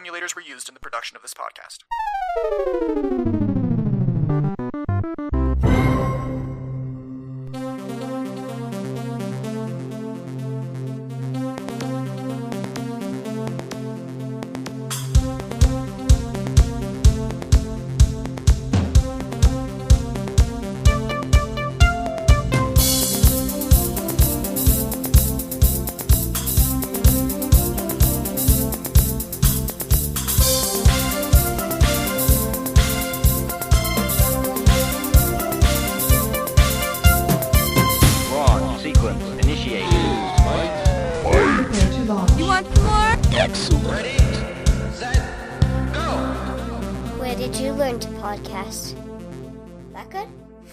emulators were used in the production of this podcast.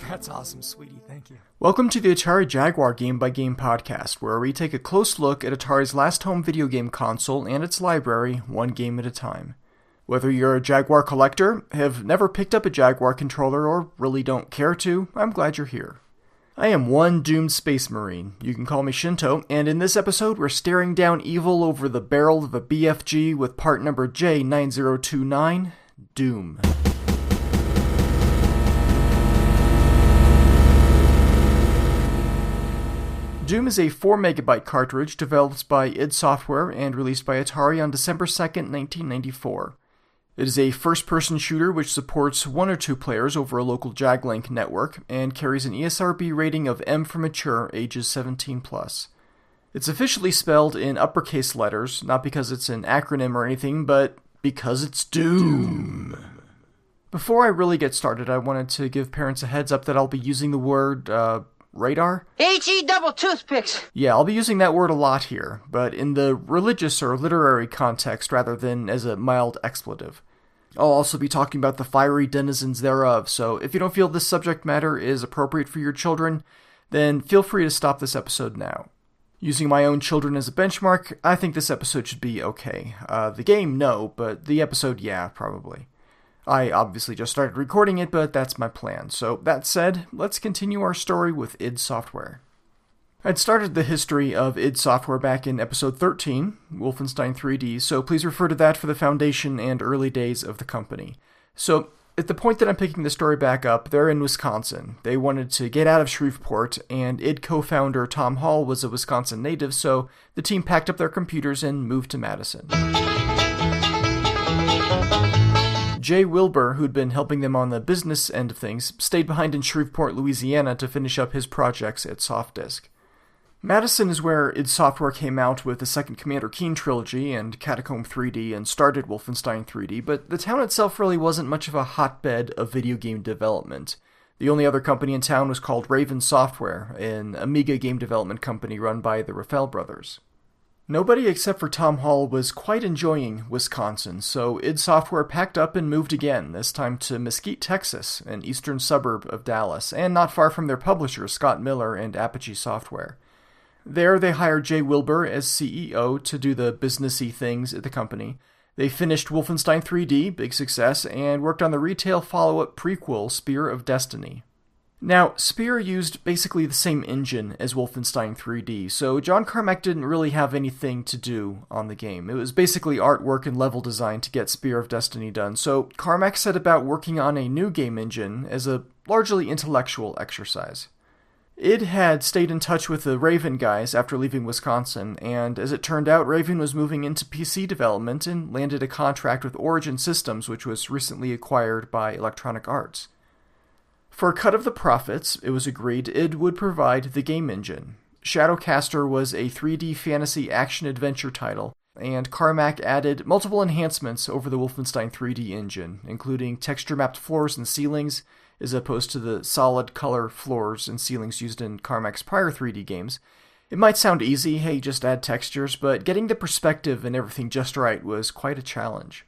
That's awesome, sweetie. Thank you. Welcome to the Atari Jaguar Game by Game podcast, where we take a close look at Atari's last home video game console and its library, one game at a time. Whether you're a Jaguar collector, have never picked up a Jaguar controller, or really don't care to, I'm glad you're here. I am one doomed space marine. You can call me Shinto, and in this episode we're staring down evil over the barrel of a BFG with part number J9029, Doom. Doom is a 4MB cartridge developed by id Software and released by Atari on December 2nd, 1994. It is a first-person shooter which supports 1 or 2 players over a local JagLink network and carries an ESRB rating of M for mature, ages 17+. It's officially spelled in uppercase letters, not because it's an acronym or anything, but because it's Doom. Before I really get started, I wanted to give parents a heads up that I'll be using the word, radar? H-E double toothpicks! Yeah, I'll be using that word a lot here, but in the religious or literary context rather than as a mild expletive. I'll also be talking about the fiery denizens thereof, so if you don't feel this subject matter is appropriate for your children, then feel free to stop this episode now. Using my own children as a benchmark, I think this episode should be okay. The game, no, but the episode, yeah, probably. I obviously just started recording it, but that's my plan. So, that said, let's continue our story with id Software. I'd started the history of id Software back in episode 13, Wolfenstein 3D, so please refer to that for the foundation and early days of the company. So, at the point that I'm picking the story back up, they're in Wisconsin. They wanted to get out of Shreveport, and id co-founder Tom Hall was a Wisconsin native, so the team packed up their computers and moved to Madison. Jay Wilbur, who'd been helping them on the business end of things, stayed behind in Shreveport, Louisiana to finish up his projects at SoftDisk. Madison is where id Software came out with the second Commander Keen trilogy and Catacomb 3D and started Wolfenstein 3D, but the town itself really wasn't much of a hotbed of video game development. The only other company in town was called Raven Software, an Amiga game development company run by the Raffel brothers. Nobody except for Tom Hall was quite enjoying Wisconsin, so id Software packed up and moved again, this time to Mesquite, Texas, an eastern suburb of Dallas, and not far from their publishers, Scott Miller and Apogee Software. There, they hired Jay Wilbur as CEO to do the businessy things at the company. They finished Wolfenstein 3D, big success, and worked on the retail follow-up prequel, Spear of Destiny. Now, Spear used basically the same engine as Wolfenstein 3D, so John Carmack didn't really have anything to do on the game. It was basically artwork and level design to get Spear of Destiny done, so Carmack set about working on a new game engine as a largely intellectual exercise. id had stayed in touch with the Raven guys after leaving Wisconsin, and as it turned out, Raven was moving into PC development and landed a contract with Origin Systems, which was recently acquired by Electronic Arts. For a cut of the profits, it was agreed id would provide the game engine. Shadowcaster was a 3D fantasy action-adventure title, and Carmack added multiple enhancements over the Wolfenstein 3D engine, including texture-mapped floors and ceilings, as opposed to the solid color floors and ceilings used in Carmack's prior 3D games. It might sound easy, hey, just add textures, but getting the perspective and everything just right was quite a challenge.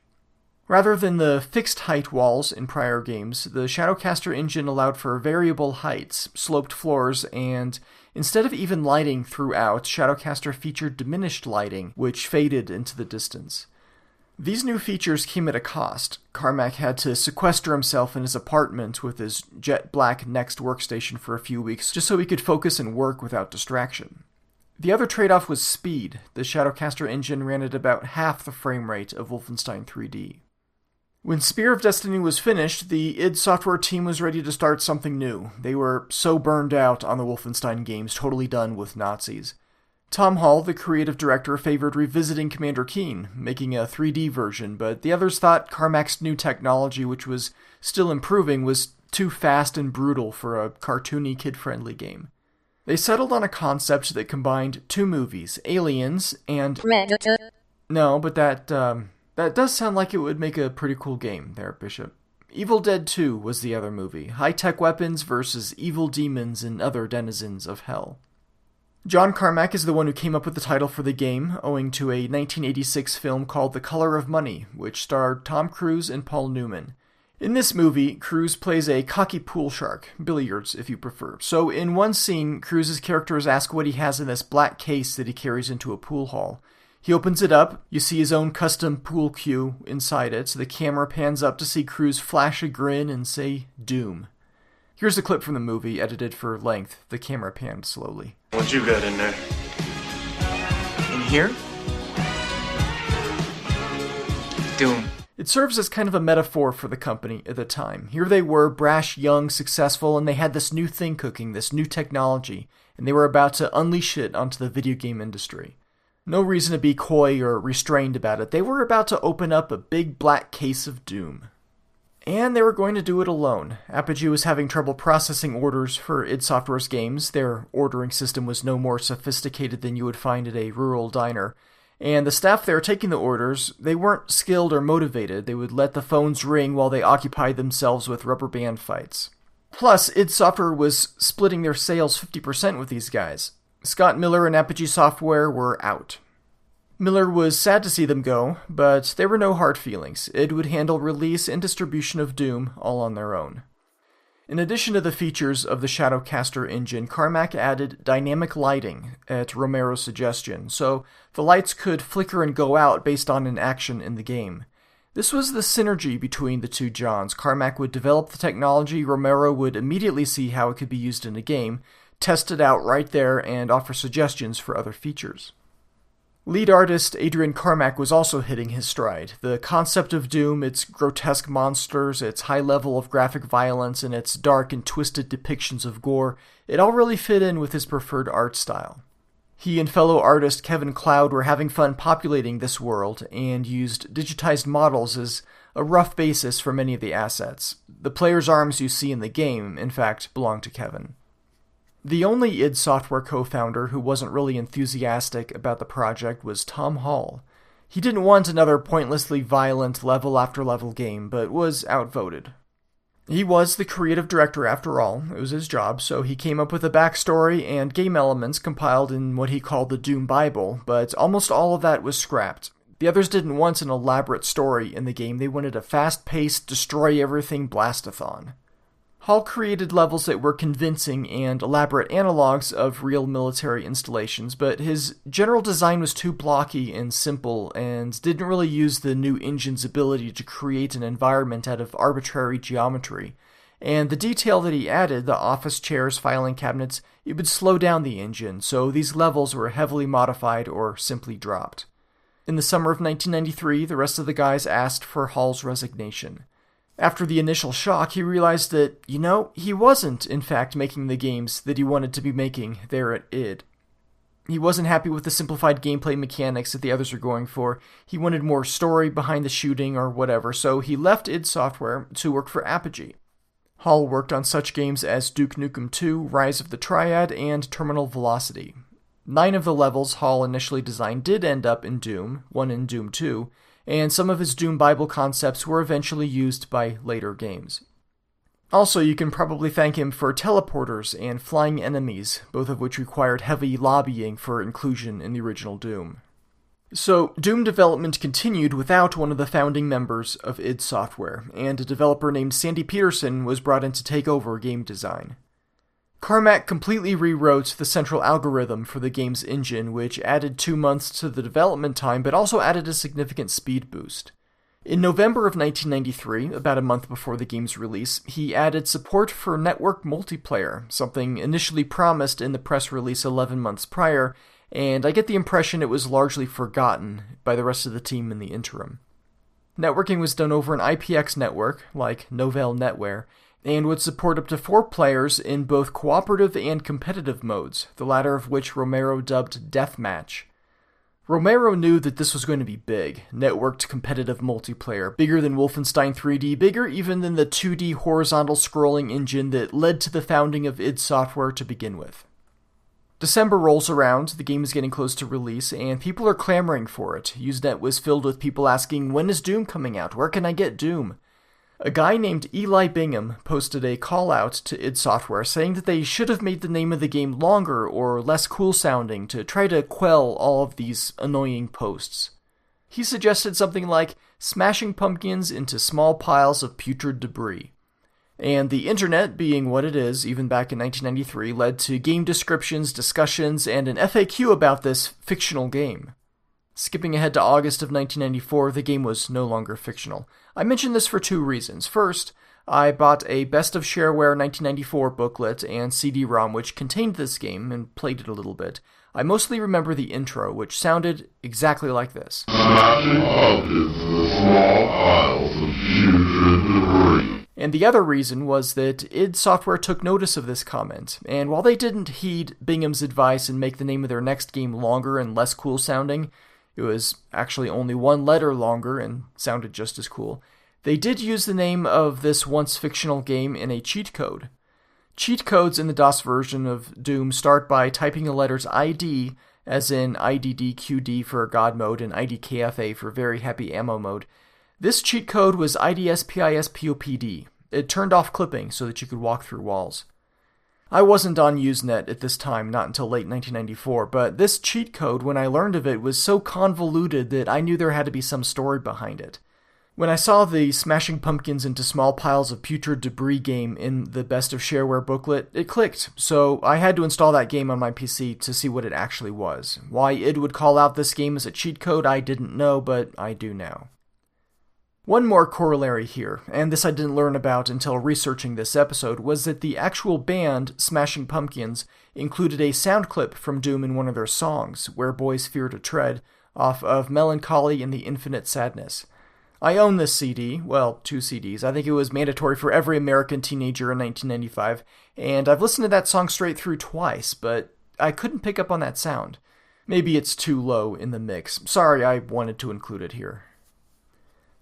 Rather than the fixed height walls in prior games, the Shadowcaster engine allowed for variable heights, sloped floors, and instead of even lighting throughout, Shadowcaster featured diminished lighting, which faded into the distance. These new features came at a cost. Carmack had to sequester himself in his apartment with his jet black Next workstation for a few weeks just so he could focus and work without distraction. The other trade-off was speed. The Shadowcaster engine ran at about half the frame rate of Wolfenstein 3D. When Spear of Destiny was finished, the id Software team was ready to start something new. They were so burned out on the Wolfenstein games, totally done with Nazis. Tom Hall, the creative director, favored revisiting Commander Keen, making a 3D version, but the others thought Carmack's new technology, which was still improving, was too fast and brutal for a cartoony, kid-friendly game. They settled on a concept that combined two movies, Aliens and... Predator. No, but that does sound like it would make a pretty cool game there, Bishop. Evil Dead 2 was the other movie, high-tech weapons versus evil demons and other denizens of hell. John Carmack is the one who came up with the title for the game, owing to a 1986 film called The Color of Money, which starred Tom Cruise and Paul Newman. In this movie, Cruise plays a cocky pool shark, billiards if you prefer. So in one scene, Cruise's character is asked what he has in this black case that he carries into a pool hall. He opens it up, you see his own custom pool cue inside it, so the camera pans up to see Cruise flash a grin and say, Doom. Here's a clip from the movie, edited for length. The camera panned slowly. What you got in there? In here? Doom. It serves as kind of a metaphor for the company at the time. Here they were, brash, young, successful, and they had this new thing cooking, this new technology, and they were about to unleash it onto the video game industry. No reason to be coy or restrained about it. They were about to open up a big black case of doom. And they were going to do it alone. Apogee was having trouble processing orders for id Software's games. Their ordering system was no more sophisticated than you would find at a rural diner. And the staff there taking the orders, they weren't skilled or motivated. They would let the phones ring while they occupied themselves with rubber band fights. Plus, id Software was splitting their sales 50% with these guys. Scott Miller and Apogee Software were out. Miller was sad to see them go, but there were no hard feelings. Id would handle release and distribution of Doom all on their own. In addition to the features of the Shadowcaster engine, Carmack added dynamic lighting at Romero's suggestion, so the lights could flicker and go out based on an action in the game. This was the synergy between the two Johns. Carmack would develop the technology, Romero would immediately see how it could be used in a game, test it out right there, and offer suggestions for other features. Lead artist Adrian Carmack was also hitting his stride. The concept of Doom, its grotesque monsters, its high level of graphic violence, and its dark and twisted depictions of gore, it all really fit in with his preferred art style. He and fellow artist Kevin Cloud were having fun populating this world and used digitized models as a rough basis for many of the assets. The player's arms you see in the game, in fact, belong to Kevin. The only id Software co-founder who wasn't really enthusiastic about the project was Tom Hall. He didn't want another pointlessly violent level-after-level game, but was outvoted. He was the creative director after all, it was his job, so he came up with a backstory and game elements compiled in what he called the Doom Bible, but almost all of that was scrapped. The others didn't want an elaborate story in the game, they wanted a fast-paced, destroy-everything blastathon. Hall created levels that were convincing and elaborate analogs of real military installations, but his general design was too blocky and simple and didn't really use the new engine's ability to create an environment out of arbitrary geometry. And the detail that he added, the office chairs, filing cabinets, it would slow down the engine, so these levels were heavily modified or simply dropped. In the summer of 1993, the rest of the guys asked for Hall's resignation. After the initial shock, he realized that, he wasn't, in fact, making the games that he wanted to be making there at id. He wasn't happy with the simplified gameplay mechanics that the others were going for. He wanted more story behind the shooting or whatever, so he left id Software to work for Apogee. Hall worked on such games as Duke Nukem 2, Rise of the Triad, and Terminal Velocity. 9 of the levels Hall initially designed did end up in Doom, one in Doom 2, and some of his Doom Bible concepts were eventually used by later games. Also, you can probably thank him for teleporters and flying enemies, both of which required heavy lobbying for inclusion in the original Doom. So, Doom development continued without one of the founding members of id Software, and a developer named Sandy Peterson was brought in to take over game design. Carmack completely rewrote the central algorithm for the game's engine, which added 2 months to the development time, but also added a significant speed boost. In November of 1993, about a month before the game's release, he added support for network multiplayer, something initially promised in the press release 11 months prior, and I get the impression it was largely forgotten by the rest of the team in the interim. Networking was done over an IPX network, like Novell NetWare, and would support up to 4 players in both cooperative and competitive modes, the latter of which Romero dubbed Deathmatch. Romero knew that this was going to be big, networked competitive multiplayer, bigger than Wolfenstein 3D, bigger even than the 2D horizontal scrolling engine that led to the founding of id Software to begin with. December rolls around, the game is getting close to release, and people are clamoring for it. Usenet was filled with people asking, when is Doom coming out? Where can I get Doom? A guy named Eli Bingham posted a call-out to id Software saying that they should have made the name of the game longer or less cool-sounding to try to quell all of these annoying posts. He suggested something like, smashing pumpkins into small piles of putrid debris. And the internet, being what it is, even back in 1993, led to game descriptions, discussions, and an FAQ about this fictional game. Skipping ahead to August of 1994, the game was no longer fictional. I mention this for 2 reasons. First, I bought a Best of Shareware 1994 booklet and CD-ROM which contained this game and played it a little bit. I mostly remember the intro, which sounded exactly like this. And the other reason was that id Software took notice of this comment, and while they didn't heed Bingham's advice and make the name of their next game longer and less cool sounding, it was actually only 1 letter longer and sounded just as cool, they did use the name of this once fictional game in a cheat code. Cheat codes in the DOS version of Doom start by typing the letters ID, as in IDDQD for God mode and IDKFA for Very Happy Ammo mode. This cheat code was IDSPISPOPD. It turned off clipping so that you could walk through walls. I wasn't on Usenet at this time, not until late 1994, but this cheat code, when I learned of it, was so convoluted that I knew there had to be some story behind it. When I saw the smashing pumpkins into small piles of putrid debris game in the Best of Shareware booklet, it clicked, so I had to install that game on my PC to see what it actually was. Why id would call out this game as a cheat code, I didn't know, but I do now. One more corollary here, and this I didn't learn about until researching this episode, was that the actual band, Smashing Pumpkins, included a sound clip from Doom in one of their songs, Where Boys Fear to Tread, off of Melancholy and the Infinite Sadness. I own this CD, well, 2 CDs, I think it was mandatory for every American teenager in 1995, and I've listened to that song straight through twice, but I couldn't pick up on that sound. Maybe it's too low in the mix. Sorry, I wanted to include it here.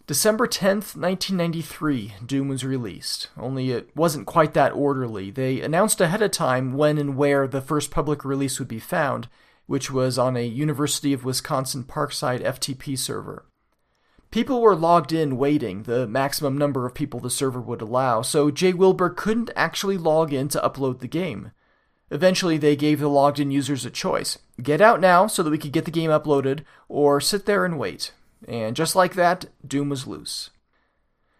December 10th, 1993, Doom was released, only it wasn't quite that orderly. They announced ahead of time when and where the first public release would be found, which was on a University of Wisconsin Parkside FTP server. People were logged in waiting, the maximum number of people the server would allow, so Jay Wilbur couldn't actually log in to upload the game. Eventually, they gave the logged-in users a choice. Get out now so that we could get the game uploaded, or sit there and wait. And just like that, Doom was loose.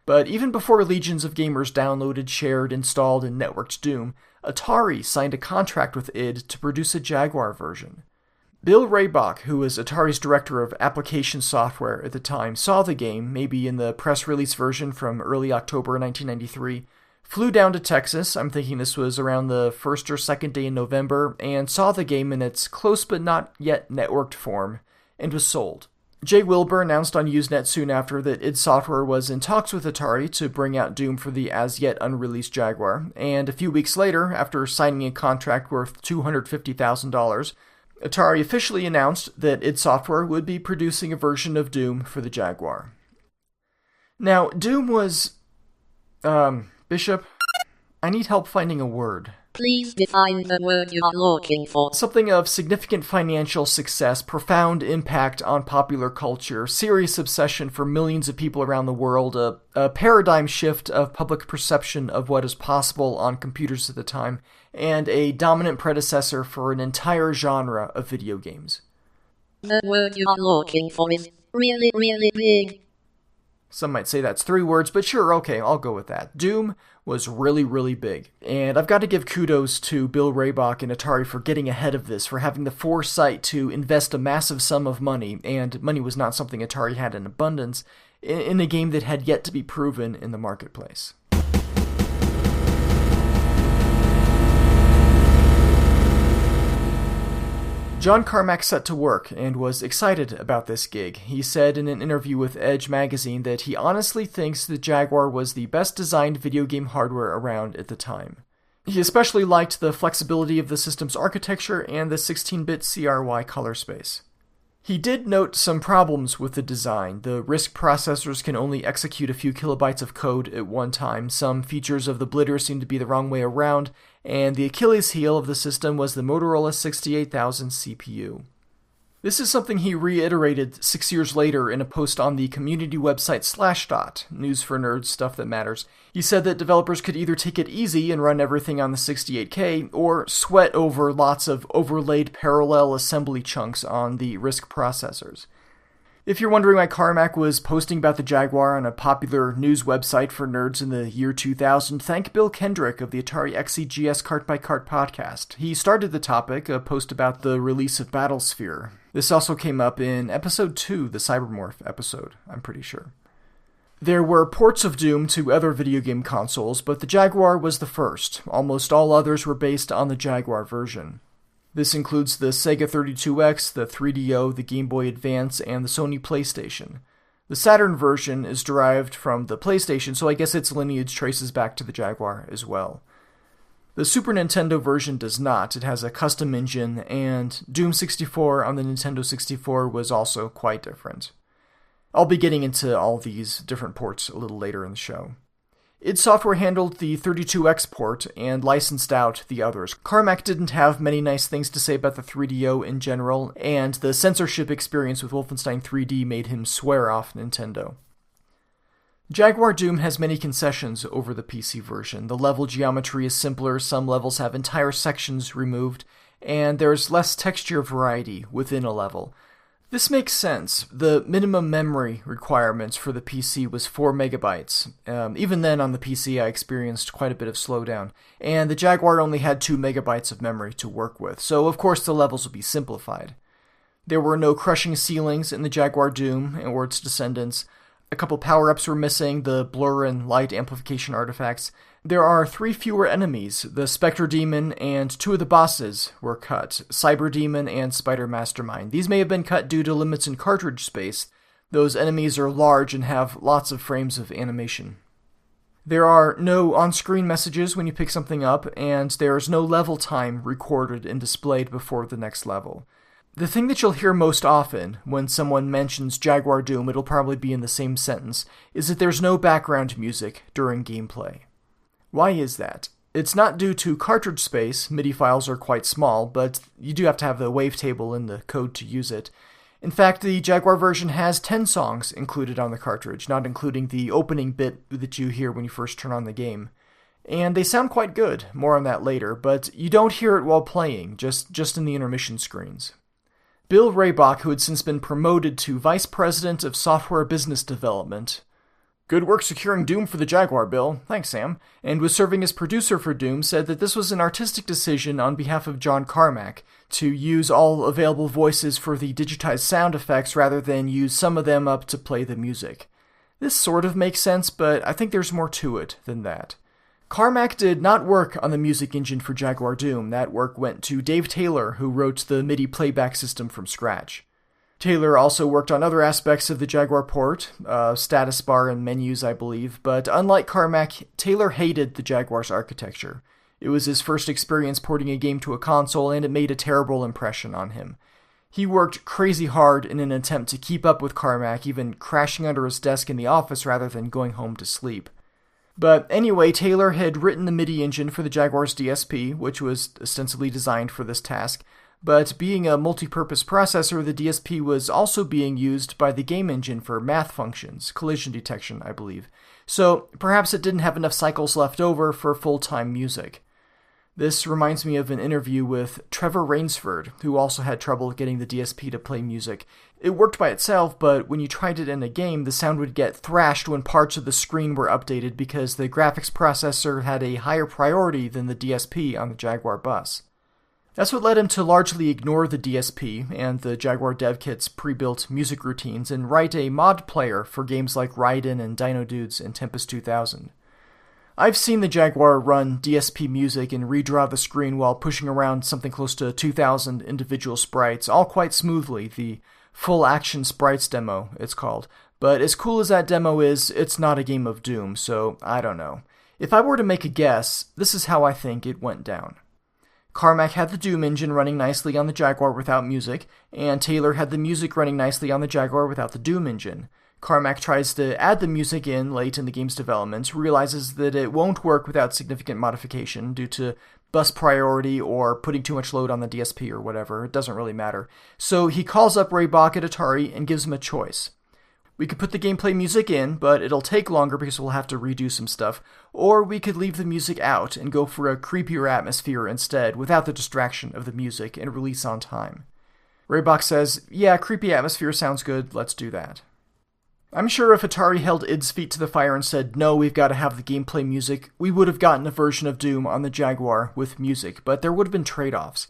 But even before legions of gamers downloaded, shared, installed, and networked Doom, Atari signed a contract with id to produce a Jaguar version. Bill Raybach, who was Atari's director of application software at the time, saw the game, maybe in the press release version from early October 1993, flew down to Texas, I'm thinking this was around the first or second day in November, and saw the game in its close but not yet networked form, and was sold. Jay Wilbur announced on Usenet soon after that id Software was in talks with Atari to bring out Doom for the as-yet unreleased Jaguar, and a few weeks later, after signing a contract worth $250,000, Atari officially announced that id Software would be producing a version of Doom for the Jaguar. Now, Doom was... Bishop, I need help finding a word. Please define the word you are looking for. Something of significant financial success, profound impact on popular culture, serious obsession for millions of people around the world, a paradigm shift of public perception of what is possible on computers at the time, and a dominant predecessor for an entire genre of video games. The word you are looking for is really, really big. Some might say that's 3 words, but sure, okay, I'll go with that. Doom was really, really big. And I've got to give kudos to Bill Raybach and Atari for getting ahead of this, for having the foresight to invest a massive sum of money, and money was not something Atari had in abundance, in a game that had yet to be proven in the marketplace. John Carmack set to work and was excited about this gig. He said in an interview with Edge magazine that he honestly thinks the Jaguar was the best designed video game hardware around at the time. He especially liked the flexibility of the system's architecture and the 16-bit CRY color space. He did note some problems with the design. The RISC processors can only execute a few kilobytes of code at one time, some features of the blitter seem to be the wrong way around, and the Achilles heel of the system was the Motorola 68000 CPU. This is something he reiterated 6 years later in a post on the community website Slashdot, news for nerds, stuff that matters. He said that developers could either take it easy and run everything on the 68K, or sweat over lots of overlaid parallel assembly chunks on the RISC processors. If you're wondering why Carmack was posting about the Jaguar on a popular news website for nerds in the year 2000, thank Bill Kendrick of the Atari XEGS Cart by Cart podcast. He started the topic, a post about the release of Battlesphere. This also came up in episode 2, the Cybermorph episode, I'm pretty sure. There were ports of Doom to other video game consoles, but the Jaguar was the first. Almost all others were based on the Jaguar version. This includes the Sega 32X, the 3DO, the Game Boy Advance, and the Sony PlayStation. The Saturn version is derived from the PlayStation, so I guess its lineage traces back to the Jaguar as well. The Super Nintendo version does not. It has a custom engine, and Doom 64 on the Nintendo 64 was also quite different. I'll be getting into all these different ports a little later in the show. id Software handled the 32X port and licensed out the others. Carmack didn't have many nice things to say about the 3DO in general, and the censorship experience with Wolfenstein 3D made him swear off Nintendo. Jaguar Doom has many concessions over the PC version. The level geometry is simpler, some levels have entire sections removed, and there's less texture variety within a level. This makes sense. The minimum memory requirements for the PC was 4 megabytes. Even then on the PC I experienced quite a bit of slowdown, and the Jaguar only had 2 megabytes of memory to work with, so of course the levels would be simplified. There were no crushing ceilings in the Jaguar Doom or its descendants. A couple power-ups were missing, the blur and light amplification artifacts. There are 3 fewer enemies. The Spectre Demon and 2 of the bosses were cut, Cyber Demon and Spider Mastermind. These may have been cut due to limits in cartridge space. Those enemies are large and have lots of frames of animation. There are no on-screen messages when you pick something up, and there is no level time recorded and displayed before the next level. The thing that you'll hear most often when someone mentions Jaguar Doom, it'll probably be in the same sentence, is that there's no background music during gameplay. Why is that? It's not due to cartridge space, MIDI files are quite small, but you do have to have the wavetable in the code to use it. In fact, the Jaguar version has 10 songs included on the cartridge, not including the opening bit that you hear when you first turn on the game. And they sound quite good, more on that later, but you don't hear it while playing, just in the intermission screens. Bill Raybach, who had since been promoted to Vice President of Software Business Development. Good work securing Doom for the Jaguar, Bill. Thanks, Sam. And was serving as producer for Doom, said that this was an artistic decision on behalf of John Carmack to use all available voices for the digitized sound effects rather than use some of them up to play the music. This sort of makes sense, but I think there's more to it than that. Carmack did not work on the music engine for Jaguar Doom. That work went to Dave Taylor, who wrote the MIDI playback system from scratch. Taylor also worked on other aspects of the Jaguar port, status bar and menus, I believe, but unlike Carmack, Taylor hated the Jaguar's architecture. It was his first experience porting a game to a console, and it made a terrible impression on him. He worked crazy hard in an attempt to keep up with Carmack, even crashing under his desk in the office rather than going home to sleep. But anyway, Taylor had written the MIDI engine for the Jaguar's DSP, which was ostensibly designed for this task, but being a multi-purpose processor, the DSP was also being used by the game engine for math functions, collision detection, I believe. So perhaps it didn't have enough cycles left over for full-time music. This reminds me of an interview with Trevor Rainsford, who also had trouble getting the DSP to play music. It worked by itself, but when you tried it in a game, the sound would get thrashed when parts of the screen were updated because the graphics processor had a higher priority than the DSP on the Jaguar bus. That's what led him to largely ignore the DSP and the Jaguar dev kit's pre-built music routines and write a mod player for games like Raiden and Dino Dudes and Tempest 2000. I've seen the Jaguar run DSP music and redraw the screen while pushing around something close to 2,000 individual sprites, all quite smoothly. The Full Action Sprites demo, it's called. But as cool as that demo is, it's not a game of Doom, so I don't know. If I were to make a guess, this is how I think it went down. Carmack had the Doom engine running nicely on the Jaguar without music, and Taylor had the music running nicely on the Jaguar without the Doom engine. Carmack tries to add the music in late in the game's development, realizes that it won't work without significant modification due to bus priority or putting too much load on the DSP or whatever, it doesn't really matter. So he calls up Ray Bach at Atari and gives him a choice. We could put the gameplay music in, but it'll take longer because we'll have to redo some stuff, or we could leave the music out and go for a creepier atmosphere instead without the distraction of the music and release on time. Ray Bach says, yeah, creepy atmosphere sounds good, let's do that. I'm sure if Atari held id's feet to the fire and said, no, we've got to have the gameplay music, we would have gotten a version of Doom on the Jaguar with music, but there would have been trade-offs.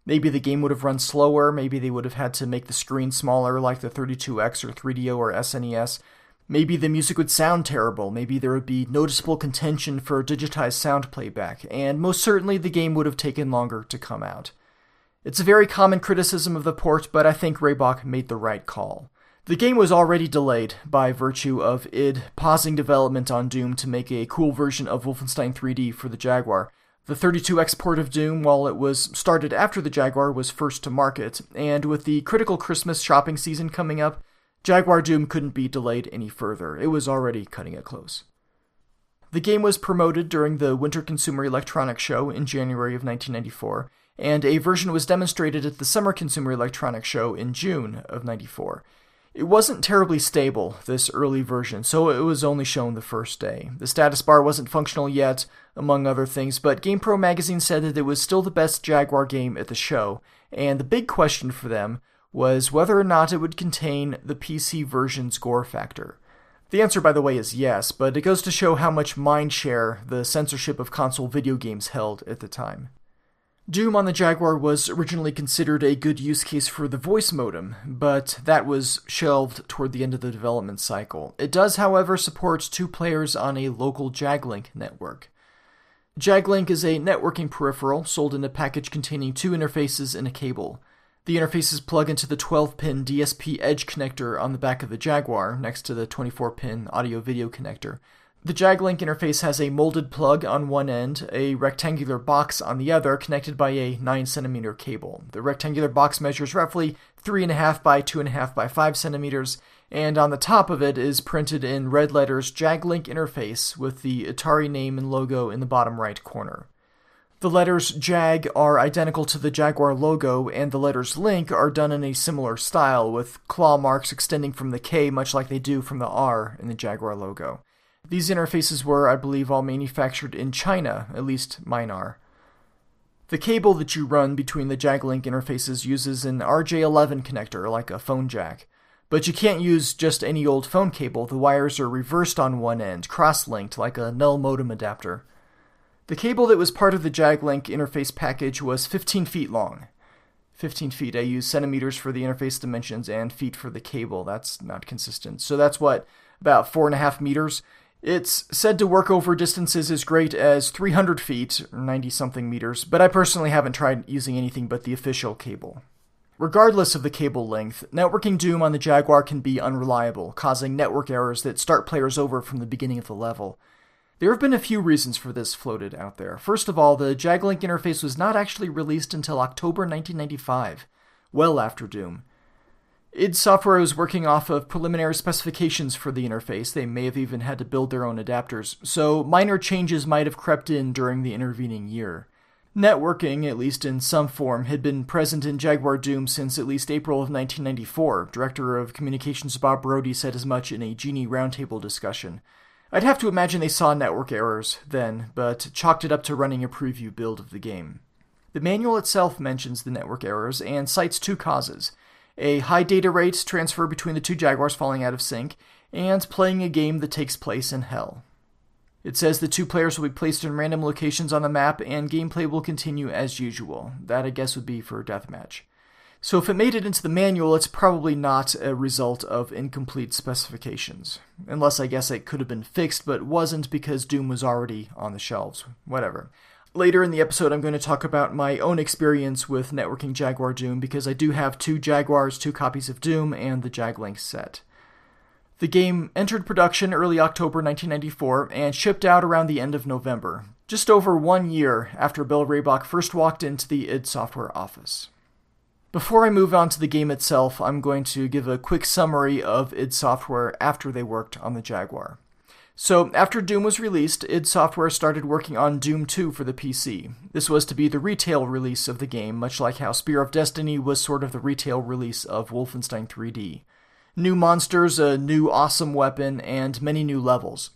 Maybe the game would have run slower, maybe they would have had to make the screen smaller like the 32X or 3DO or SNES. Maybe the music would sound terrible, maybe there would be noticeable contention for digitized sound playback, and most certainly the game would have taken longer to come out. It's a very common criticism of the port, but I think Ray Bach made the right call. The game was already delayed by virtue of id pausing development on Doom to make a cool version of Wolfenstein 3D for the Jaguar. The 32X port of Doom, while it was started after the Jaguar, was first to market, and with the critical Christmas shopping season coming up, Jaguar Doom couldn't be delayed any further. It was already cutting it close. The game was promoted during the Winter Consumer Electronics Show in January of 1994, and a version was demonstrated at the Summer Consumer Electronics Show in June of 94. It wasn't terribly stable, this early version, so it was only shown the first day. The status bar wasn't functional yet, among other things, but GamePro magazine said that it was still the best Jaguar game at the show, and the big question for them was whether or not it would contain the PC version's gore factor. The answer, by the way, is yes, but it goes to show how much mindshare the censorship of console video games held at the time. Doom on the Jaguar was originally considered a good use case for the voice modem, but that was shelved toward the end of the development cycle. It does, however, support 2 players on a local JagLink network. JagLink is a networking peripheral sold in a package containing 2 interfaces and a cable. The interfaces plug into the 12-pin DSP Edge connector on the back of the Jaguar, next to the 24-pin audio-video connector. The JagLink interface has a molded plug on one end, a rectangular box on the other, connected by a 9cm cable. The rectangular box measures roughly 3.5 by 2.5 by 5 centimeters, and on the top of it is printed in red letters JagLink Interface with the Atari name and logo in the bottom right corner. The letters Jag are identical to the Jaguar logo, and the letters Link are done in a similar style, with claw marks extending from the K much like they do from the R in the Jaguar logo. These interfaces were, I believe, all manufactured in China, at least mine are. The cable that you run between the JagLink interfaces uses an RJ11 connector, like a phone jack. But you can't use just any old phone cable, the wires are reversed on one end, cross-linked, like a null modem adapter. The cable that was part of the JagLink interface package was 15 feet long. 15 feet, I use centimeters for the interface dimensions and feet for the cable, that's not consistent. So that's about 4.5 meters? It's said to work over distances as great as 300 feet, or 90-something meters, but I personally haven't tried using anything but the official cable. Regardless of the cable length, networking Doom on the Jaguar can be unreliable, causing network errors that start players over from the beginning of the level. There have been a few reasons for this floated out there. First of all, the JagLink interface was not actually released until October 1995, well after Doom. id Software was working off of preliminary specifications for the interface. They may have even had to build their own adapters, so minor changes might have crept in during the intervening year. Networking, at least in some form, had been present in Jaguar Doom since at least April of 1994. Director of Communications Bob Brody said as much in a Genie Roundtable discussion. I'd have to imagine they saw network errors then, but chalked it up to running a preview build of the game. The manual itself mentions the network errors and cites 2 causes: a high data rate transfer between the 2 Jaguars falling out of sync, and playing a game that takes place in hell. It says the 2 players will be placed in random locations on the map, and gameplay will continue as usual. That, I guess, would be for deathmatch. So if it made it into the manual, it's probably not a result of incomplete specifications. Unless I guess it could have been fixed, but wasn't because Doom was already on the shelves. Whatever. Later in the episode, I'm going to talk about my own experience with networking Jaguar Doom, because I do have 2 Jaguars, 2 copies of Doom, and the JagLink set. The game entered production early October 1994 and shipped out around the end of November, just over 1 year after Bill Raybach first walked into the id Software office. Before I move on to the game itself, I'm going to give a quick summary of id Software after they worked on the Jaguar. So, after Doom was released, id Software started working on Doom 2 for the PC. This was to be the retail release of the game, much like how Spear of Destiny was sort of the retail release of Wolfenstein 3D. New monsters, a new awesome weapon, and many new levels.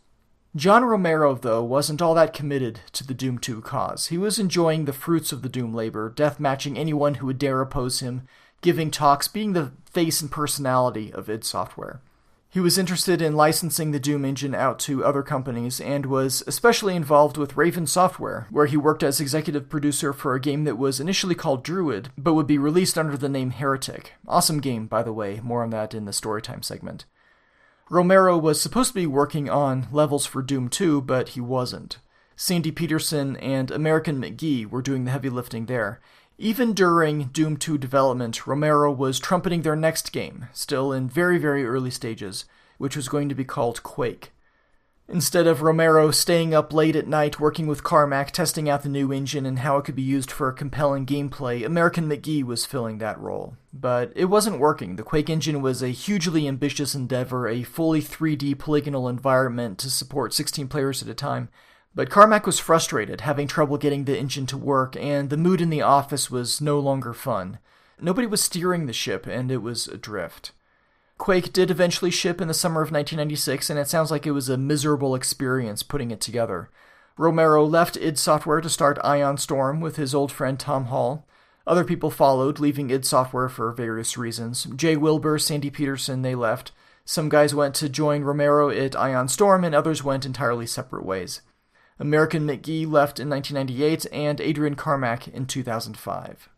John Romero, though, wasn't all that committed to the Doom 2 cause. He was enjoying the fruits of the Doom labor, deathmatching anyone who would dare oppose him, giving talks, being the face and personality of id Software. He was interested in licensing the Doom engine out to other companies, and was especially involved with Raven Software, where he worked as executive producer for a game that was initially called Druid, but would be released under the name Heretic. Awesome game, by the way, more on that in the Storytime segment. Romero was supposed to be working on levels for Doom 2, but he wasn't. Sandy Peterson and American McGee were doing the heavy lifting there. Even during Doom 2 development, Romero was trumpeting their next game, still in very, very early stages, which was going to be called Quake. Instead of Romero staying up late at night working with Carmack, testing out the new engine and how it could be used for compelling gameplay, American McGee was filling that role. But it wasn't working. The Quake engine was a hugely ambitious endeavor, a fully 3D polygonal environment to support 16 players at a time. But Carmack was frustrated, having trouble getting the engine to work, and the mood in the office was no longer fun. Nobody was steering the ship, and it was adrift. Quake did eventually ship in the summer of 1996, and it sounds like it was a miserable experience putting it together. Romero left id Software to start Ion Storm with his old friend Tom Hall. Other people followed, leaving id Software for various reasons. Jay Wilbur, Sandy Peterson, they left. Some guys went to join Romero at Ion Storm, and others went entirely separate ways. American McGee left in 1998, and Adrian Carmack in 2005.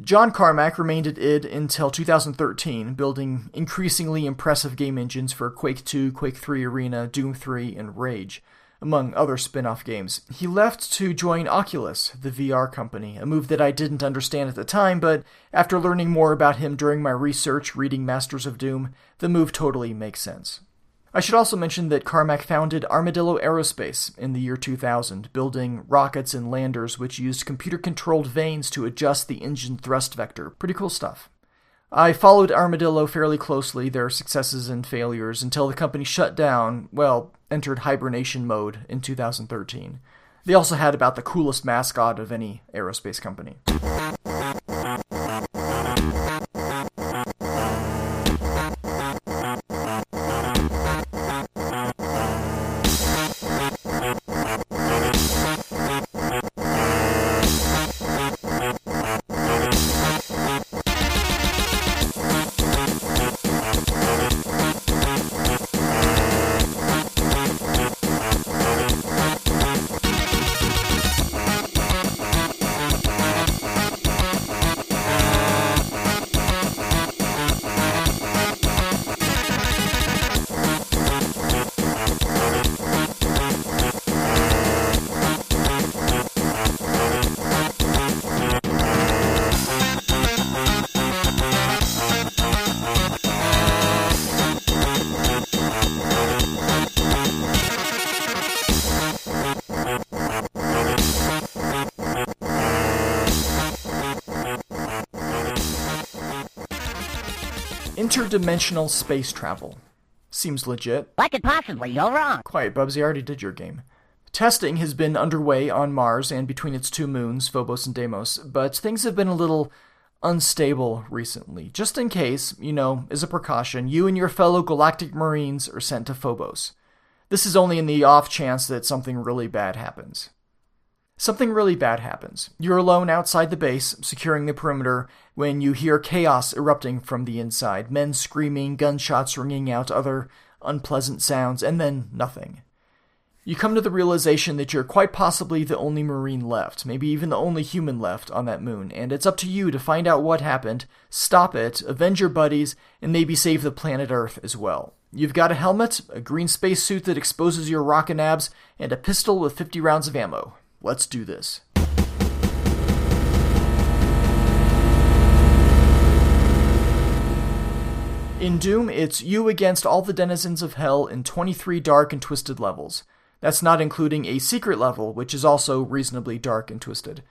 John Carmack remained at id until 2013, building increasingly impressive game engines for Quake 2, Quake 3 Arena, Doom 3, and Rage, among other spin-off games. He left to join Oculus, the VR company, a move that I didn't understand at the time, but after learning more about him during my research reading Masters of Doom, the move totally makes sense. I should also mention that Carmack founded Armadillo Aerospace in the year 2000, building rockets and landers which used computer-controlled vanes to adjust the engine thrust vector. Pretty cool stuff. I followed Armadillo fairly closely, their successes and failures, until the company shut down, entered hibernation mode in 2013. They also had about the coolest mascot of any aerospace company. Interdimensional space travel. Seems legit. What could possibly go wrong? Quiet, Bubsy, I already did your game. Testing has been underway on Mars and between its 2 moons, Phobos and Deimos, but things have been a little unstable recently. Just in case, as a precaution, you and your fellow galactic marines are sent to Phobos. This is only in the off chance that something really bad happens. Something really bad happens. You're alone outside the base, securing the perimeter, when you hear chaos erupting from the inside, men screaming, gunshots ringing out, other unpleasant sounds, and then nothing. You come to the realization that you're quite possibly the only Marine left, maybe even the only human left on that moon, and it's up to you to find out what happened, stop it, avenge your buddies, and maybe save the planet Earth as well. You've got a helmet, a green spacesuit that exposes your rockin' abs, and a pistol with 50 rounds of ammo. Let's do this. In Doom, it's you against all the denizens of hell in 23 dark and twisted levels. That's not including a secret level, which is also reasonably dark and twisted.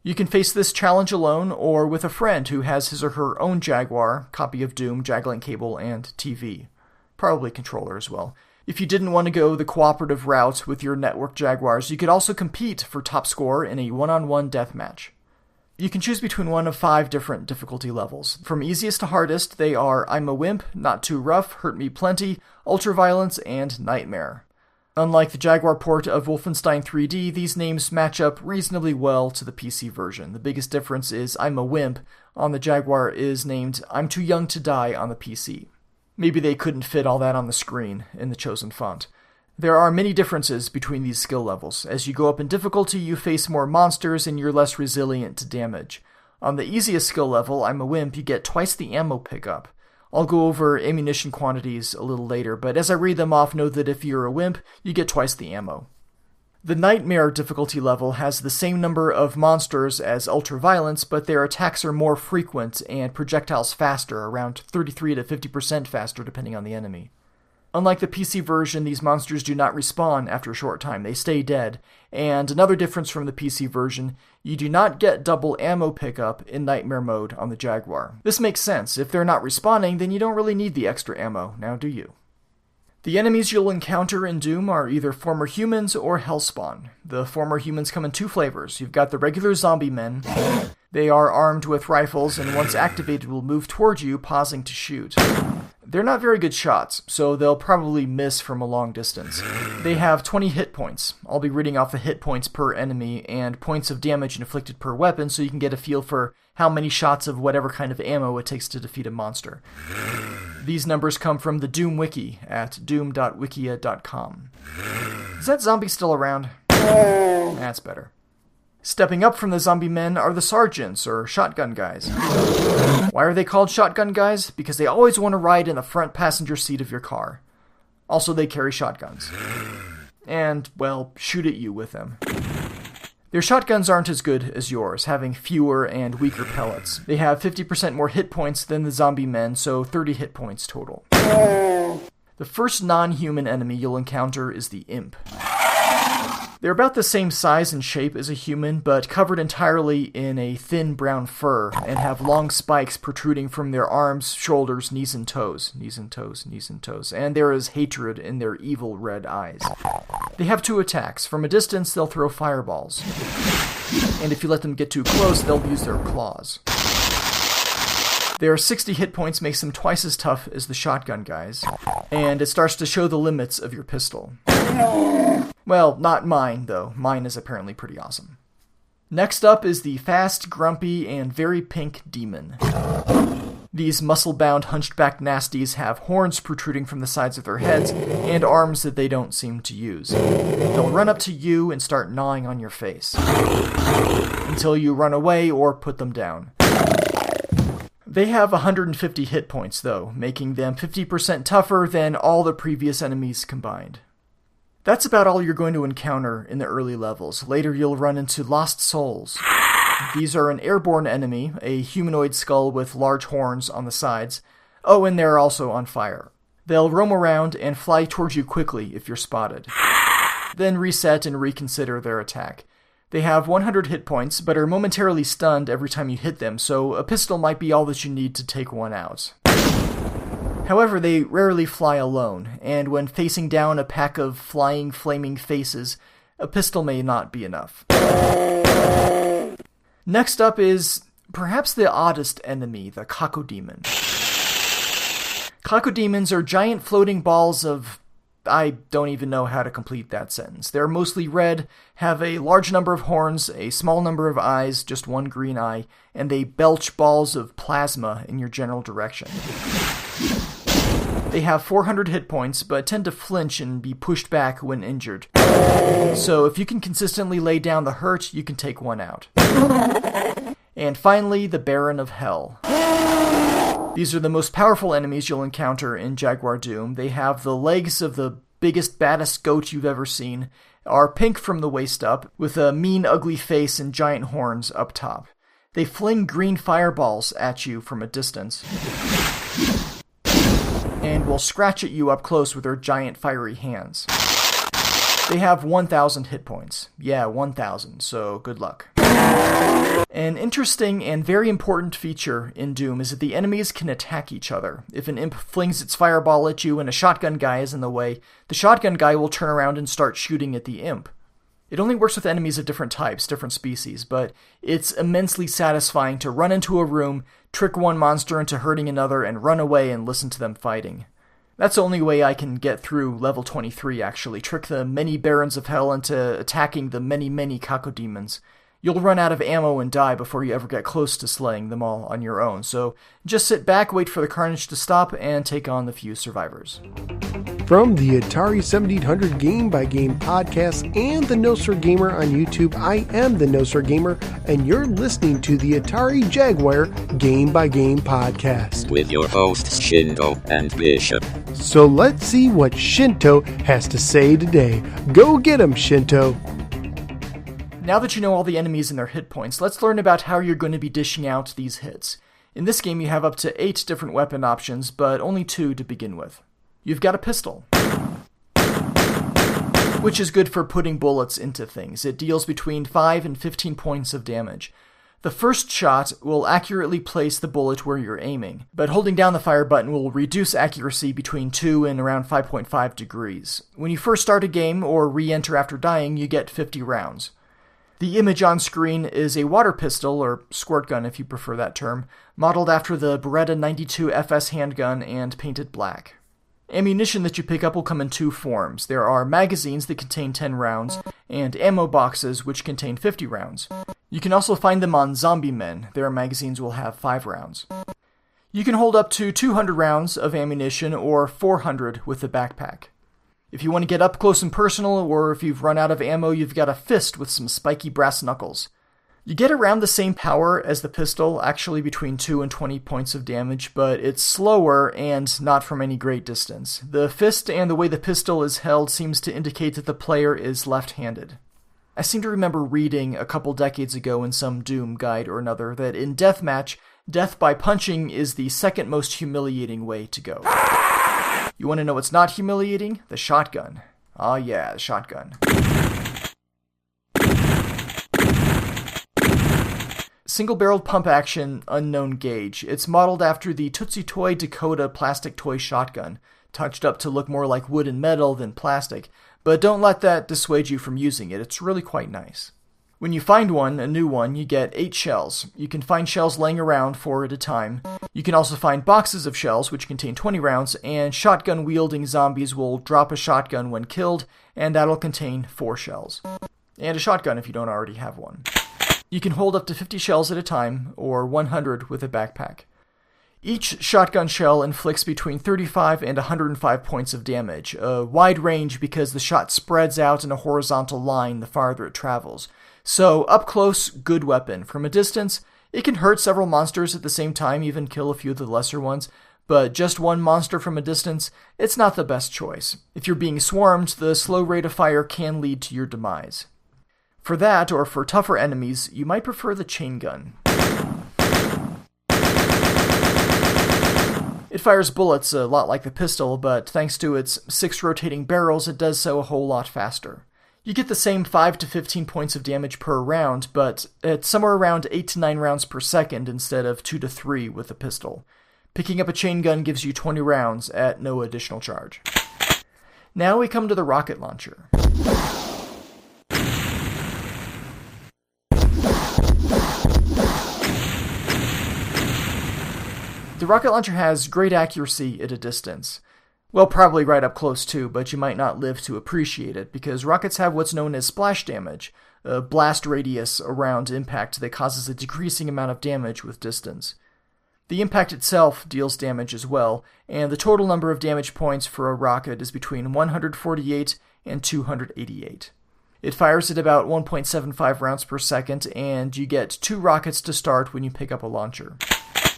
You can face this challenge alone, or with a friend who has his or her own Jaguar, copy of Doom, Jaglink cable, and TV. Probably controller as well. If you didn't want to go the cooperative route with your network Jaguars, you could also compete for top score in a one-on-one deathmatch. You can choose between one of 5 different difficulty levels. From easiest to hardest, they are I'm a Wimp, Not Too Rough, Hurt Me Plenty, Ultraviolence, and Nightmare. Unlike the Jaguar port of Wolfenstein 3D, these names match up reasonably well to the PC version. The biggest difference is I'm a Wimp on the Jaguar is named I'm Too Young to Die on the PC. Maybe they couldn't fit all that on the screen in the chosen font. There are many differences between these skill levels. As you go up in difficulty, you face more monsters and you're less resilient to damage. On the easiest skill level, I'm a Wimp, you get twice the ammo pickup. I'll go over ammunition quantities a little later, but as I read them off, know that if you're a Wimp, you get twice the ammo. The Nightmare difficulty level has the same number of monsters as Ultraviolence, but their attacks are more frequent and projectiles faster, around 33 to 50% faster depending on the enemy. Unlike the PC version, these monsters do not respawn after a short time, they stay dead. And another difference from the PC version, you do not get double ammo pickup in Nightmare mode on the Jaguar. This makes sense. If they're not respawning, then you don't really need the extra ammo, now do you? The enemies you'll encounter in Doom are either former humans or Hellspawn. The former humans come in 2 flavors. You've got the regular zombie men. They are armed with rifles and once activated will move toward you, pausing to shoot. They're not very good shots, so they'll probably miss from a long distance. They have 20 hit points. I'll be reading off the hit points per enemy and points of damage inflicted per weapon so you can get a feel for how many shots of whatever kind of ammo it takes to defeat a monster. These numbers come from the Doom Wiki at doom.wikia.com. Is that zombie still around? That's better. Stepping up from the zombie men are the sergeants, or shotgun guys. Why are they called shotgun guys? Because they always want to ride in the front passenger seat of your car. Also, they carry shotguns. And, well, shoot at you with them. Their shotguns aren't as good as yours, having fewer and weaker pellets. They have 50% more hit points than the zombie men, so 30 hit points total. The first non-human enemy you'll encounter is the Imp. They're about the same size and shape as a human, but covered entirely in a thin brown fur, and have long spikes protruding from their arms, shoulders, knees and toes. Knees and toes, knees and toes. And there is hatred in their evil red eyes. They have 2 attacks. From a distance, they'll throw fireballs. And if you let them get too close, they'll use their claws. Their 60 hit points makes them twice as tough as the shotgun guys, and it starts to show the limits of your pistol. Well, not mine, though. Mine is apparently pretty awesome. Next up is the fast, grumpy, and very pink demon. These muscle-bound, hunchback nasties have horns protruding from the sides of their heads, and arms that they don't seem to use. They'll run up to you and start gnawing on your face, until you run away or put them down. They have 150 hit points, though, making them 50% tougher than all the previous enemies combined. That's about all you're going to encounter in the early levels. Later you'll run into Lost Souls. These are an airborne enemy, a humanoid skull with large horns on the sides. Oh, and they're also on fire. They'll roam around and fly towards you quickly if you're spotted. Then reset and reconsider their attack. They have 100 hit points, but are momentarily stunned every time you hit them, so a pistol might be all that you need to take one out. However, they rarely fly alone, and when facing down a pack of flying, flaming faces, a pistol may not be enough. Next up is perhaps the oddest enemy, the Cacodemon. Cacodemons are giant floating balls of... I don't even know how to complete that sentence. They're mostly red, have a large number of horns, a small number of eyes, just one green eye, and they belch balls of plasma in your general direction. They have 400 hit points, but tend to flinch and be pushed back when injured. So if you can consistently lay down the hurt, you can take one out. And finally, the Baron of Hell. These are the most powerful enemies you'll encounter in Jaguar Doom. They have the legs of the biggest, baddest goat you've ever seen, are pink from the waist up, with a mean, ugly face and giant horns up top. They fling green fireballs at you from a distance, and will scratch at you up close with their giant fiery hands. They have 1,000 hit points. Yeah, 1,000, so good luck. An interesting and very important feature in Doom is that the enemies can attack each other. If an imp flings its fireball at you and a shotgun guy is in the way, the shotgun guy will turn around and start shooting at the imp. It only works with enemies of different types, different species, but it's immensely satisfying to run into a room, trick one monster into hurting another, and run away and listen to them fighting. That's the only way I can get through level 23, actually. Trick the many Barons of Hell into attacking the many cacodemons. You'll run out of ammo and die before you ever get close to slaying them all on your own, so just sit back, wait for the carnage to stop, and take on the few survivors. From the Atari 1700 Game by Game podcast and the No Sir Gamer on YouTube, I am the No Sir Gamer, and you're listening to the Atari Jaguar Game by Game podcast. With your hosts Shinto and Bishop. So let's see what Shinto has to say today. Go get him, Shinto! Now that you know all the enemies and their hit points, let's learn about how you're going to be dishing out these hits. In this game you have up to 8 different weapon options, but only 2 to begin with. You've got a pistol, which is good for putting bullets into things. It deals between 5 and 15 points of damage. The first shot will accurately place the bullet where you're aiming, but holding down the fire button will reduce accuracy between 2 and around 5.5 degrees. When you first start a game or re-enter after dying, you get 50 rounds. The image on screen is a water pistol, or squirt gun if you prefer that term, modeled after the Beretta 92 FS handgun and painted black. Ammunition that you pick up will come in 2 forms. There are magazines that contain 10 rounds, and ammo boxes which contain 50 rounds. You can also find them on zombie men. Their magazines will have 5 rounds. You can hold up to 200 rounds of ammunition, or 400 with the backpack. If you want to get up close and personal, or if you've run out of ammo, you've got a fist with some spiky brass knuckles. You get around the same power as the pistol, actually between 2 and 20 points of damage, but it's slower and not from any great distance. The fist and the way the pistol is held seems to indicate that the player is left-handed. I seem to remember reading a couple decades ago in some Doom guide or another that in deathmatch, death by punching is the second most humiliating way to go. You want to know what's not humiliating? The shotgun. Ah yeah, the shotgun. Single-barreled pump-action, unknown gauge. It's modeled after the Tootsie Toy Dakota plastic toy shotgun, touched up to look more like wood and metal than plastic, but don't let that dissuade you from using it. It's really quite nice. When you find one, a new one, you get 8 shells. You can find shells laying around 4 at a time. You can also find boxes of shells, which contain 20 rounds, and shotgun-wielding zombies will drop a shotgun when killed, and that'll contain 4 shells. And a shotgun if you don't already have one. You can hold up to 50 shells at a time, or 100 with a backpack. Each shotgun shell inflicts between 35 and 105 points of damage, a wide range because the shot spreads out in a horizontal line the farther it travels. So, up close, good weapon. From a distance, it can hurt several monsters at the same time, even kill a few of the lesser ones, but just one monster from a distance, it's not the best choice. If you're being swarmed, the slow rate of fire can lead to your demise. For that, or for tougher enemies, you might prefer the chain gun. It fires bullets a lot like the pistol, but thanks to its 6 rotating barrels, it does so a whole lot faster. You get the same 5 to 15 points of damage per round, but at somewhere around 8 to 9 rounds per second instead of 2 to 3 with the pistol. Picking up a chain gun gives you 20 rounds at no additional charge. Now we come to the rocket launcher. The rocket launcher has great accuracy at a distance. Well, probably right up close too, but you might not live to appreciate it, because rockets have what's known as splash damage, a blast radius around impact that causes a decreasing amount of damage with distance. The impact itself deals damage as well, and the total number of damage points for a rocket is between 148 and 288. It fires at about 1.75 rounds per second, and you get 2 rockets to start when you pick up a launcher.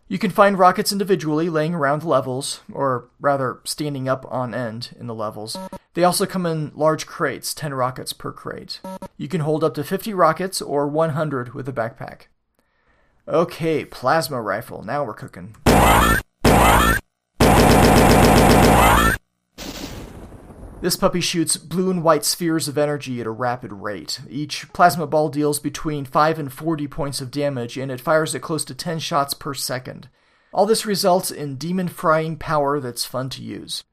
You can find rockets individually laying around the levels, or rather standing up on end in the levels. They also come in large crates, 10 rockets per crate. You can hold up to 50 rockets or 100 with a backpack. Okay, plasma rifle, now we're cooking. This puppy shoots blue and white spheres of energy at a rapid rate. Each plasma ball deals between 5 and 40 points of damage, and it fires at close to 10 shots per second. All this results in demon-frying power that's fun to use.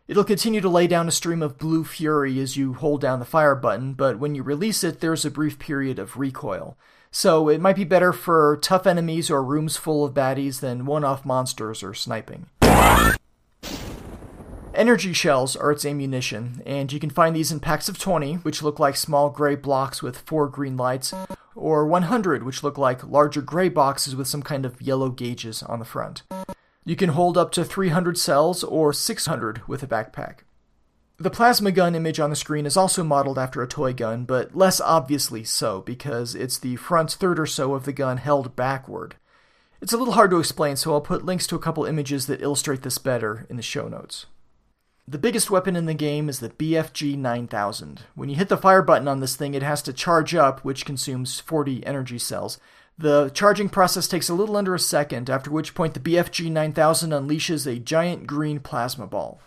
It'll continue to lay down a stream of blue fury as you hold down the fire button, but when you release it, there's a brief period of recoil. So it might be better for tough enemies or rooms full of baddies than one-off monsters or sniping. Energy shells are its ammunition, and you can find these in packs of 20, which look like small gray blocks with 4 green lights, or 100, which look like larger gray boxes with some kind of yellow gauges on the front. You can hold up to 300 cells, or 600 with a backpack. The plasma gun image on the screen is also modeled after a toy gun, but less obviously so, because it's the front third or so of the gun held backward. It's a little hard to explain, so I'll put links to a couple images that illustrate this better in the show notes. The biggest weapon in the game is the BFG 9000. When you hit the fire button on this thing, it has to charge up, which consumes 40 energy cells. The charging process takes a little under a second, after which point the BFG 9000 unleashes a giant green plasma ball.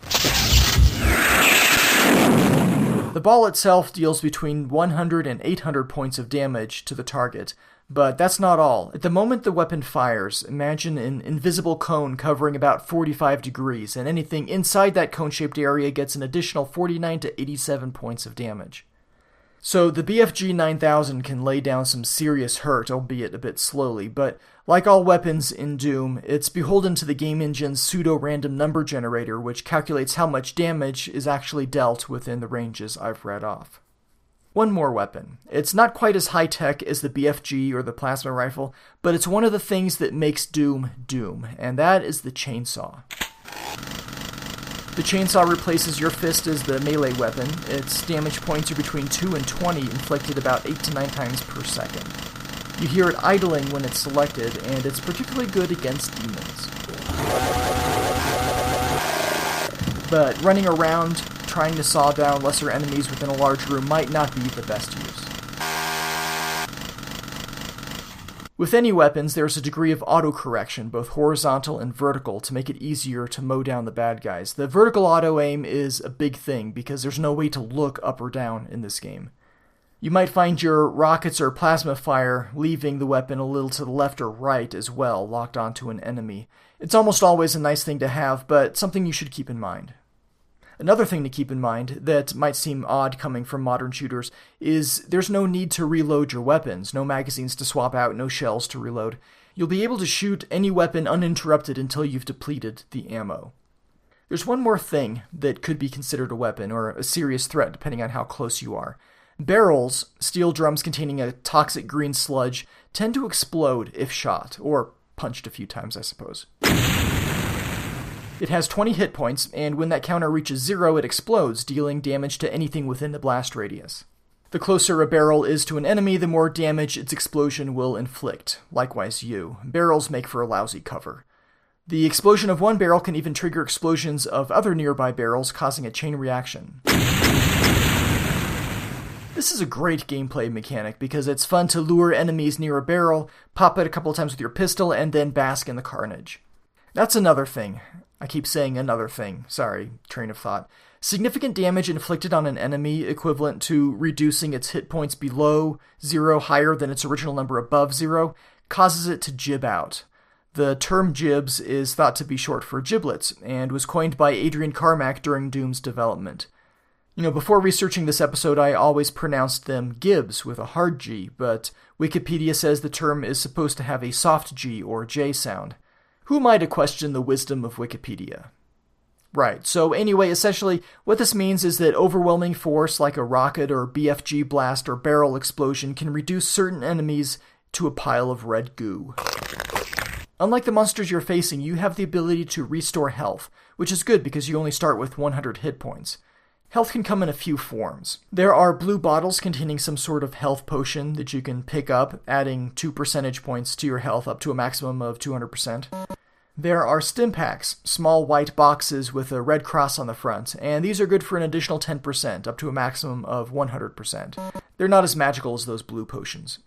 The ball itself deals between 100 and 800 points of damage to the target, but that's not all. At the moment the weapon fires, imagine an invisible cone covering about 45 degrees, and anything inside that cone-shaped area gets an additional 49 to 87 points of damage. So the BFG 9000 can lay down some serious hurt, albeit a bit slowly, but like all weapons in Doom, it's beholden to the game engine's pseudo-random number generator, which calculates how much damage is actually dealt within the ranges I've read off. One more weapon. It's not quite as high-tech as the BFG or the plasma rifle, but it's one of the things that makes Doom Doom, and that is the chainsaw. The chainsaw replaces your fist as the melee weapon. Its damage points are between 2 and 20, inflicted about 8 to 9 times per second. You hear it idling when it's selected, and it's particularly good against demons. But running around trying to saw down lesser enemies within a large room might not be the best use. With any weapons, there's a degree of auto-correction, both horizontal and vertical, to make it easier to mow down the bad guys. The vertical auto-aim is a big thing, because there's no way to look up or down in this game. You might find your rockets or plasma fire leaving the weapon a little to the left or right as well, locked onto an enemy. It's almost always a nice thing to have, but something you should keep in mind. Another thing to keep in mind that might seem odd coming from modern shooters is there's no need to reload your weapons, no magazines to swap out, no shells to reload. You'll be able to shoot any weapon uninterrupted until you've depleted the ammo. There's one more thing that could be considered a weapon, or a serious threat depending on how close you are. Barrels, steel drums containing a toxic green sludge, tend to explode if shot, or punched a few times, I suppose. It has 20 hit points, and when that counter reaches 0, it explodes, dealing damage to anything within the blast radius. The closer a barrel is to an enemy, the more damage its explosion will inflict. Likewise you. Barrels make for a lousy cover. The explosion of one barrel can even trigger explosions of other nearby barrels, causing a chain reaction. This is a great gameplay mechanic because it's fun to lure enemies near a barrel, pop it a couple times with your pistol, and then bask in the carnage. That's another thing. I keep saying another thing. Sorry, train of thought. Significant damage inflicted on an enemy equivalent to reducing its hit points below 0 higher than its original number above 0 causes it to jib out. The term jibs is thought to be short for giblets and was coined by Adrian Carmack during Doom's development. Before researching this episode, I always pronounced them gibs with a hard G, but Wikipedia says the term is supposed to have a soft G or J sound. Who am I to question the wisdom of Wikipedia? Right, so anyway, essentially, what this means is that overwhelming force like a rocket or BFG blast or barrel explosion can reduce certain enemies to a pile of red goo. Unlike the monsters you're facing, you have the ability to restore health, which is good because you only start with 100 hit points. Health can come in a few forms. There are blue bottles containing some sort of health potion that you can pick up, adding 2 percentage points to your health up to a maximum of 200%. There are stim packs, small white boxes with a red cross on the front, and these are good for an additional 10%, up to a maximum of 100%. They're not as magical as those blue potions.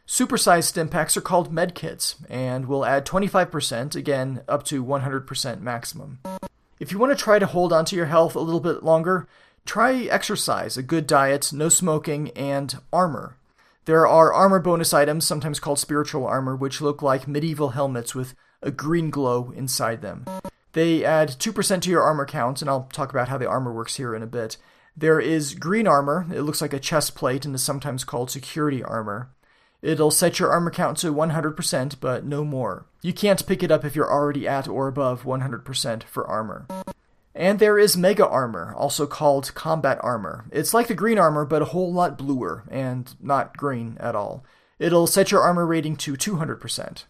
Supersized stim packs are called medkits, and will add 25%, again, up to 100% maximum. If you want to try to hold onto your health a little bit longer, try exercise, a good diet, no smoking, and armor. There are armor bonus items, sometimes called spiritual armor, which look like medieval helmets with a green glow inside them. They add 2% to your armor count, and I'll talk about how the armor works here in a bit. There is green armor. It looks like a chest plate and is sometimes called security armor. It'll set your armor count to 100%, but no more. You can't pick it up if you're already at or above 100% for armor. And there is mega armor, also called combat armor. It's like the green armor, but a whole lot bluer, and not green at all. It'll set your armor rating to 200%.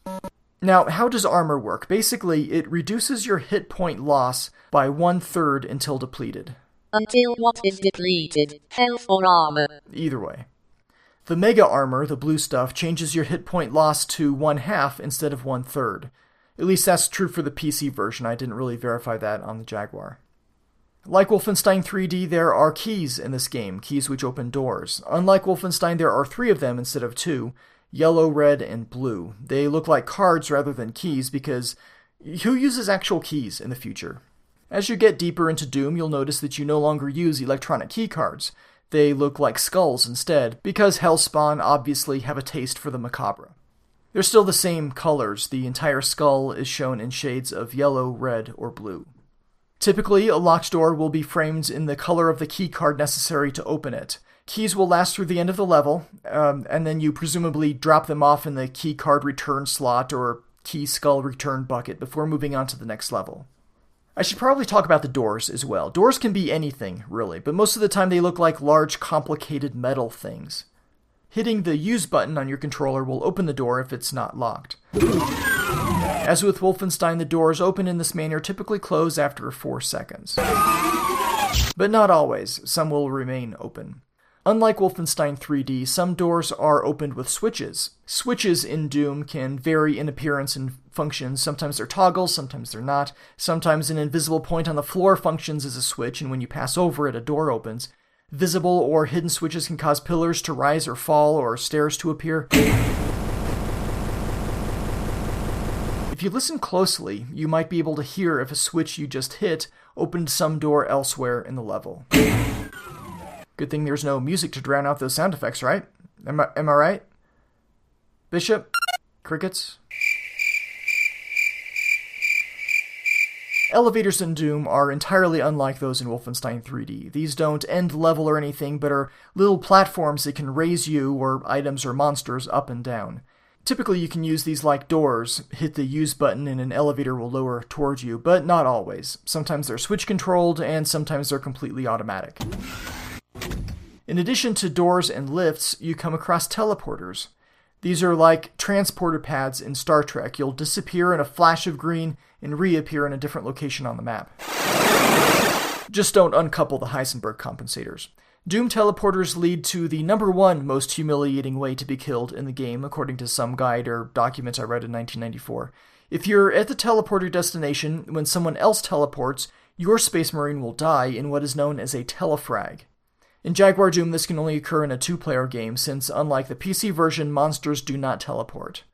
Now, how does armor work? Basically, it reduces your hit point loss by 1/3 until depleted. Until what is depleted, health or armor? Either way. The Mega Armor, the blue stuff, changes your hit point loss to 1/2 instead of 1/3. At least that's true for the PC version. I didn't really verify that on the Jaguar. Like Wolfenstein 3D, there are keys in this game, keys which open doors. Unlike Wolfenstein, there are 3 of them instead of 2, yellow, red, and blue. They look like cards rather than keys because who uses actual keys in the future? As you get deeper into Doom, you'll notice that you no longer use electronic key cards. They look like skulls instead, because Hellspawn obviously have a taste for the macabre. They're still the same colors. The entire skull is shown in shades of yellow, red, or blue. Typically, a locked door will be framed in the color of the key card necessary to open it. Keys will last through the end of the level, and then you presumably drop them off in the key card return slot or key skull return bucket before moving on to the next level. I should probably talk about the doors as well. Doors can be anything, really, but most of the time they look like large, complicated metal things. Hitting the use button on your controller will open the door if it's not locked. As with Wolfenstein, the doors open in this manner typically close after 4 seconds. But not always. Some will remain open. Unlike Wolfenstein 3D, some doors are opened with switches. Switches in Doom can vary in appearance and function. Sometimes they're toggles, sometimes they're not. Sometimes an invisible point on the floor functions as a switch, and when you pass over it, a door opens. Visible or hidden switches can cause pillars to rise or fall, or stairs to appear. If you listen closely, you might be able to hear if a switch you just hit opened some door elsewhere in the level. Good thing there's no music to drown out those sound effects, right? Am I right? Bishop? Crickets? Elevators in Doom are entirely unlike those in Wolfenstein 3D. These don't end level or anything, but are little platforms that can raise you, or items or monsters, up and down. Typically you can use these like doors, hit the use button and an elevator will lower towards you, but not always. Sometimes they're switch controlled, and sometimes they're completely automatic. In addition to doors and lifts, you come across teleporters. These are like transporter pads in Star Trek. You'll disappear in a flash of green and reappear in a different location on the map. Just don't uncouple the Heisenberg compensators. Doom teleporters lead to the #1 most humiliating way to be killed in the game, according to some guide or document I read in 1994. If you're at the teleporter destination when someone else teleports, your Space Marine will die in what is known as a telefrag. In Jaguar Doom, this can only occur in a 2-player game, since unlike the PC version, monsters do not teleport.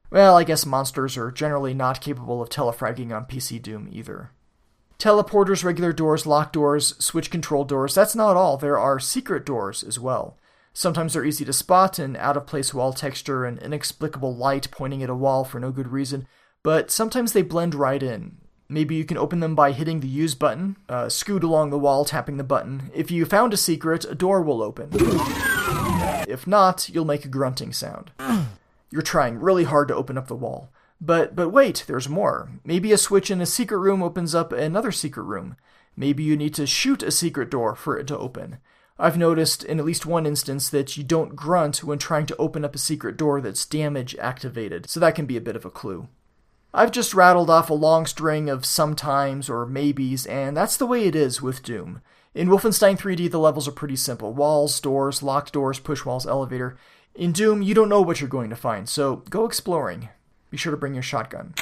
Well, I guess monsters are generally not capable of telefragging on PC Doom either. Teleporters, regular doors, locked doors, switch control doors, that's not all. There are secret doors as well. Sometimes they're easy to spot, an out-of-place wall texture, an inexplicable light pointing at a wall for no good reason, but sometimes they blend right in. Maybe you can open them by hitting the use button, scoot along the wall tapping the button. If you found a secret, a door will open. If not, you'll make a grunting sound. You're trying really hard to open up the wall. But wait, there's more. Maybe a switch in a secret room opens up another secret room. Maybe you need to shoot a secret door for it to open. I've noticed in at least one instance that you don't grunt when trying to open up a secret door that's damage activated, so that can be a bit of a clue. I've just rattled off a long string of sometimes or maybes, and that's the way it is with Doom. In Wolfenstein 3D, the levels are pretty simple. Walls, doors, locked doors, push walls, elevator. In Doom, you don't know what you're going to find, so go exploring. Be sure to bring your shotgun.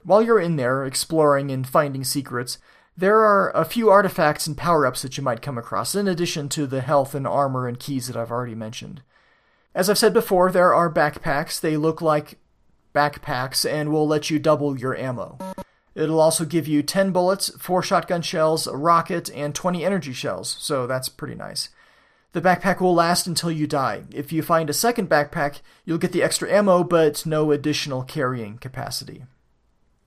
While you're in there, exploring and finding secrets, there are a few artifacts and power-ups that you might come across, in addition to the health and armor and keys that I've already mentioned. As I've said before, there are backpacks. They look like backpacks and will let you double your ammo. It'll also give you 10 bullets, 4 shotgun shells, a rocket, and 20 energy shells, so that's pretty nice. The backpack will last until you die. If you find a second backpack, you'll get the extra ammo, but no additional carrying capacity.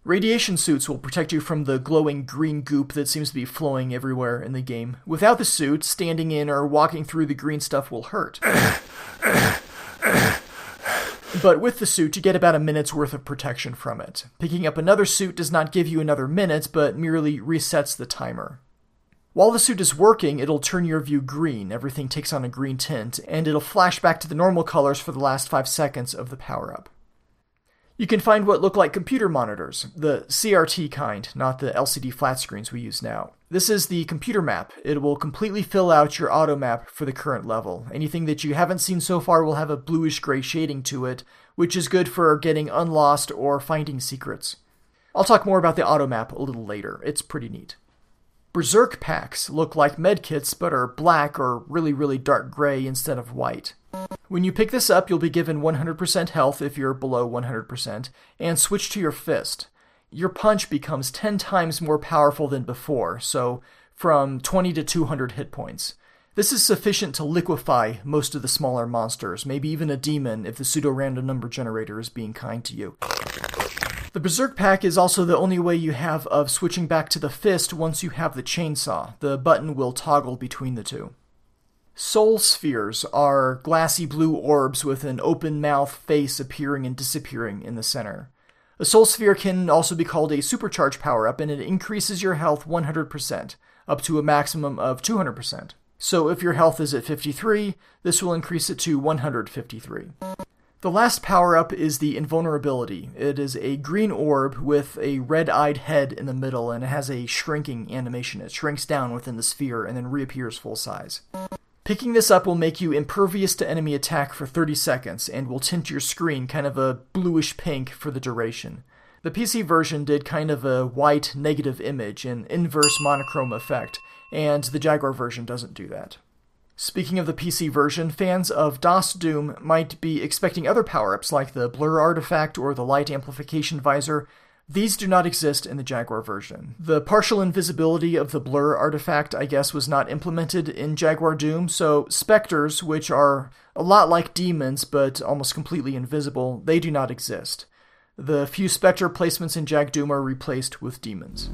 Radiation suits will protect you from the glowing green goop that seems to be flowing everywhere in the game. Without the suit, standing in or walking through the green stuff will hurt. But with the suit, you get about a minute's worth of protection from it. Picking up another suit does not give you another minute, but merely resets the timer. While the suit is working, it'll turn your view green. Everything takes on a green tint, and it'll flash back to the normal colors for the last 5 seconds of the power-up. You can find what look like computer monitors, the CRT kind, not the LCD flat screens we use now. This is the computer map. It will completely fill out your auto map for the current level. Anything that you haven't seen so far will have a bluish-gray shading to it, which is good for getting unlost or finding secrets. I'll talk more about the auto map a little later. It's pretty neat. Berserk packs look like medkits but are black or really dark gray instead of white. When you pick this up, you'll be given 100% health if you're below 100%, and switch to your fist. Your punch becomes 10 times more powerful than before, so from 20 to 200 hit points. This is sufficient to liquefy most of the smaller monsters, maybe even a demon if the pseudo-random number generator is being kind to you. The Berserk pack is also the only way you have of switching back to the fist once you have the chainsaw. The button will toggle between the two. Soul spheres are glassy blue orbs with an open mouth face appearing and disappearing in the center. A soul sphere can also be called a supercharge power-up, and it increases your health 100%, up to a maximum of 200%. So if your health is at 53, this will increase it to 153. The last power-up is the invulnerability. It is a green orb with a red-eyed head in the middle, and it has a shrinking animation. It shrinks down within the sphere and then reappears full size. Picking this up will make you impervious to enemy attack for 30 seconds, and will tint your screen kind of a bluish pink for the duration. The PC version did kind of a white negative image, an inverse monochrome effect, and the Jaguar version doesn't do that. Speaking of the PC version, fans of DOS Doom might be expecting other power-ups like the blur artifact or the light amplification visor. These do not exist in the Jaguar version. The partial invisibility of the blur artifact, I guess, was not implemented in Jaguar Doom, so specters, which are a lot like demons but almost completely invisible, they do not exist. The few specter placements in Jag Doom are replaced with demons.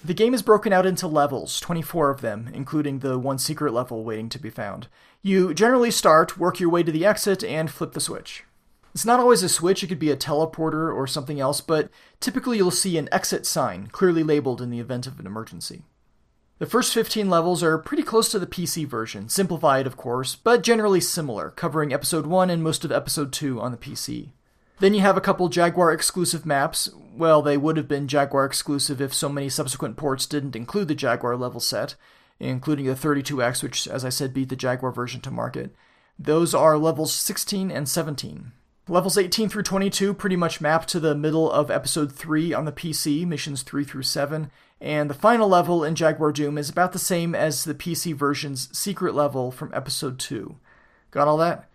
The game is broken out into levels, 24 of them, including the one secret level waiting to be found. You generally start, work your way to the exit, and flip the switch. It's not always a switch, it could be a teleporter or something else, but typically you'll see an exit sign, clearly labeled in the event of an emergency. The first 15 levels are pretty close to the PC version, simplified of course, but generally similar, covering Episode 1 and most of Episode 2 on the PC. Then you have a couple Jaguar exclusive maps. Well, they would have been Jaguar exclusive if so many subsequent ports didn't include the Jaguar level set, including the 32X, which, as I said, beat the Jaguar version to market. Those are levels 16 and 17. Levels 18 through 22 pretty much map to the middle of Episode 3 on the PC, missions 3 through 7, and the final level in Jaguar Doom is about the same as the PC version's secret level from Episode 2. Got all that?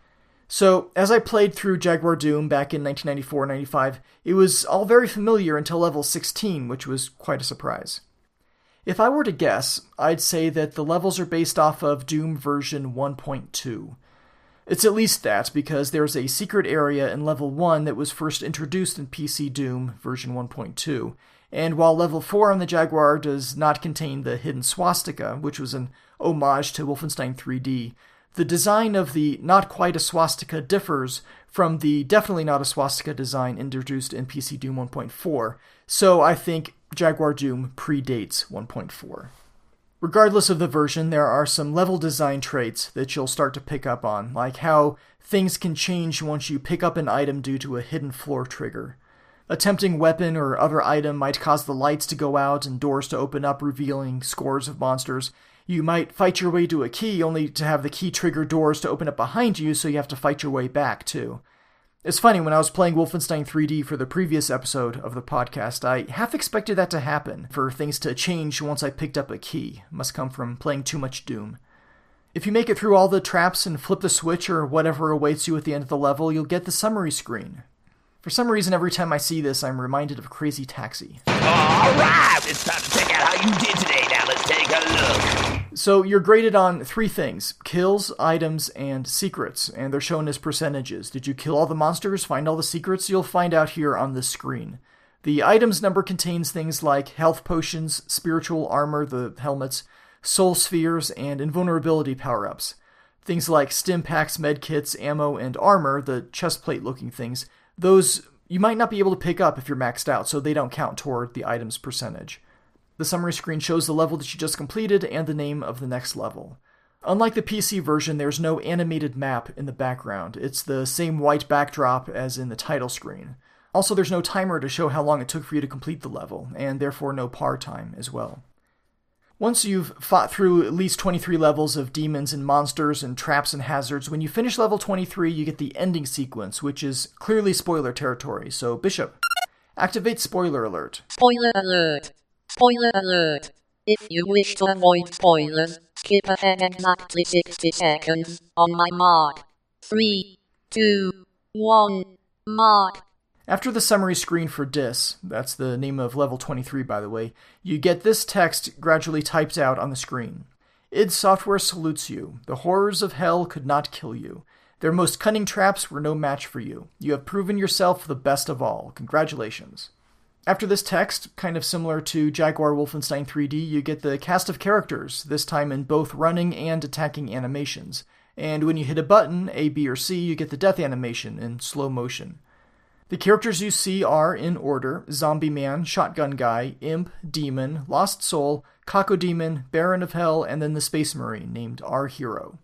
So, as I played through Jaguar Doom back in 1994-95, it was all very familiar until level 16, which was quite a surprise. If I were to guess, I'd say that the levels are based off of Doom version 1.2. It's at least that, because there's a secret area in level 1 that was first introduced in PC Doom version 1.2, and while level 4 on the Jaguar does not contain the hidden swastika, which was an homage to Wolfenstein 3D, the design of the not quite a swastika differs from the definitely not a swastika design introduced in PC Doom 1.4, so I think Jaguar Doom predates 1.4. Regardless of the version, there are some level design traits that you'll start to pick up on, like how things can change once you pick up an item due to a hidden floor trigger. A tempting weapon or other item might cause the lights to go out and doors to open up, revealing scores of monsters. You might fight your way to a key only to have the key trigger doors to open up behind you, so you have to fight your way back, too. It's funny, when I was playing Wolfenstein 3D for the previous episode of the podcast, I half expected that to happen, for things to change once I picked up a key. Must come from playing too much Doom. If you make it through all the traps and flip the switch or whatever awaits you at the end of the level, you'll get the summary screen. For some reason, every time I see this, I'm reminded of Crazy Taxi. Alright, it's time to check out how you did today. Now let's take a look. So you're graded on 3 things: kills, items, and secrets, and they're shown as percentages. Did you kill all the monsters, find all the secrets? You'll find out here on this screen. The items number contains things like health potions, spiritual armor, the helmets, soul spheres, and invulnerability power-ups. Things like stim packs, medkits, ammo, and armor, the chestplate-looking things, those you might not be able to pick up if you're maxed out, so they don't count toward the item's percentage. The summary screen shows the level that you just completed and the name of the next level. Unlike the PC version, there's no animated map in the background. It's the same white backdrop as in the title screen. Also, there's no timer to show how long it took for you to complete the level, and therefore no par time as well. Once you've fought through at least 23 levels of demons and monsters and traps and hazards, when you finish level 23, you get the ending sequence, which is clearly spoiler territory. So, Bishop, activate spoiler alert. Spoiler alert. Spoiler alert. If you wish to avoid spoilers, skip ahead exactly 60 seconds on my mark. 3, 2, 1, mark. After the summary screen for Dis, that's the name of level 23 by the way, you get this text gradually typed out on the screen. id Software salutes you. The horrors of hell could not kill you. Their most cunning traps were no match for you. You have proven yourself the best of all. Congratulations. After this text, kind of similar to Jaguar Wolfenstein 3D, you get the cast of characters, this time in both running and attacking animations. And when you hit a button, A, B, or C, you get the death animation in slow motion. The characters you see are, in order, Zombie Man, Shotgun Guy, Imp, Demon, Lost Soul, Cacodemon, Baron of Hell, and then the Space Marine, named Our Hero.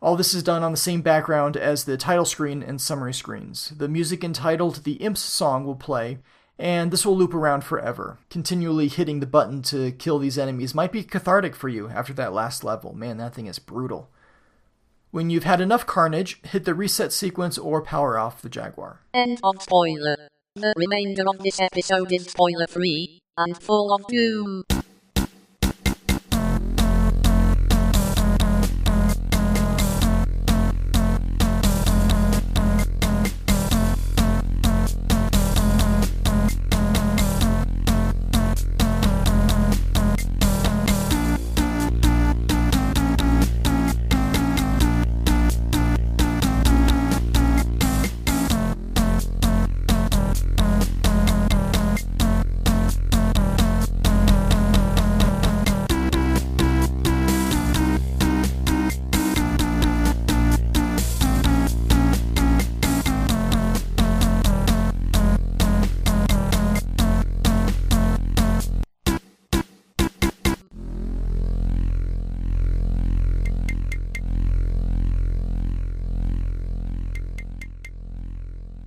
All this is done on the same background as the title screen and summary screens. The music entitled The Imp's Song will play, and this will loop around forever. Continually hitting the button to kill these enemies might be cathartic for you after that last level. Man, that thing is brutal. When you've had enough carnage, hit the reset sequence or power off the Jaguar. End of spoiler. The remainder of this episode is spoiler-free and full of doom.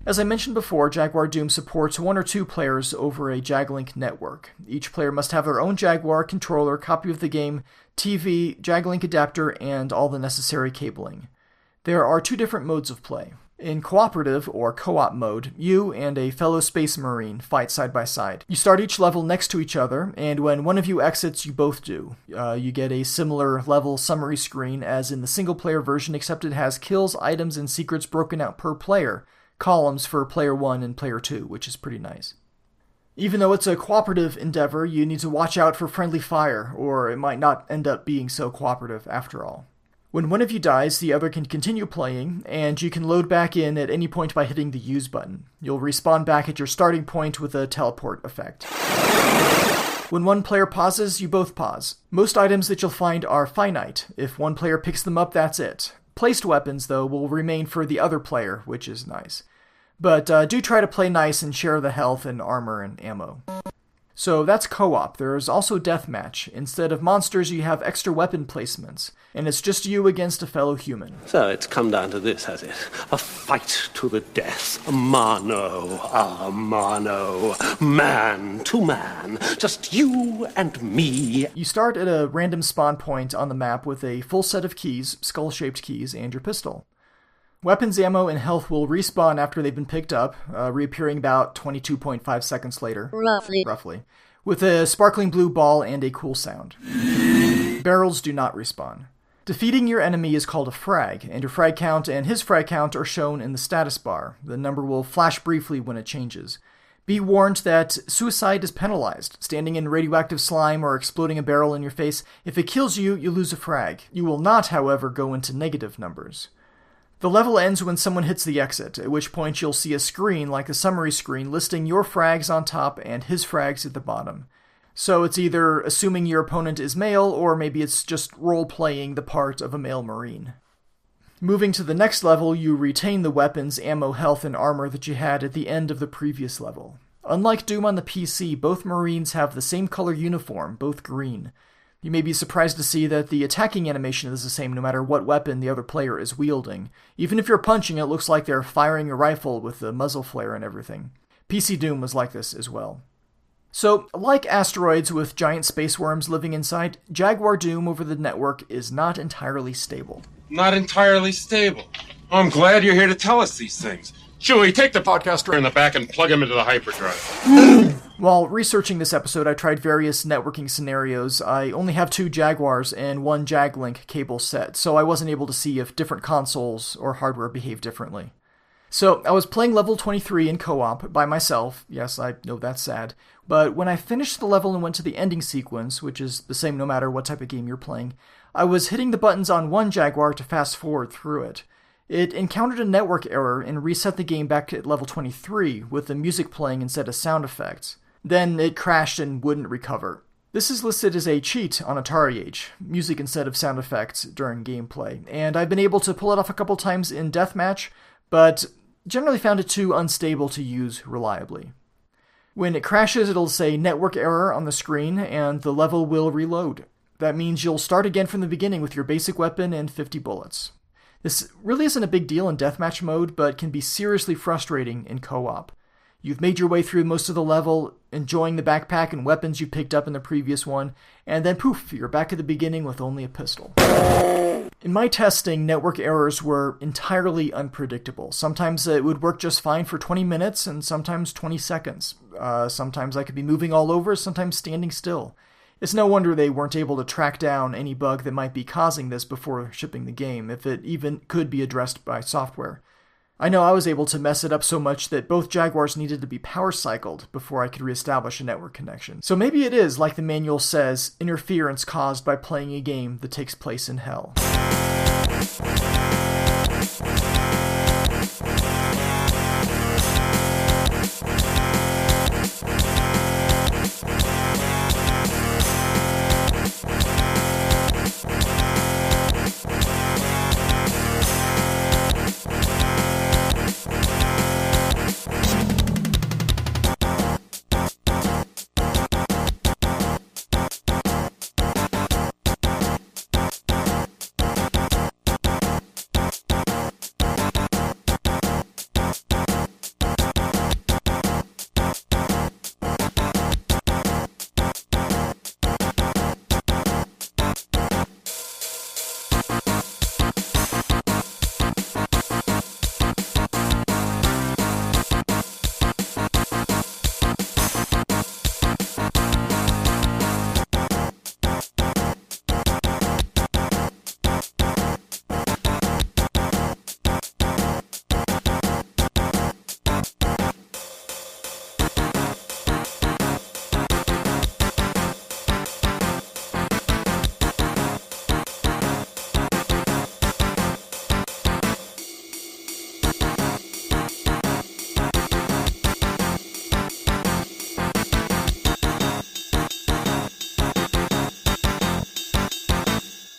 As I mentioned before, Jaguar Doom supports 1 or 2 players over a JagLink network. Each player must have their own Jaguar, controller, copy of the game, TV, JagLink adapter, and all the necessary cabling. There are 2 different modes of play. In cooperative, or co-op mode, you and a fellow Space Marine fight side by side. You start each level next to each other, and when one of you exits, you both do. You get a similar level summary screen as in the single-player version, except it has kills, items, and secrets broken out per player, columns for player 1 and player 2, which is pretty nice. Even though it's a cooperative endeavor, you need to watch out for friendly fire, or it might not end up being so cooperative after all. When one of you dies, the other can continue playing, and you can load back in at any point by hitting the use button. You'll respawn back at your starting point with a teleport effect. When one player pauses, you both pause. Most items that you'll find are finite. If one player picks them up, that's it. Placed weapons, though, will remain for the other player, which is nice. But do try to play nice and share the health and armor and ammo. So that's co-op. There is also deathmatch. Instead of monsters, you have extra weapon placements, and it's just you against a fellow human. So it's come down to this, has it? A fight to the death. Mano a mano. Man to man. Just you and me. You start at a random spawn point on the map with a full set of keys, skull-shaped keys, and your pistol. Weapons, ammo, and health will respawn after they've been picked up, reappearing about 22.5 seconds later. Roughly. With a sparkling blue ball and a cool sound. Barrels do not respawn. Defeating your enemy is called a frag, and your frag count and his frag count are shown in the status bar. The number will flash briefly when it changes. Be warned that suicide is penalized. Standing in radioactive slime or exploding a barrel in your face, if it kills you, you lose a frag. You will not, however, go into negative numbers. The level ends when someone hits the exit, at which point you'll see a screen like a summary screen listing your frags on top and his frags at the bottom. So it's either assuming your opponent is male, or maybe it's just role-playing the part of a male Marine. Moving to the next level, you retain the weapons, ammo, health, and armor that you had at the end of the previous level. Unlike Doom on the PC, both Marines have the same color uniform, both green. You may be surprised to see that the attacking animation is the same no matter what weapon the other player is wielding. Even if you're punching, it looks like they're firing a rifle with the muzzle flare and everything. PC Doom was like this as well. So, like asteroids with giant space worms living inside, Jaguar Doom over the network is not entirely stable. Not entirely stable. I'm glad you're here to tell us these things. Chewie, take the podcaster in the back and plug him into the hyperdrive. While researching this episode, I tried various networking scenarios. I only have 2 Jaguars and 1 JagLink cable set, so I wasn't able to see if different consoles or hardware behave differently. So, I was playing level 23 in co-op by myself. Yes, I know that's sad. But when I finished the level and went to the ending sequence, which is the same no matter what type of game you're playing, I was hitting the buttons on one Jaguar to fast forward through it. It encountered a network error and reset the game back at level 23 with the music playing instead of sound effects. Then it crashed and wouldn't recover. This is listed as a cheat on Atari Age, music instead of sound effects during gameplay, and I've been able to pull it off a couple times in Deathmatch, but generally found it too unstable to use reliably. When it crashes, it'll say network error on the screen, and the level will reload. That means you'll start again from the beginning with your basic weapon and 50 bullets. This really isn't a big deal in deathmatch mode, but can be seriously frustrating in co-op. You've made your way through most of the level, enjoying the backpack and weapons you picked up in the previous one, and then poof, you're back at the beginning with only a pistol. In my testing, network errors were entirely unpredictable. Sometimes it would work just fine for 20 minutes, and sometimes 20 seconds. Sometimes I could be moving all over, sometimes standing still. It's no wonder they weren't able to track down any bug that might be causing this before shipping the game, if it even could be addressed by software. I know I was able to mess it up so much that both Jaguars needed to be power cycled before I could reestablish a network connection. So maybe it is, like the manual says, interference caused by playing a game that takes place in hell.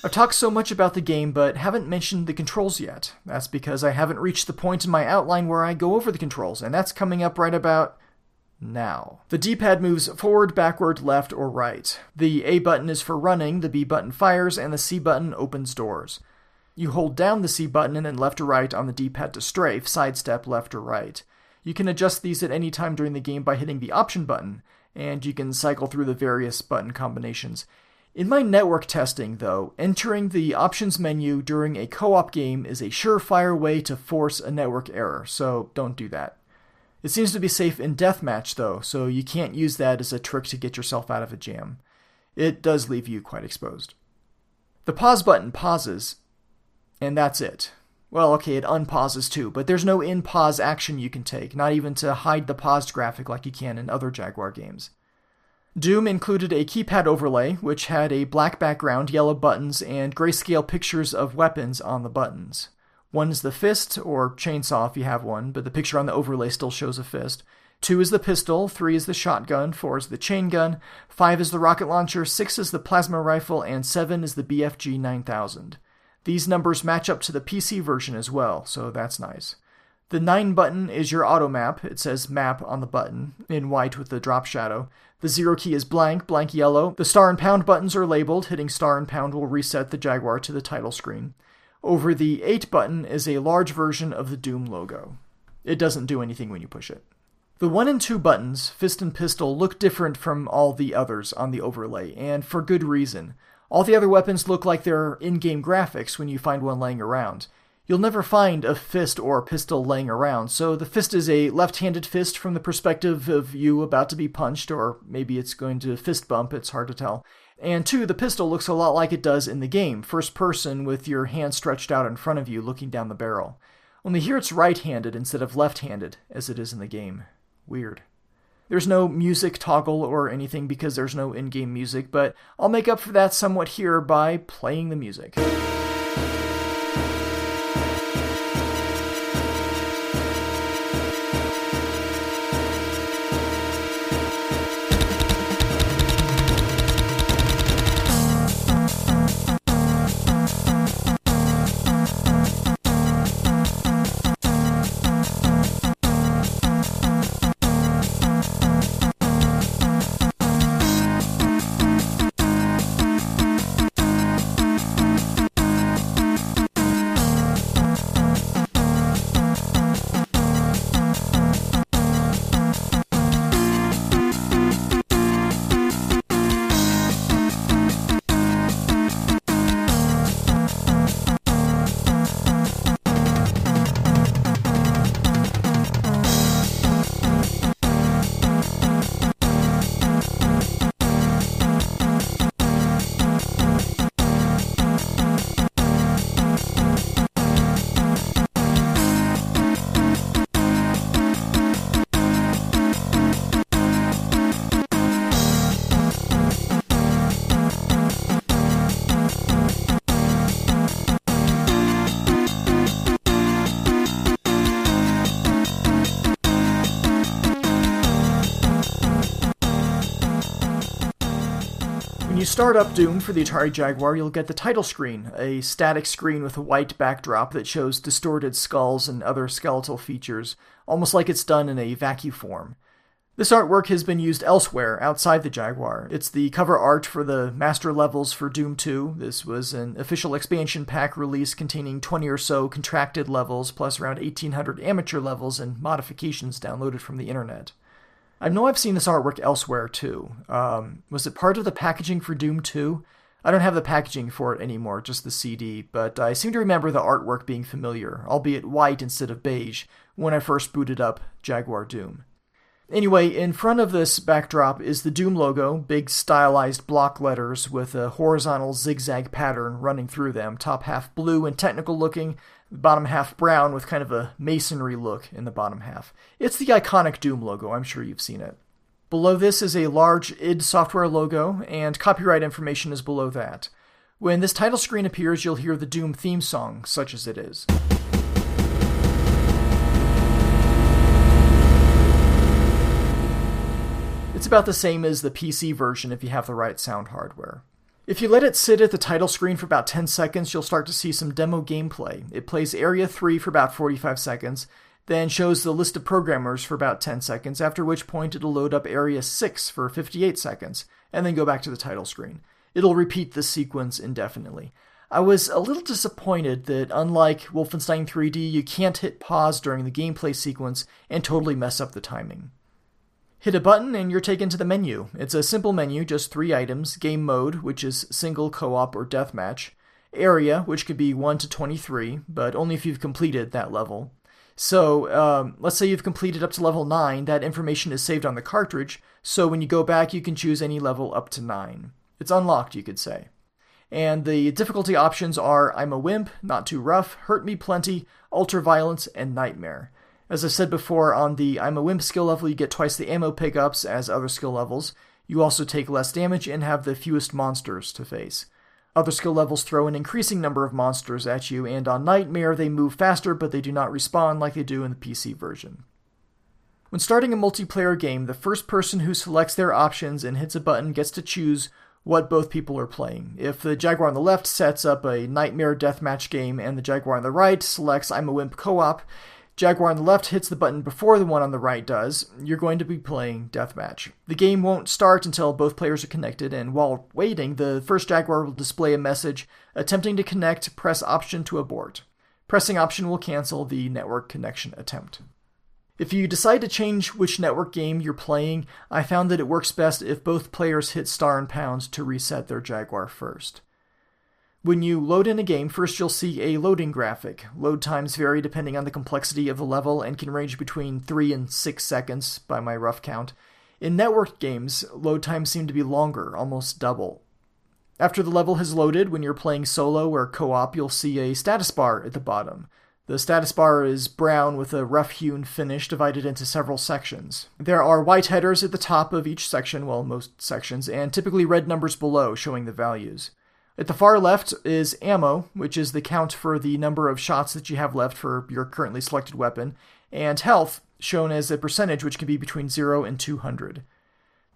I've talked so much about the game, but haven't mentioned the controls yet. That's because I haven't reached the point in my outline where I go over the controls, and that's coming up right about now. The D-pad moves forward, backward, left, or right. The A button is for running, the B button fires, and the C button opens doors. You hold down the C button and then left or right on the D-pad to strafe, sidestep, left or right. You can adjust these at any time during the game by hitting the option button, and you can cycle through the various button combinations. In my network testing, though, entering the options menu during a co-op game is a surefire way to force a network error, so don't do that. It seems to be safe in deathmatch, though, so you can't use that as a trick to get yourself out of a jam. It does leave you quite exposed. The pause button pauses, and that's it. Well, okay, it unpauses too, but there's no in-pause action you can take, not even to hide the paused graphic like you can in other Jaguar games. Doom included a keypad overlay, which had a black background, yellow buttons, and grayscale pictures of weapons on the buttons. One is the fist, or chainsaw if you have one, but the picture on the overlay still shows a fist. 2 is the pistol, 3 is the shotgun, 4 is the chain gun, 5 is the rocket launcher, 6 is the plasma rifle, and 7 is the BFG 9000. These numbers match up to the PC version as well, so that's nice. The 9 button is your auto map. It says map on the button, in white with the drop shadow. The 0 key is blank, blank yellow. The star and pound buttons are labeled. Hitting star and pound will reset the Jaguar to the title screen. Over the 8 button is a large version of the Doom logo. It doesn't do anything when you push it. The 1 and 2 buttons, fist and pistol, look different from all the others on the overlay, and for good reason. All the other weapons look like they're in-game graphics when you find one laying around. You'll never find a fist or pistol laying around, so the fist is a left-handed fist from the perspective of you about to be punched, or maybe it's going to fist bump, it's hard to tell. And 2, the pistol looks a lot like it does in the game, first person with your hand stretched out in front of you looking down the barrel. Only here it's right-handed instead of left-handed, as it is in the game. Weird. There's no music toggle or anything because there's no in-game music, but I'll make up for that somewhat here by playing the music. When you start up Doom for the Atari Jaguar, you'll get the title screen, a static screen with a white backdrop that shows distorted skulls and other skeletal features, almost like it's done in a vacuum form. This artwork has been used elsewhere, outside the Jaguar. It's the cover art for the master levels for Doom 2. This was an official expansion pack release containing 20 or so contracted levels, plus around 1,800 amateur levels and modifications downloaded from the internet. I know I've seen this artwork elsewhere, too. Was it part of the packaging for Doom 2? I don't have the packaging for it anymore, just the CD, but I seem to remember the artwork being familiar, albeit white instead of beige, when I first booted up Jaguar Doom. Anyway, in front of this backdrop is the Doom logo, big stylized block letters with a horizontal zigzag pattern running through them, top half blue and technical looking, bottom half brown with kind of a masonry look in the bottom half. It's the iconic Doom logo, I'm sure you've seen it. Below this is a large id Software logo, and copyright information is below that. When this title screen appears, you'll hear the Doom theme song, such as it is. It's about the same as the PC version if you have the right sound hardware. If you let it sit at the title screen for about 10 seconds, you'll start to see some demo gameplay. It plays Area 3 for about 45 seconds, then shows the list of programmers for about 10 seconds, after which point it'll load up Area 6 for 58 seconds, and then go back to the title screen. It'll repeat this sequence indefinitely. I was a little disappointed that, unlike Wolfenstein 3D, you can't hit pause during the gameplay sequence and totally mess up the timing. Hit a button and you're taken to the menu. It's a simple menu, just 3 items: game mode, which is single, co-op, or deathmatch; area, which could be 1 to 23, but only if you've completed that level. So, let's say you've completed up to level 9, that information is saved on the cartridge, so when you go back you can choose any level up to 9. It's unlocked, you could say. And the difficulty options are I'm a Wimp, Not Too Rough, Hurt Me Plenty, Ultra-Violence, and Nightmare. As I said before, on the I'm a Wimp skill level you get twice the ammo pickups as other skill levels. You also take less damage and have the fewest monsters to face. Other skill levels throw an increasing number of monsters at you, and on Nightmare they move faster but they do not respawn like they do in the PC version. When starting a multiplayer game, the first person who selects their options and hits a button gets to choose what both people are playing. If the Jaguar on the left sets up a Nightmare deathmatch game and the Jaguar on the right selects I'm a Wimp co-op, Jaguar on the left hits the button before the one on the right does, you're going to be playing deathmatch. The game won't start until both players are connected, and while waiting, the first Jaguar will display a message attempting to connect, press option to abort. Pressing option will cancel the network connection attempt. If you decide to change which network game you're playing, I found that it works best if both players hit star and pound to reset their Jaguar first. When you load in a game, first you'll see a loading graphic. Load times vary depending on the complexity of the level and can range between 3 and 6 seconds by my rough count. In networked games, load times seem to be longer, almost double. After the level has loaded, when you're playing solo or co-op, you'll see a status bar at the bottom. The status bar is brown with a rough-hewn finish divided into several sections. There are white headers at the top of each section, well, most sections, and typically red numbers below showing the values. At the far left is ammo, which is the count for the number of shots that you have left for your currently selected weapon, and health, shown as a percentage which can be between 0 and 200.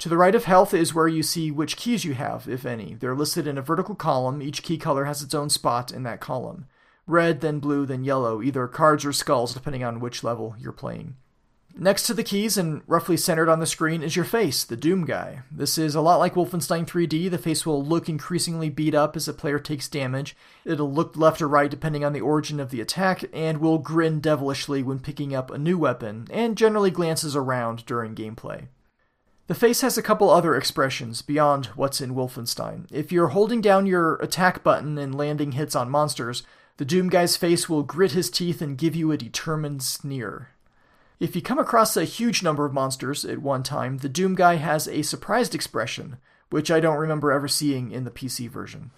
To the right of health is where you see which keys you have, if any. They're listed in a vertical column. Each key color has its own spot in that column. Red, then blue, then yellow, either cards or skulls, depending on which level you're playing. Next to the keys, and roughly centered on the screen, is your face, the Doom guy. This is a lot like Wolfenstein 3D. The face will look increasingly beat up as a player takes damage. It'll look left or right depending on the origin of the attack, and will grin devilishly when picking up a new weapon, and generally glances around during gameplay. The face has a couple other expressions beyond what's in Wolfenstein. If you're holding down your attack button and landing hits on monsters, the Doom guy's face will grit his teeth and give you a determined sneer. If you come across a huge number of monsters at one time, the Doom guy has a surprised expression, which I don't remember ever seeing in the PC version.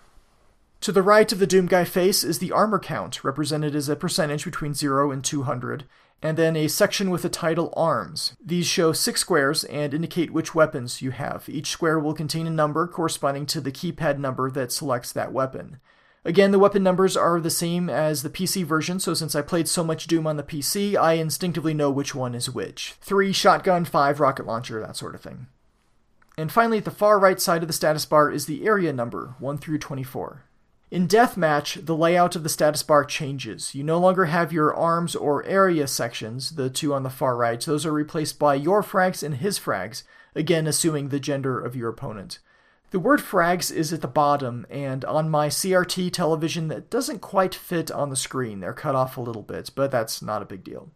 To the right of the Doom guy face is the armor count, represented as a percentage between 0 and 200, and then a section with the title Arms. These show 6 squares and indicate which weapons you have. Each square will contain a number corresponding to the keypad number that selects that weapon. Again, the weapon numbers are the same as the PC version, so since I played so much Doom on the PC, I instinctively know which one is which. 3 shotgun, 5 rocket launcher, that sort of thing. And finally, at the far right side of the status bar is the area number, 1 through 24. In Deathmatch, the layout of the status bar changes. You no longer have your arms or area sections, the two on the far right. Those are replaced by your frags and his frags, again assuming the gender of your opponent. The word frags is at the bottom, and on my CRT television that doesn't quite fit on the screen. They're cut off a little bit, but that's not a big deal.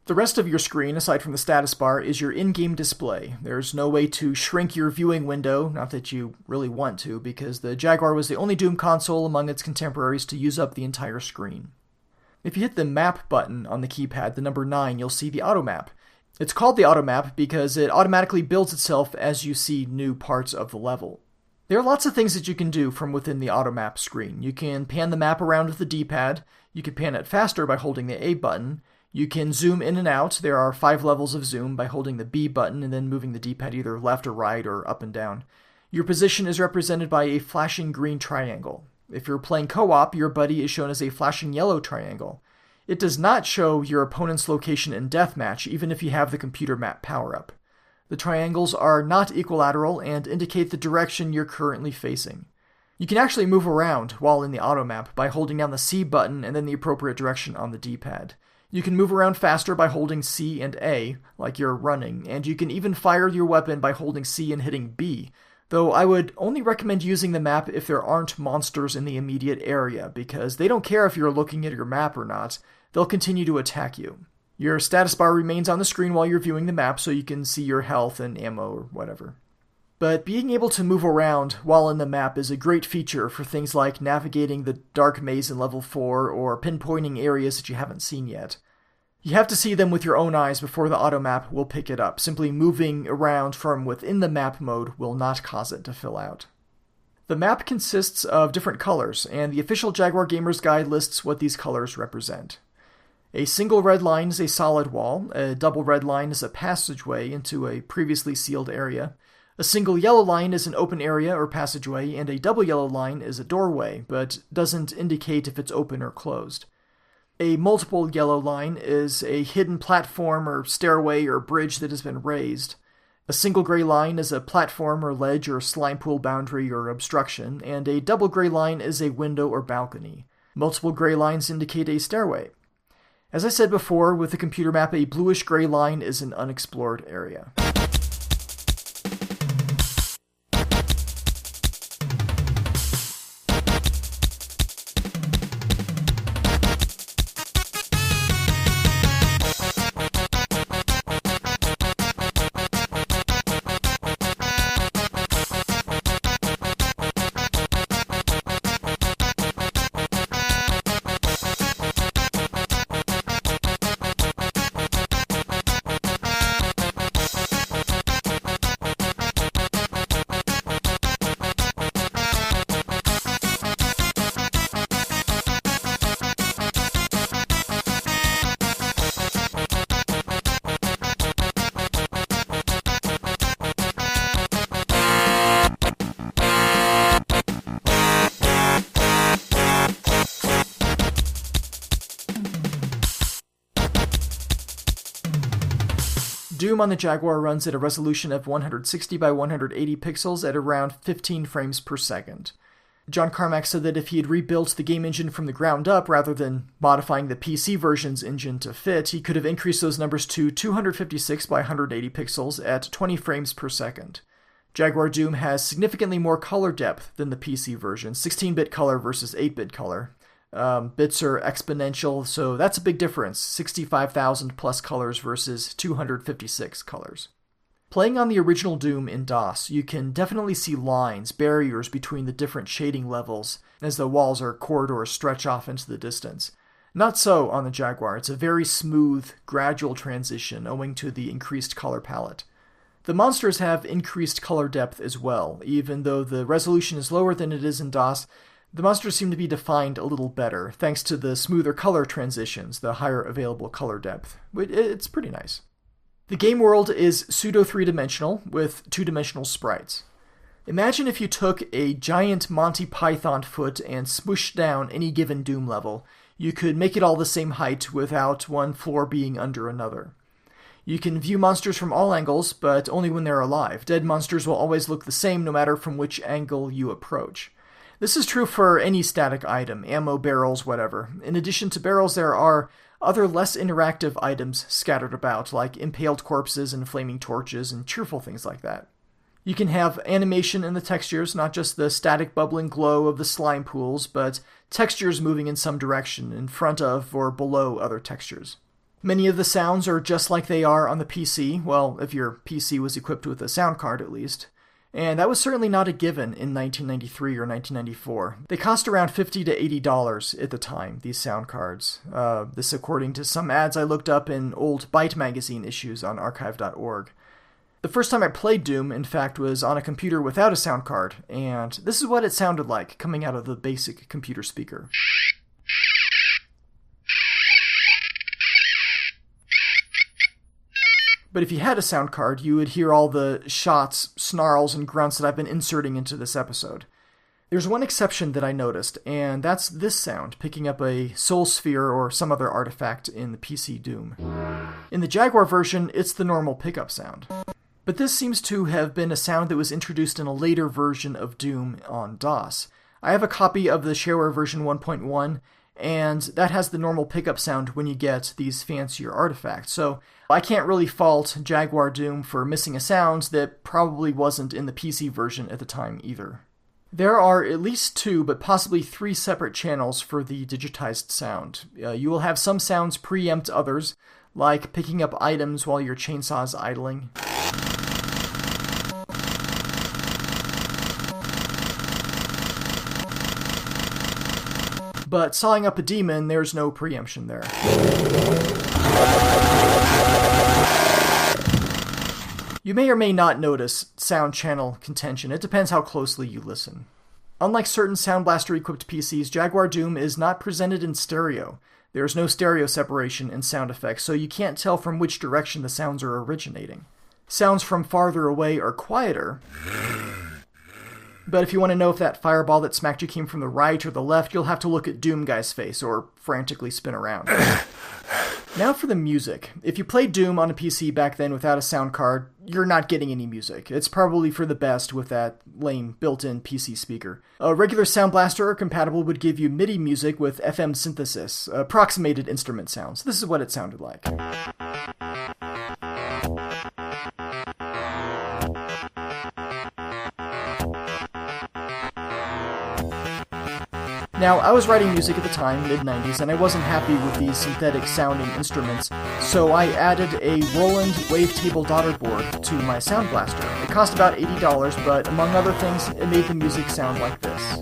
The rest of your screen, aside from the status bar, is your in-game display. There's no way to shrink your viewing window, not that you really want to, because the Jaguar was the only Doom console among its contemporaries to use up the entire screen. If you hit the map button on the keypad, the number 9, you'll see the auto map. It's called the auto map because it automatically builds itself as you see new parts of the level. There are lots of things that you can do from within the auto map screen. You can pan the map around with the D-pad. You can pan it faster by holding the A button. You can zoom in and out. There are 5 levels of zoom by holding the B button and then moving the D-pad either left or right or up and down. Your position is represented by a flashing green triangle. If you're playing co-op, your buddy is shown as a flashing yellow triangle. It does not show your opponent's location in Deathmatch, even if you have the computer map power-up. The triangles are not equilateral and indicate the direction you're currently facing. You can actually move around while in the auto map by holding down the C button and then the appropriate direction on the D-pad. You can move around faster by holding C and A, like you're running, and you can even fire your weapon by holding C and hitting B, though I would only recommend using the map if there aren't monsters in the immediate area, because they don't care if you're looking at your map or not, they'll continue to attack you. Your status bar remains on the screen while you're viewing the map so you can see your health and ammo or whatever. But being able to move around while in the map is a great feature for things like navigating the dark maze in level 4 or pinpointing areas that you haven't seen yet. You have to see them with your own eyes before the auto map will pick it up. Simply moving around from within the map mode will not cause it to fill out. The map consists of different colors, and the official Jaguar Gamer's Guide lists what these colors represent. A single red line is a solid wall, a double red line is a passageway into a previously sealed area, a single yellow line is an open area or passageway, and a double yellow line is a doorway, but doesn't indicate if it's open or closed. A multiple yellow line is a hidden platform or stairway or bridge that has been raised. A single gray line is a platform or ledge or slime pool boundary or obstruction, and a double gray line is a window or balcony. Multiple gray lines indicate a stairway. As I said before, with the computer map, a bluish-gray line is an unexplored area. Doom on the Jaguar runs at a resolution of 160 by 180 pixels at around 15 frames per second. John Carmack said that if he had rebuilt the game engine from the ground up rather than modifying the PC version's engine to fit, he could have increased those numbers to 256 by 180 pixels at 20 frames per second. Jaguar Doom has significantly more color depth than the PC version, 16-bit color versus 8-bit color. Bits are exponential, so that's a big difference, 65,000 plus colors versus 256 colors. Playing on the original Doom in DOS, you can definitely see lines, barriers between the different shading levels, as the walls or corridors stretch off into the distance. Not so on the Jaguar. It's a very smooth, gradual transition owing to the increased color palette. The monsters have increased color depth as well. Even though the resolution is lower than it is in DOS, the monsters seem to be defined a little better, thanks to the smoother color transitions, the higher available color depth. It's pretty nice. The game world is pseudo-3-dimensional, with 2-dimensional sprites. Imagine if you took a giant Monty Python foot and smooshed down any given Doom level. You could make it all the same height without one floor being under another. You can view monsters from all angles, but only when they're alive. Dead monsters will always look the same no matter from which angle you approach. This is true for any static item, ammo, barrels, whatever. In addition to barrels, there are other less interactive items scattered about, like impaled corpses and flaming torches and cheerful things like that. You can have animation in the textures, not just the static bubbling glow of the slime pools, but textures moving in some direction, in front of or below other textures. Many of the sounds are just like they are on the PC, well, if your PC was equipped with a sound card at least. And that was certainly not a given in 1993 or 1994. They cost around $50 to $80 at the time, these sound cards. This according to some ads I looked up in old Byte magazine issues on archive.org. The first time I played Doom, in fact, was on a computer without a sound card, and this is what it sounded like coming out of the basic computer speaker. But if you had a sound card, you would hear all the shots, snarls, and grunts that I've been inserting into this episode. There's one exception that I noticed, and that's this sound, picking up a soul sphere or some other artifact in the PC Doom. In the Jaguar version, it's the normal pickup sound. But this seems to have been a sound that was introduced in a later version of Doom on DOS. I have a copy of the shareware version 1.1, and that has the normal pickup sound when you get these fancier artifacts. So I can't really fault Jaguar Doom for missing a sound that probably wasn't in the PC version at the time either. There are at least 2, but possibly 3 separate channels for the digitized sound. You will have some sounds preempt others, like picking up items while your chainsaw is idling. But sawing up a demon, there's no preemption there. You may or may not notice sound channel contention. It depends how closely you listen. Unlike certain Sound Blaster-equipped PCs, Jaguar Doom is not presented in stereo. There's no stereo separation in sound effects, so you can't tell from which direction the sounds are originating. Sounds from farther away are quieter, but if you want to know if that fireball that smacked you came from the right or the left, you'll have to look at Doom Guy's face or frantically spin around. Now for the music. If you played Doom on a PC back then without a sound card, you're not getting any music. It's probably for the best with that lame built-in PC speaker. A regular Sound Blaster or compatible would give you MIDI music with FM synthesis, approximated instrument sounds. This is what it sounded like. Now, I was writing music at the time, mid-90s, and I wasn't happy with these synthetic-sounding instruments, so I added a Roland wavetable daughter board to my Sound Blaster. It cost about $80, but among other things, it made the music sound like this.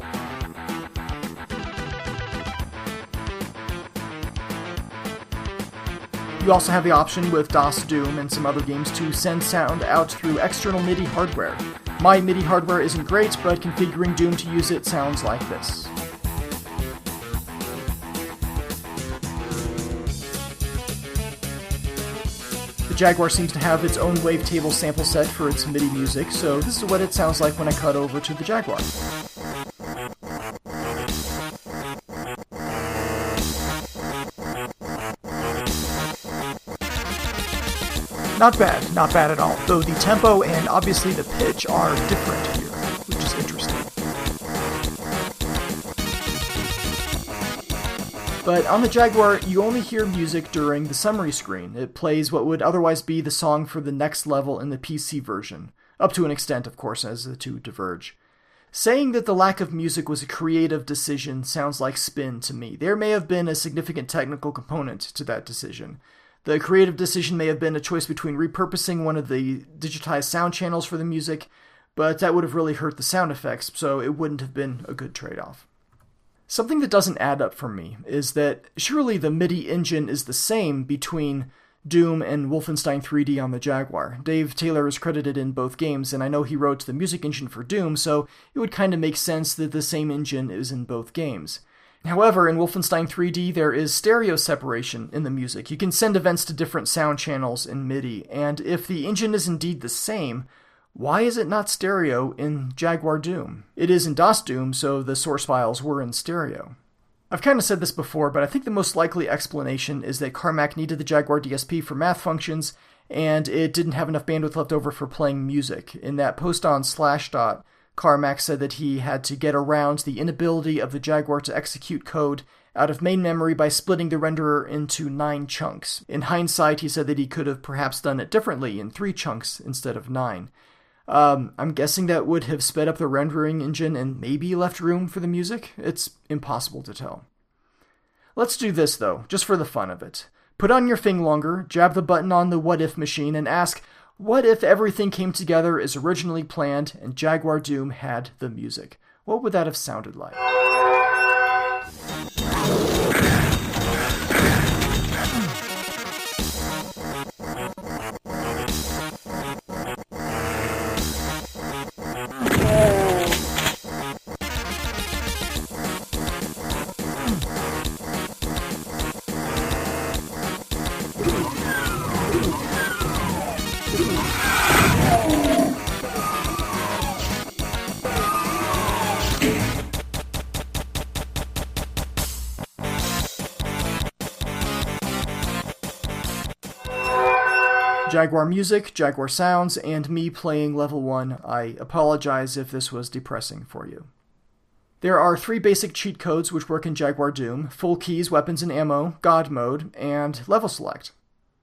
You also have the option with DOS Doom and some other games to send sound out through external MIDI hardware. My MIDI hardware isn't great, but configuring Doom to use it sounds like this. The Jaguar seems to have its own wavetable sample set for its MIDI music, so this is what it sounds like when I cut over to the Jaguar. Not bad at all, though the tempo and obviously the pitch are different here, which is interesting. But on the Jaguar, you only hear music during the summary screen. It plays what would otherwise be the song for the next level in the PC version. Up to an extent, of course, as the two diverge. Saying that the lack of music was a creative decision sounds like spin to me. There may have been a significant technical component to that decision. The creative decision may have been a choice between repurposing one of the digitized sound channels for the music, but that would have really hurt the sound effects, so it wouldn't have been a good trade-off. Something that doesn't add up for me is that surely the MIDI engine is the same between Doom and Wolfenstein 3D on the Jaguar. Dave Taylor is credited in both games, and I know he wrote the music engine for Doom, so it would kind of make sense that the same engine is in both games. However, in Wolfenstein 3D, there is stereo separation in the music. You can send events to different sound channels in MIDI, and if the engine is indeed the same, why is it not stereo in Jaguar Doom? It is in DOS Doom, so the source files were in stereo. I've kind of said this before, but I think the most likely explanation is that Carmack needed the Jaguar DSP for math functions, and it didn't have enough bandwidth left over for playing music. In that post on Slashdot, Carmack said that he had to get around the inability of the Jaguar to execute code out of main memory by splitting the renderer into 9 chunks. In hindsight, he said that he could have perhaps done it differently in 3 chunks instead of 9. I'm guessing that would have sped up the rendering engine and maybe left room for the music? It's impossible to tell. Let's do this though, just for the fun of it. Put on your thing longer, jab the button on the what if machine, and ask, what if everything came together as originally planned and Jaguar Doom had the music? What would that have sounded like? Jaguar music, Jaguar sounds, and me playing level 1. I apologize if this was depressing for you. There are 3 basic cheat codes which work in Jaguar Doom: full keys, weapons and ammo, God mode, and level select.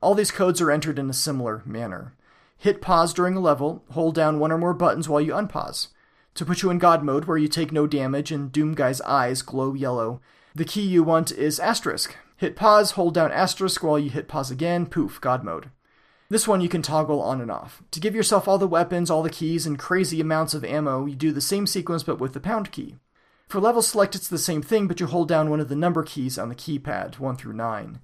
All these codes are entered in a similar manner. Hit pause during a level, hold down one or more buttons while you unpause. To put you in God mode, where you take no damage and Doom Guy's eyes glow yellow, the key you want is asterisk. Hit pause, hold down asterisk while you hit pause again, poof, God mode. This one you can toggle on and off. To give yourself all the weapons, all the keys, and crazy amounts of ammo, you do the same sequence but with the pound key. For level select, it's the same thing, but you hold down one of the number keys on the keypad, 1 through 9.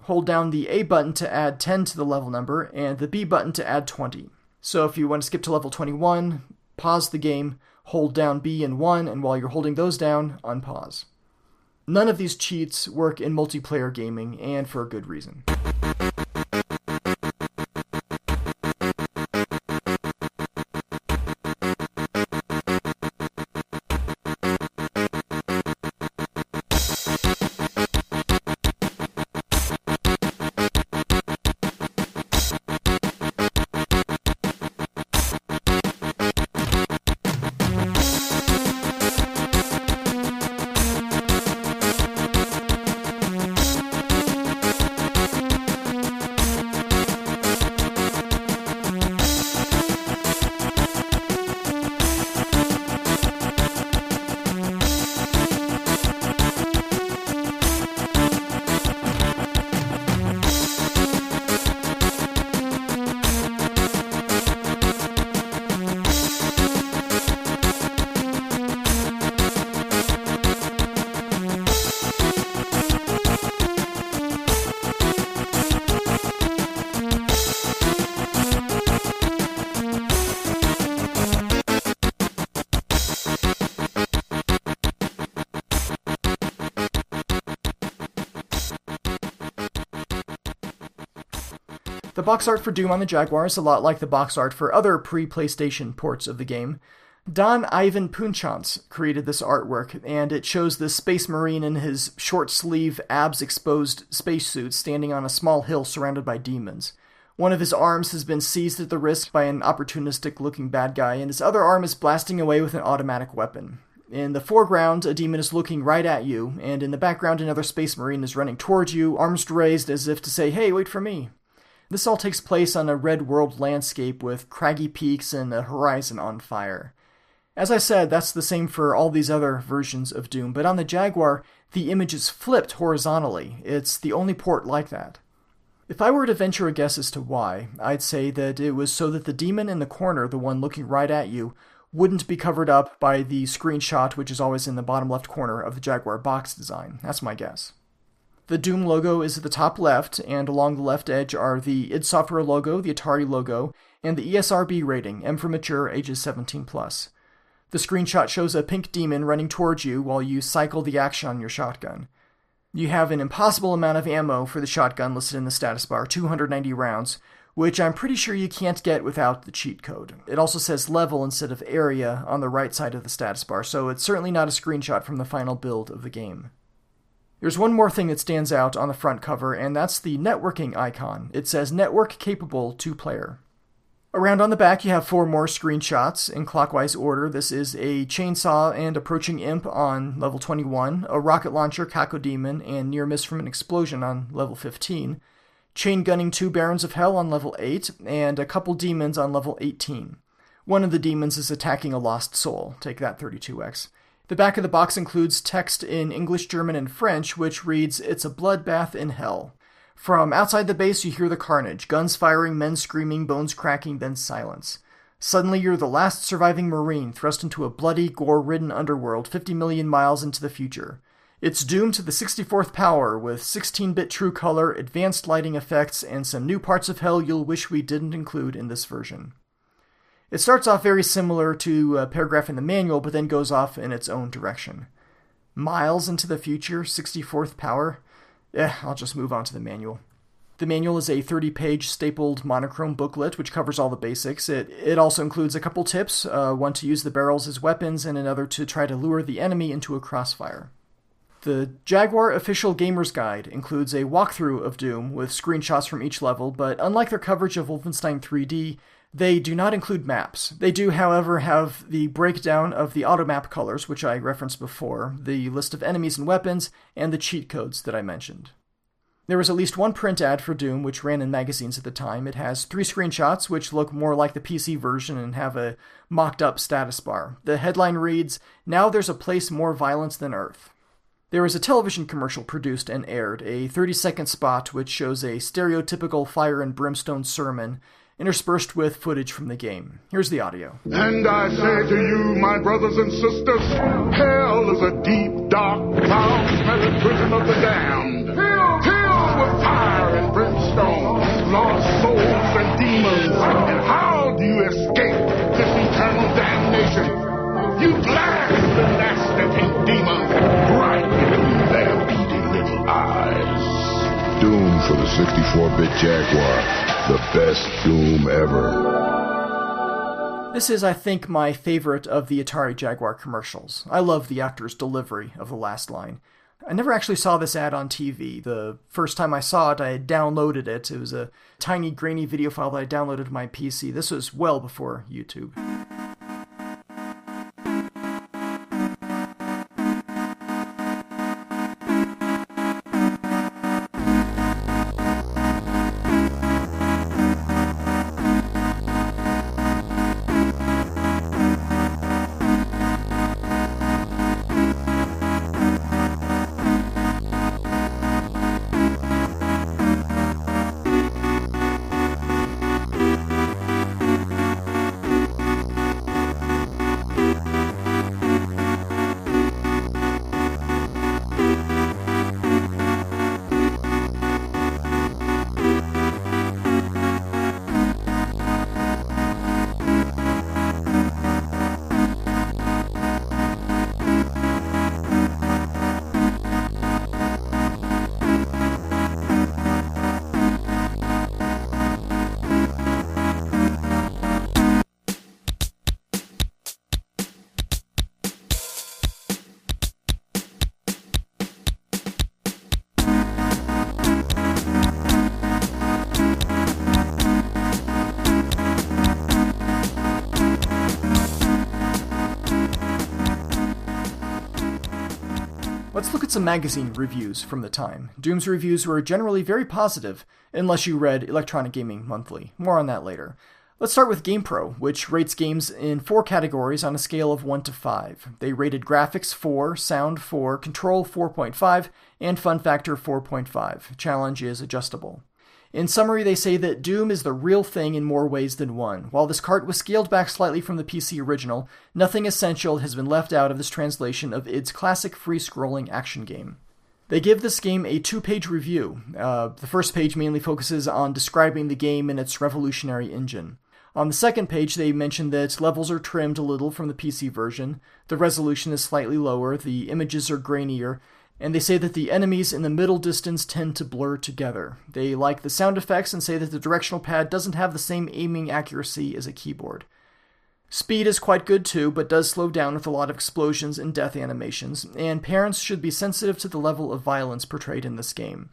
Hold down the A button to add 10 to the level number, and the B button to add 20. So if you want to skip to level 21, pause the game, hold down B and 1, and while you're holding those down, unpause. None of these cheats work in multiplayer gaming, and for a good reason. The box art for Doom on the Jaguar is a lot like the box art for other pre-PlayStation ports of the game. Don Ivan Punchance created this artwork, and it shows the Space Marine in his short-sleeve, abs-exposed spacesuit standing on a small hill surrounded by demons. One of his arms has been seized at the wrist by an opportunistic-looking bad guy, and his other arm is blasting away with an automatic weapon. In the foreground, a demon is looking right at you, and in the background, another Space Marine is running towards you, arms raised as if to say, "Hey, wait for me." This all takes place on a red world landscape with craggy peaks and a horizon on fire. As I said, that's the same for all these other versions of Doom, but on the Jaguar, the image is flipped horizontally. It's the only port like that. If I were to venture a guess as to why, I'd say that it was so that the demon in the corner, the one looking right at you, wouldn't be covered up by the screenshot which is always in the bottom left corner of the Jaguar box design. That's my guess. The Doom logo is at the top left, and along the left edge are the id Software logo, the Atari logo, and the ESRB rating, M for mature, ages 17+. The screenshot shows a pink demon running towards you while you cycle the action on your shotgun. You have an impossible amount of ammo for the shotgun listed in the status bar, 290 rounds, which I'm pretty sure you can't get without the cheat code. It also says level instead of area on the right side of the status bar, so it's certainly not a screenshot from the final build of the game. There's one more thing that stands out on the front cover, and that's the networking icon. It says network capable 2-player. Around on the back you have 4 more screenshots in clockwise order. This is a chainsaw and approaching imp on level 21, a rocket launcher, cacodemon, and near miss from an explosion on level 15, chain gunning 2 barons of hell on level 8, and a couple demons on level 18. One of the demons is attacking a lost soul. Take that, 32X. The back of the box includes text in English, German, and French, which reads, "It's a bloodbath in hell." From outside the base, you hear the carnage. Guns firing, men screaming, bones cracking, then silence. Suddenly, you're the last surviving Marine, thrust into a bloody, gore-ridden underworld 50 million miles into the future. It's Doom to the 64th power, with 16-bit true color, advanced lighting effects, and some new parts of hell you'll wish we didn't include in this version. It starts off very similar to a paragraph in the manual, but then goes off in its own direction. Miles into the future, 64th power? I'll just move on to the manual. The manual is a 30-page stapled monochrome booklet, which covers all the basics. It also includes a couple tips, one to use the barrels as weapons, and another to try to lure the enemy into a crossfire. The Jaguar Official Gamer's Guide includes a walkthrough of Doom with screenshots from each level, but unlike their coverage of Wolfenstein 3D, They do not include maps. They do, however, have the breakdown of the auto-map colors, which I referenced before, the list of enemies and weapons, and the cheat codes that I mentioned. There was at least one print ad for Doom, which ran in magazines at the time. It has 3 screenshots, which look more like the PC version and have a mocked-up status bar. The headline reads, "Now there's a place more violent than Earth." There was a television commercial produced and aired, a 30-second spot which shows a stereotypical fire and brimstone sermon, interspersed with footage from the game. Here's the audio. And I say to you, my brothers and sisters, hell is a deep, dark, foul-smelling prison of the damned, filled with fire and brimstone, lost souls and demons. And how do you escape this eternal damnation? You blast the nasty pink demons right between their beady little eyes. Doom for the 64-bit Jaguar. The best Doom ever. This is, I think, my favorite of the Atari Jaguar commercials. I love the actor's delivery of the last line. I never actually saw this ad on TV. The first time I saw it, I had downloaded it. It was a tiny, grainy video file that I downloaded to my PC. This was well before YouTube. Let's look at some magazine reviews from the time. Doom's reviews were generally very positive, unless you read Electronic Gaming Monthly. More on that later. Let's start with GamePro, which rates games in 4 categories on a scale of 1 to 5. They rated graphics 4, sound 4, control 4.5, and fun factor 4.5. Challenge is adjustable. In summary, they say that Doom is the real thing in more ways than one. While this cart was scaled back slightly from the PC original, nothing essential has been left out of this translation of id's classic free-scrolling action game. They give this game a 2-page review. The first page mainly focuses on describing the game and its revolutionary engine. On the second page, they mention that levels are trimmed a little from the PC version, the resolution is slightly lower, the images are grainier, and they say that the enemies in the middle distance tend to blur together. They like the sound effects and say that the directional pad doesn't have the same aiming accuracy as a keyboard. Speed is quite good too, but does slow down with a lot of explosions and death animations, and parents should be sensitive to the level of violence portrayed in this game.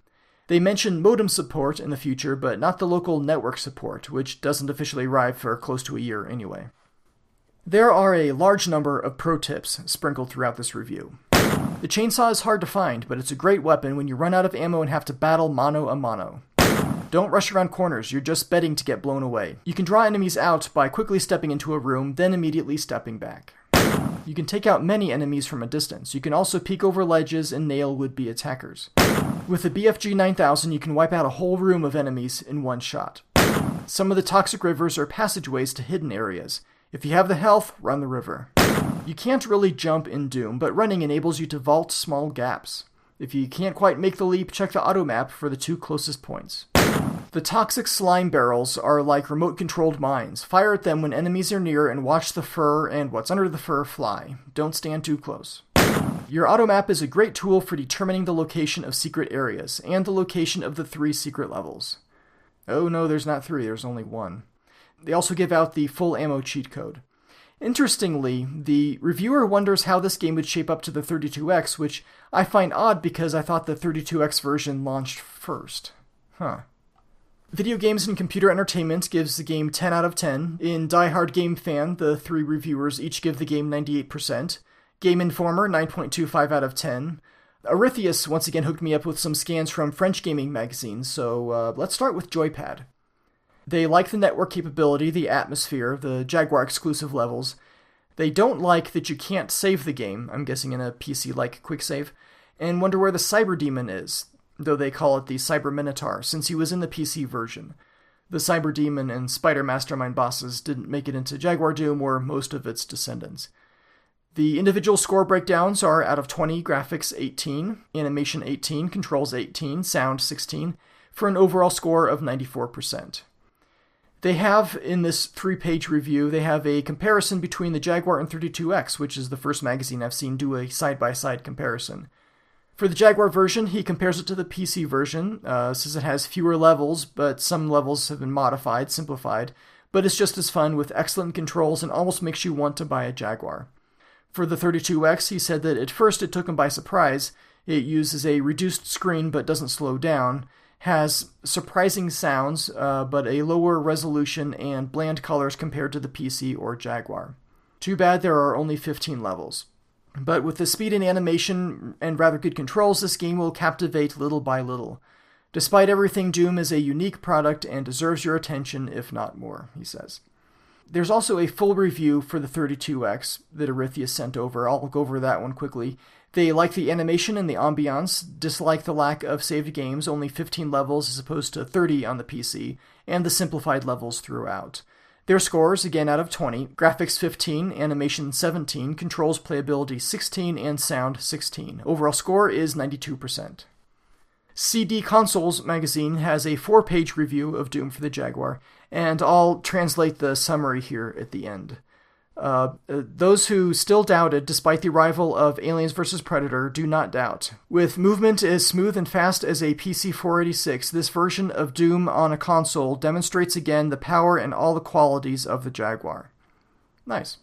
They mention modem support in the future, but not the local network support, which doesn't officially arrive for close to a year anyway. There are a large number of pro tips sprinkled throughout this review. The chainsaw is hard to find, but it's a great weapon when you run out of ammo and have to battle mano a mano. Don't rush around corners, you're just betting to get blown away. You can draw enemies out by quickly stepping into a room, then immediately stepping back. You can take out many enemies from a distance. You can also peek over ledges and nail would-be attackers. With the BFG 9000, you can wipe out a whole room of enemies in one shot. Some of the toxic rivers are passageways to hidden areas. If you have the health, run the river. You can't really jump in Doom, but running enables you to vault small gaps. If you can't quite make the leap, check the auto map for the 2 closest points. The toxic slime barrels are like remote-controlled mines. Fire at them when enemies are near and watch the fur and what's under the fur fly. Don't stand too close. Your auto map is a great tool for determining the location of secret areas, and the location of the 3 secret levels. Oh no, there's not 3, there's only 1. They also give out the full ammo cheat code. Interestingly, the reviewer wonders how this game would shape up to the 32X, which I find odd because I thought the 32X version launched first. Video Games and Computer Entertainment gives the game 10 out of 10. In Die Hard Game Fan, the 3 reviewers each give the game 98%. Game Informer, 9.25 out of 10. Arethius once again hooked me up with some scans from French gaming magazines, so let's start with Joypad. They like the network capability, the atmosphere, the Jaguar exclusive levels. They don't like that you can't save the game, I'm guessing in a PC-like quick save, and wonder where the Cyber Demon is, though they call it the Cyber Minotaur, since he was in the PC version. The Cyber Demon and Spider Mastermind bosses didn't make it into Jaguar Doom or most of its descendants. The individual score breakdowns are out of 20, graphics 18, animation 18, controls 18, sound 16, for an overall score of 94%. They have, in this 3-page review, they have a comparison between the Jaguar and 32X, which is the first magazine I've seen do a side-by-side comparison. For the Jaguar version, he compares it to the PC version, says it has fewer levels, but some levels have been modified, simplified, but it's just as fun with excellent controls and almost makes you want to buy a Jaguar. For the 32X, he said that at first it took him by surprise. It uses a reduced screen but doesn't slow down, has surprising sounds, but a lower resolution and bland colors compared to the PC or Jaguar. Too bad there are only 15 levels. But with the speed and animation and rather good controls, this game will captivate little by little. Despite everything, Doom is a unique product and deserves your attention, if not more, he says. There's also a full review for the 32X that Arethius sent over. I'll go over that one quickly. They like the animation and the ambiance, dislike the lack of saved games, only 15 levels as opposed to 30 on the PC, and the simplified levels throughout. Their scores, again out of 20, graphics 15, animation 17, controls playability 16, and sound 16. Overall score is 92%. CD Consoles magazine has a 4-page review of Doom for the Jaguar, and I'll translate the summary here at the end. Those who still doubted, despite the arrival of Aliens vs. Predator, do not doubt. With movement as smooth and fast as a PC 486, this version of Doom on a console demonstrates again the power and all the qualities of the Jaguar. Nice.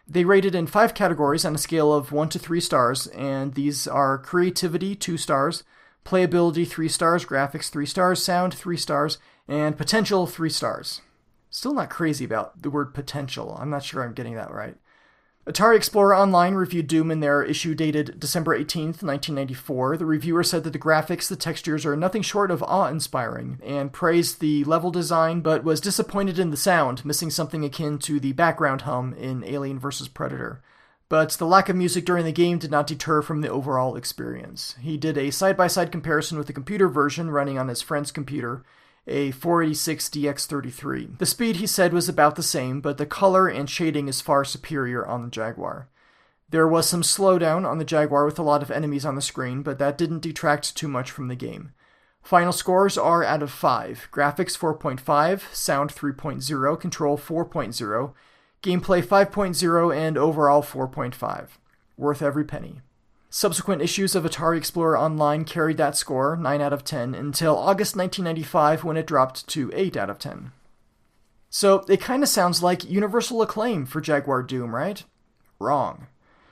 They rated in 5 categories on a scale of 1 to 3 stars, and these are creativity 2 stars, playability 3 stars, graphics 3 stars, sound 3 stars, and potential 3 stars. Still not crazy about the word potential. I'm not sure I'm getting that right. Atari Explorer Online reviewed Doom in their issue dated December 18th, 1994. The reviewer said that the graphics, the textures are nothing short of awe-inspiring, and praised the level design, but was disappointed in the sound, missing something akin to the background hum in Alien vs. Predator. But the lack of music during the game did not deter from the overall experience. He did a side-by-side comparison with the computer version running on his friend's computer, a 486 DX33. The speed, he said, was about the same, but the color and shading is far superior on the Jaguar. There was some slowdown on the Jaguar with a lot of enemies on the screen, but that didn't detract too much from the game. Final scores are out of 5. Graphics 4.5, sound 3.0, control 4.0, gameplay 5.0, and overall 4.5. Worth every penny. Subsequent issues of Atari Explorer Online carried that score, 9 out of 10, until August 1995 when it dropped to 8 out of 10. So it kind of sounds like universal acclaim for Jaguar Doom, right? Wrong.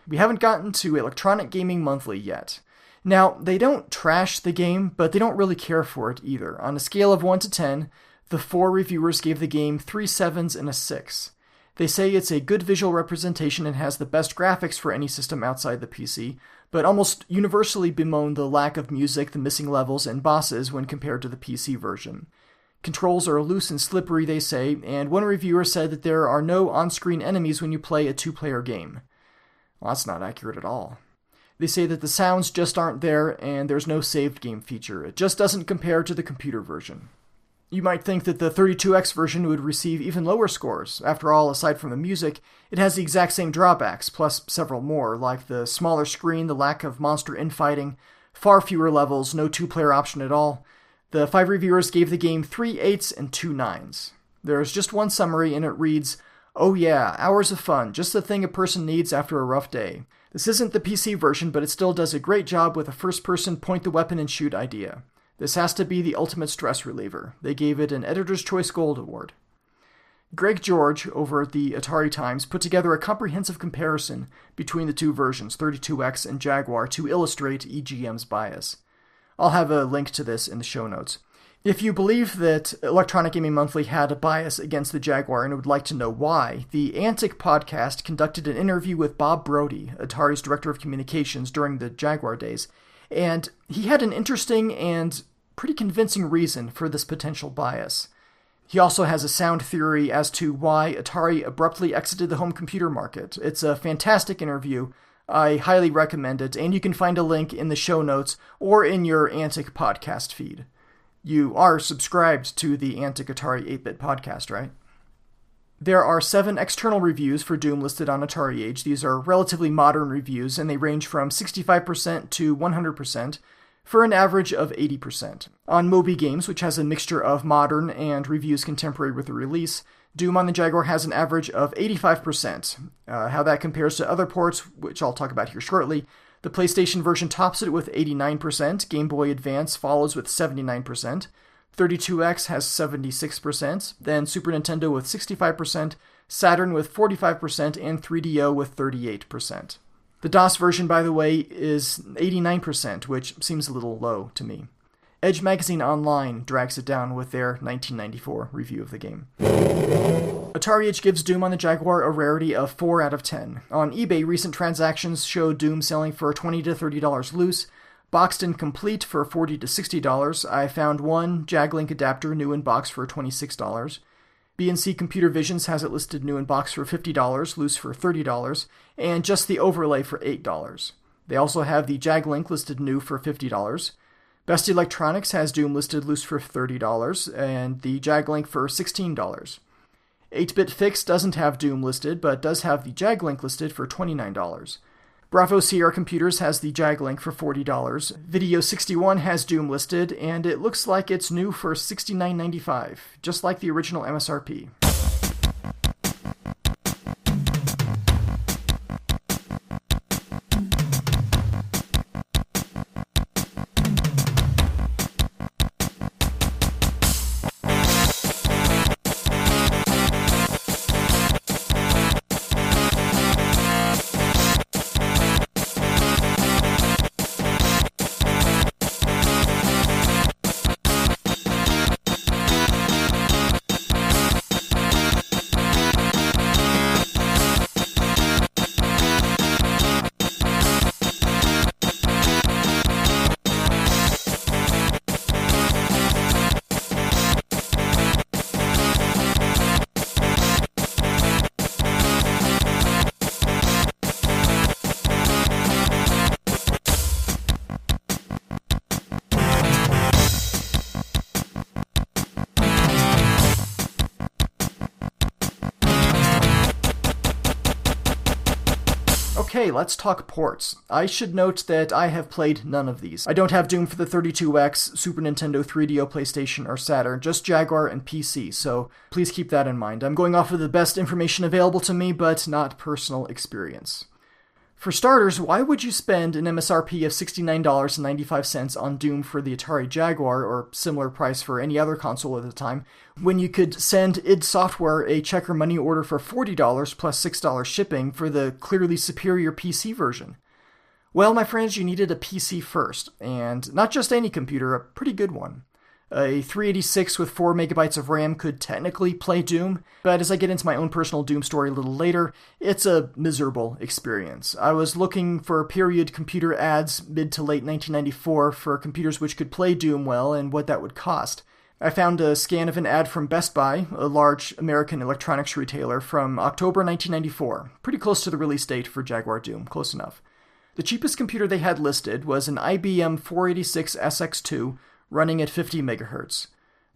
We haven't gotten to Electronic Gaming Monthly yet. Now, they don't trash the game, but they don't really care for it either. On a scale of 1 to 10, the 4 reviewers gave the game 3 7s and a 6. They say it's a good visual representation and has the best graphics for any system outside the PC, but almost universally bemoan the lack of music, the missing levels, and bosses when compared to the PC version. Controls are loose and slippery, they say, and one reviewer said that there are no on-screen enemies when you play a 2-player game. Well, that's not accurate at all. They say that the sounds just aren't there, and there's no saved game feature. It just doesn't compare to the computer version. You might think that the 32X version would receive even lower scores. After all, aside from the music, it has the exact same drawbacks, plus several more, like the smaller screen, the lack of monster infighting, far fewer levels, no 2-player option at all. The 5 reviewers gave the game 3 8s and 2 9s. There's just one summary, and it reads, "Oh yeah, hours of fun, just the thing a person needs after a rough day. This isn't the PC version, but it still does a great job with a first-person point-the-weapon-and-shoot idea. This has to be the ultimate stress reliever." They gave it an Editor's Choice Gold Award. Greg George, over at the Atari Times, put together a comprehensive comparison between the 2 versions, 32X and Jaguar, to illustrate EGM's bias. I'll have a link to this in the show notes. If you believe that Electronic Gaming Monthly had a bias against the Jaguar and would like to know why, the Antic podcast conducted an interview with Bob Brody, Atari's Director of Communications, during the Jaguar days, and he had an interesting and pretty convincing reason for this potential bias. He also has a sound theory as to why Atari abruptly exited the home computer market. It's a fantastic interview. I highly recommend it, and you can find a link in the show notes or in your Antic podcast feed. You are subscribed to the Antic Atari 8-Bit podcast, right? There are 7 external reviews for Doom listed on Atari Age. These are relatively modern reviews, and they range from 65% to 100%, for an average of 80%. On Moby Games, which has a mixture of modern and reviews contemporary with the release, Doom on the Jaguar has an average of 85%. How that compares to other ports, which I'll talk about here shortly. The PlayStation version tops it with 89%, Game Boy Advance follows with 79%, 32X has 76%, then Super Nintendo with 65%, Saturn with 45%, and 3DO with 38%. The DOS version, by the way, is 89%, which seems a little low to me. Edge Magazine Online drags it down with their 1994 review of the game. Atari Age gives Doom on the Jaguar a rarity of 4 out of 10. On eBay, recent transactions show Doom selling for $20 to $30 loose, boxed and complete for $40 to $60. I found one JagLink adapter new in box for $26. B&C Computer Visions has it listed new in box for $50, loose for $30, and just the overlay for $8. They also have the JagLink listed new for $50. Best Electronics has Doom listed loose for $30, and the JagLink for $16. 8-Bit Fix doesn't have Doom listed, but does have the JagLink listed for $29. Bravo Sierra Computers has the JagLink for $40. Video 61 has Doom listed, and it looks like it's new for $69.95, just like the original MSRP. Okay, let's talk ports. I should note that I have played none of these. I don't have Doom for the 32X, Super Nintendo, 3DO, PlayStation, or Saturn, just Jaguar and PC, so please keep that in mind. I'm going off of the best information available to me, but not personal experience. For starters, why would you spend an MSRP of $69.95 on Doom for the Atari Jaguar, or similar price for any other console at the time, when you could send id Software a check or money order for $40 plus $6 shipping for the clearly superior PC version? Well, my friends, you needed a PC first, and not just any computer, a pretty good one. A 386 with 4 megabytes of RAM could technically play Doom, but as I get into my own personal Doom story a little later, it's a miserable experience. I was looking for period computer ads mid to late 1994 for computers which could play Doom well and what that would cost. I found a scan of an ad from Best Buy, a large American electronics retailer, from October 1994, pretty close to the release date for Jaguar Doom, close enough. The cheapest computer they had listed was an IBM 486 SX2, running at 50 MHz.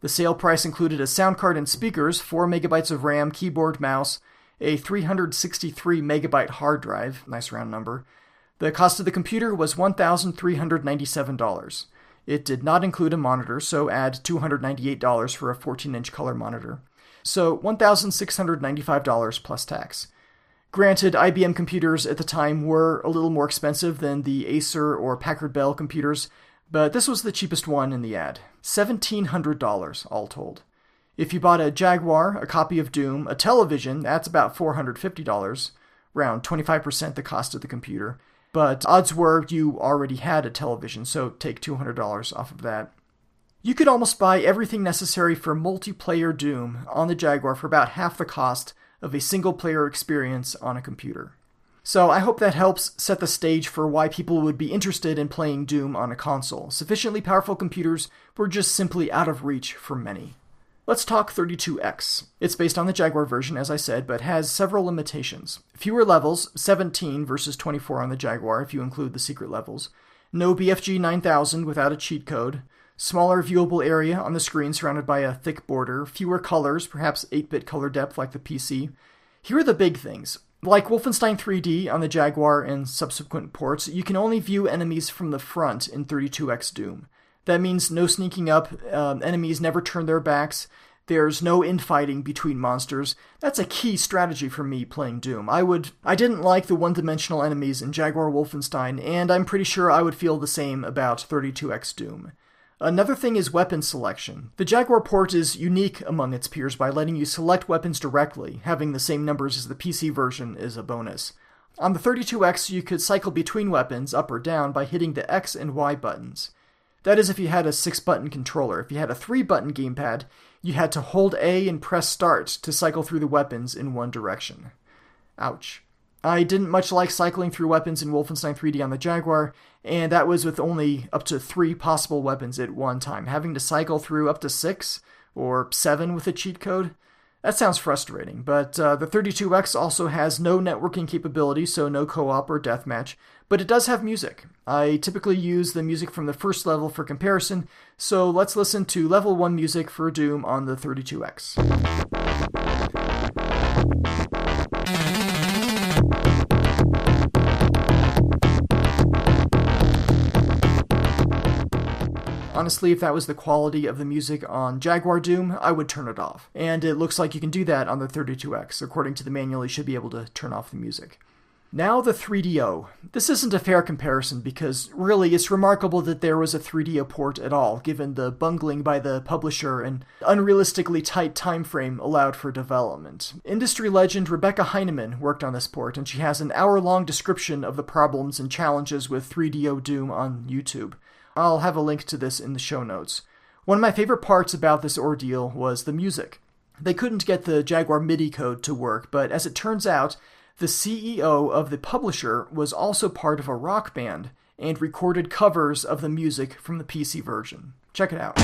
The sale price included a sound card and speakers, 4 megabytes of RAM, keyboard, mouse, a 363 megabyte hard drive, nice round number. The cost of the computer was $1,397. It did not include a monitor, so add $298 for a 14-inch color monitor. So $1,695 plus tax. Granted, IBM computers at the time were a little more expensive than the Acer or Packard Bell computers, but this was the cheapest one in the ad. $1,700 all told. If you bought a Jaguar, a copy of Doom, a television, that's about $450, around 25% the cost of the computer. But odds were you already had a television, so take $200 off of that. You could almost buy everything necessary for multiplayer Doom on the Jaguar for about half the cost of a single-player experience on a computer. So I hope that helps set the stage for why people would be interested in playing Doom on a console. Sufficiently powerful computers were just simply out of reach for many. Let's talk 32X. It's based on the Jaguar version, as I said, but has several limitations. Fewer levels, 17 versus 24 on the Jaguar if you include the secret levels. No BFG 9000 without a cheat code. Smaller viewable area on the screen surrounded by a thick border. Fewer colors, perhaps 8-bit color depth like the PC. Here are the big things. Like Wolfenstein 3D on the Jaguar and subsequent ports, you can only view enemies from the front in 32X Doom. That means no sneaking up, enemies never turn their backs, there's no infighting between monsters. That's a key strategy for me playing Doom. I didn't like the one-dimensional enemies in Jaguar Wolfenstein, and I'm pretty sure I would feel the same about 32X Doom. Another thing is weapon selection. The Jaguar port is unique among its peers by letting you select weapons directly, having the same numbers as the PC version is a bonus. On the 32X, you could cycle between weapons, up or down, by hitting the X and Y buttons. That is if you had a 6-button controller. If you had a 3-button gamepad, you had to hold A and press start to cycle through the weapons in one direction. Ouch. I didn't much like cycling through weapons in Wolfenstein 3D on the Jaguar, and that was with only up to 3 possible weapons at one time. Having to cycle through up to 6 or 7 with a cheat code? That sounds frustrating, but the 32X also has no networking capability, so no co-op or deathmatch, but it does have music. I typically use the music from the first level for comparison, so let's listen to level 1 music for Doom on the 32X. Honestly, if that was the quality of the music on Jaguar Doom, I would turn it off. And it looks like you can do that on the 32X. According to the manual, you should be able to turn off the music. Now the 3DO. This isn't a fair comparison because, really, it's remarkable that there was a 3DO port at all, given the bungling by the publisher and unrealistically tight time frame allowed for development. Industry legend Rebecca Heinemann worked on this port, and she has an hour-long description of the problems and challenges with 3DO Doom on YouTube. I'll have a link to this in the show notes. One of my favorite parts about this ordeal was the music. They couldn't get the Jaguar MIDI code to work, but as it turns out, the CEO of the publisher was also part of a rock band and recorded covers of the music from the PC version. Check it out.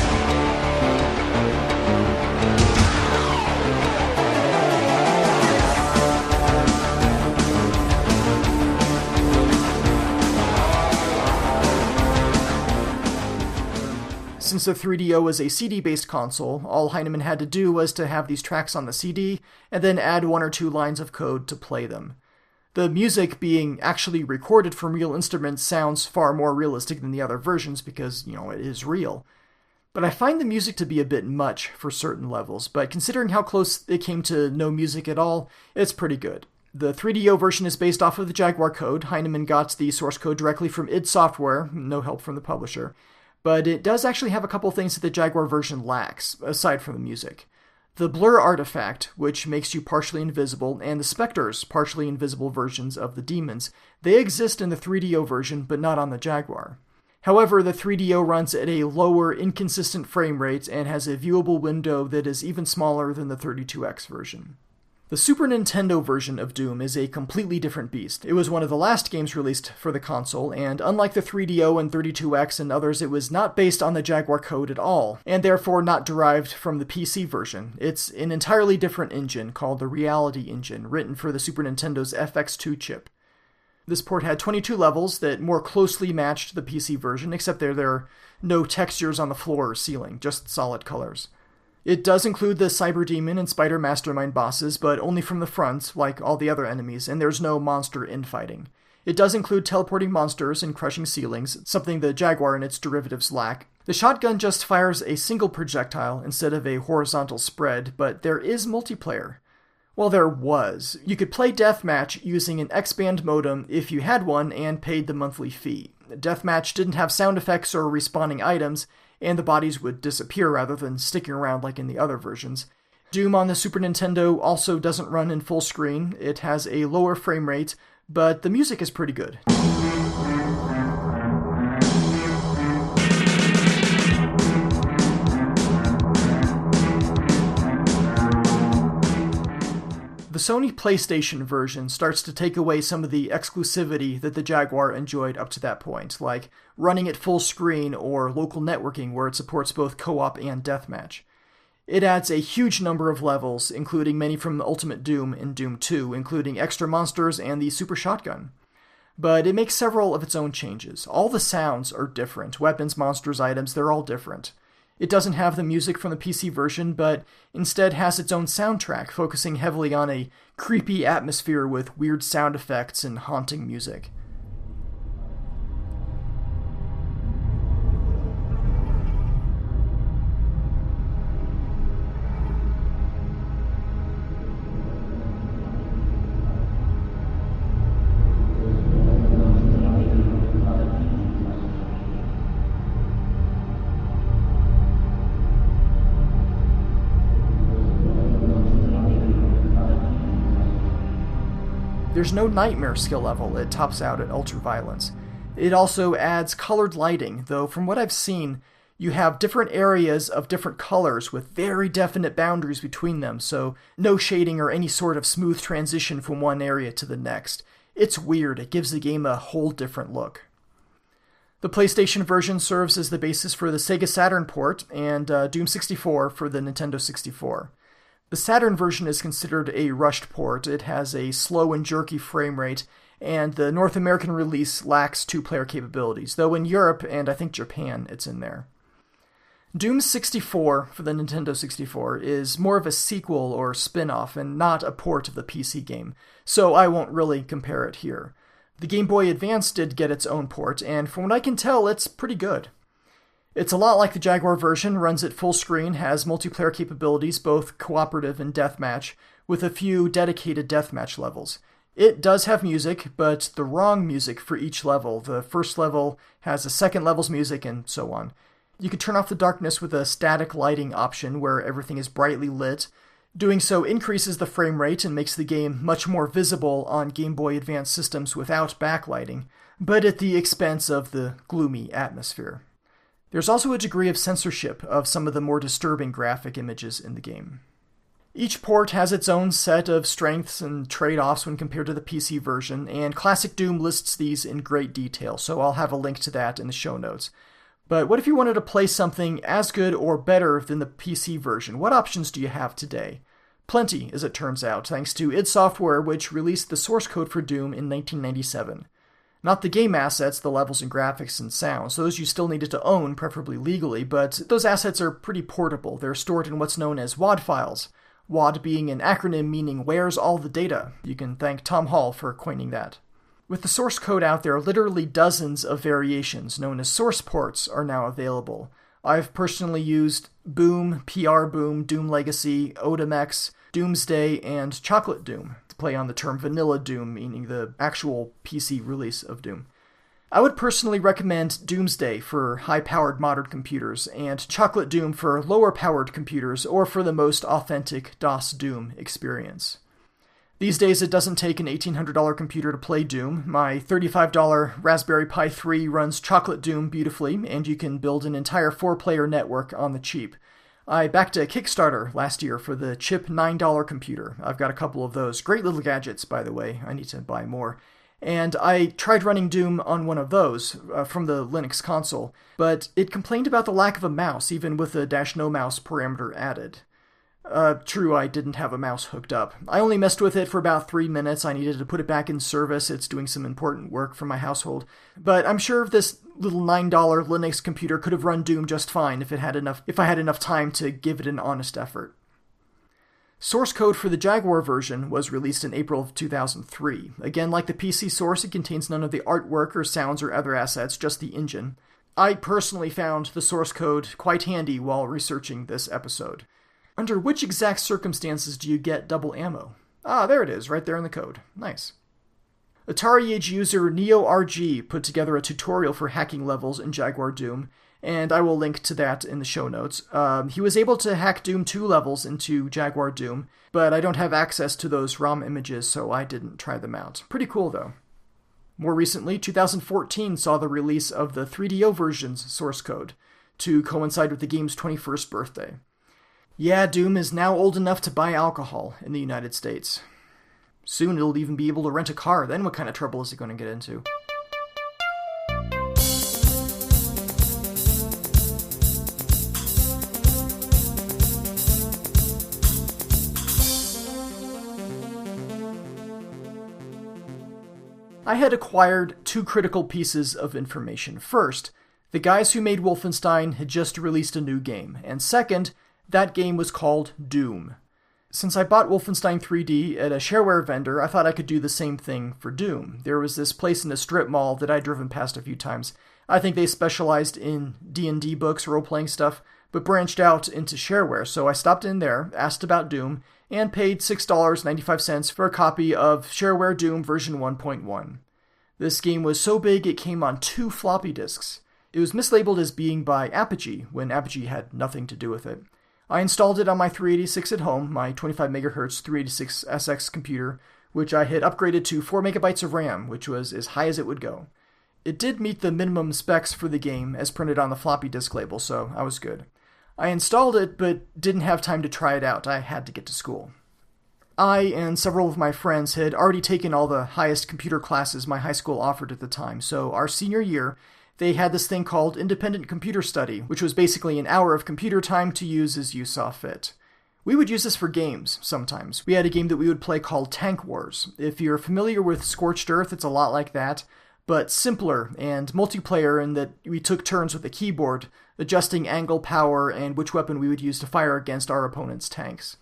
Since the 3DO was a CD-based console, all Heinemann had to do was to have these tracks on the CD, and then add 1 or 2 lines of code to play them. The music being actually recorded from real instruments sounds far more realistic than the other versions because, it is real. But I find the music to be a bit much for certain levels, but considering how close it came to no music at all, it's pretty good. The 3DO version is based off of the Jaguar code. Heinemann got the source code directly from id Software, no help from the publisher. But it does actually have a couple things that the Jaguar version lacks, aside from the music. The blur artifact, which makes you partially invisible, and the Spectre's partially invisible versions of the demons, they exist in the 3DO version, but not on the Jaguar. However, the 3DO runs at a lower, inconsistent frame rate and has a viewable window that is even smaller than the 32X version. The Super Nintendo version of Doom is a completely different beast. It was one of the last games released for the console, and unlike the 3DO and 32X and others, it was not based on the Jaguar code at all, and therefore not derived from the PC version. It's an entirely different engine called the Reality Engine, written for the Super Nintendo's FX2 chip. This port had 22 levels that more closely matched the PC version, except there are no textures on the floor or ceiling, just solid colors. It does include the Cyber Demon and Spider Mastermind bosses, but only from the front, like all the other enemies, and there's no monster infighting. It does include teleporting monsters and crushing ceilings, something the Jaguar and its derivatives lack. The shotgun just fires a single projectile instead of a horizontal spread, but there is multiplayer. Well, there was. You could play Deathmatch using an X-band modem if you had one and paid the monthly fee. Deathmatch didn't have sound effects or respawning items, and the bodies would disappear rather than sticking around like in the other versions. Doom on the Super Nintendo also doesn't run in full screen. It has a lower frame rate, but the music is pretty good. The Sony PlayStation version starts to take away some of the exclusivity that the Jaguar enjoyed up to that point, like running at full screen or local networking where it supports both co-op and deathmatch. It adds a huge number of levels, including many from Ultimate Doom and Doom 2, including extra monsters and the super shotgun. But it makes several of its own changes. All the sounds are different. Weapons, monsters, items, they're all different. It doesn't have the music from the PC version, but instead has its own soundtrack, focusing heavily on a creepy atmosphere with weird sound effects and haunting music. There's no nightmare skill level, it tops out at ultraviolence. It also adds colored lighting, though from what I've seen, you have different areas of different colors with very definite boundaries between them, so no shading or any sort of smooth transition from one area to the next. It's weird, it gives the game a whole different look. The PlayStation version serves as the basis for the Sega Saturn port, and Doom 64 for the Nintendo 64. The Saturn version is considered a rushed port. It has a slow and jerky frame rate, and the North American release lacks two-player capabilities, though in Europe and I think Japan it's in there. Doom 64 for the Nintendo 64 is more of a sequel or spin-off and not a port of the PC game, so I won't really compare it here. The Game Boy Advance did get its own port, and from what I can tell, it's pretty good. It's a lot like the Jaguar version, runs at full screen, has multiplayer capabilities, both cooperative and deathmatch, with a few dedicated deathmatch levels. It does have music, but the wrong music for each level. The first level has a second level's music, and so on. You can turn off the darkness with a static lighting option where everything is brightly lit. Doing so increases the frame rate and makes the game much more visible on Game Boy Advance systems without backlighting, but at the expense of the gloomy atmosphere. There's also a degree of censorship of some of the more disturbing graphic images in the game. Each port has its own set of strengths and trade-offs when compared to the PC version, and Classic Doom lists these in great detail, so I'll have a link to that in the show notes. But what if you wanted to play something as good or better than the PC version? What options do you have today? Plenty, as it turns out, thanks to id Software, which released the source code for Doom in 1997. Not the game assets, the levels and graphics and sounds. Those you still needed to own, preferably legally, but those assets are pretty portable. They're stored in what's known as WAD files. WAD being an acronym meaning Where's All the Data. You can thank Tom Hall for coining that. With the source code out there, literally dozens of variations known as source ports are now available. I've personally used Boom, PR Boom, Doom Legacy, Odamex, Doomsday, and Chocolate Doom. Play on the term Vanilla Doom, meaning the actual PC release of Doom. I would personally recommend Doomsday for high-powered modern computers, and Chocolate Doom for lower-powered computers, or for the most authentic DOS Doom experience. These days it doesn't take an $1,800 computer to play Doom. My $35 Raspberry Pi 3 runs Chocolate Doom beautifully, and you can build an entire 4-player network on the cheap. I backed a Kickstarter last year for the cheap $9 computer. I've got a couple of those. Great little gadgets, by the way. I need to buy more. And I tried running Doom on one of those from the Linux console, but it complained about the lack of a mouse, even with the -no mouse parameter added. True, I didn't have a mouse hooked up. I only messed with it for about 3 minutes. I needed to put it back in service. It's doing some important work for my household. But I'm sure this little $9 Linux computer could have run Doom just fine if I had enough time to give it an honest effort. Source code for the Jaguar version was released in April of 2003. Again, like the PC source, it contains none of the artwork or sounds or other assets, just the engine. I personally found the source code quite handy while researching this episode. Under which exact circumstances do you get double ammo? Ah, there it is, right there in the code. Nice. Atari Age user NeoRG put together a tutorial for hacking levels in Jaguar Doom, and I will link to that in the show notes. He was able to hack Doom 2 levels into Jaguar Doom, but I don't have access to those ROM images, so I didn't try them out. Pretty cool, though. More recently, 2014 saw the release of the 3DO version's source code, to coincide with the game's 21st birthday. Yeah, Doom is now old enough to buy alcohol in the United States. Soon it'll even be able to rent a car, then what kind of trouble is it going to get into? I had acquired two critical pieces of information. First, the guys who made Wolfenstein had just released a new game, and second, that game was called Doom. Since I bought Wolfenstein 3D at a shareware vendor, I thought I could do the same thing for Doom. There was this place in a strip mall that I'd driven past a few times. I think they specialized in D&D books, role-playing stuff, but branched out into shareware, so I stopped in there, asked about Doom, and paid $6.95 for a copy of Shareware Doom version 1.1. This game was so big it came on 2 floppy disks. It was mislabeled as being by Apogee, when Apogee had nothing to do with it. I installed it on my 386 at home, my 25MHz 386SX computer, which I had upgraded to 4MB of RAM, which was as high as it would go. It did meet the minimum specs for the game as printed on the floppy disk label, so I was good. I installed it, but didn't have time to try it out. I had to get to school. I and several of my friends had already taken all the highest computer classes my high school offered at the time, so our senior year, they had this thing called Independent Computer Study, which was basically an hour of computer time to use as you saw fit. We would use this for games, sometimes. We had a game that we would play called Tank Wars. If you're familiar with Scorched Earth, it's a lot like that, but simpler and multiplayer in that we took turns with the keyboard, adjusting angle, power, and which weapon we would use to fire against our opponent's tanks.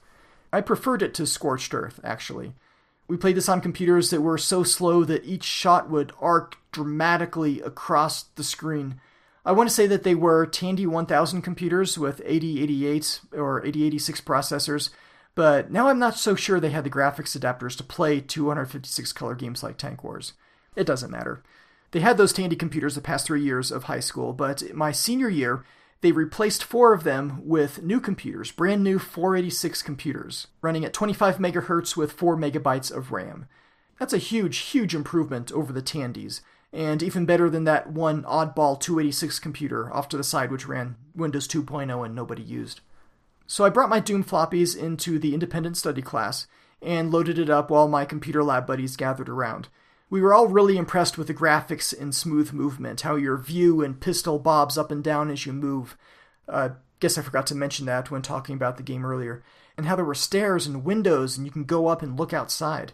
I preferred it to Scorched Earth, actually. We played this on computers that were so slow that each shot would arc dramatically across the screen. I want to say that they were Tandy 1000 computers with 8088 or 8086 processors, but now I'm not so sure they had the graphics adapters to play 256 color games like Tank Wars. It doesn't matter. They had those Tandy computers the past 3 years of high school, but my senior year, they replaced 4 of them with new computers, brand new 486 computers, running at 25MHz with 4MB of RAM. That's a huge, huge improvement over the Tandys, and even better than that one oddball 286 computer off to the side which ran Windows 2.0 and nobody used. So I brought my Doom floppies into the independent study class and loaded it up while my computer lab buddies gathered around. We were all really impressed with the graphics and smooth movement, how your view and pistol bobs up and down as you move. Guess I forgot to mention that when talking about the game earlier. And how there were stairs and windows and you can go up and look outside.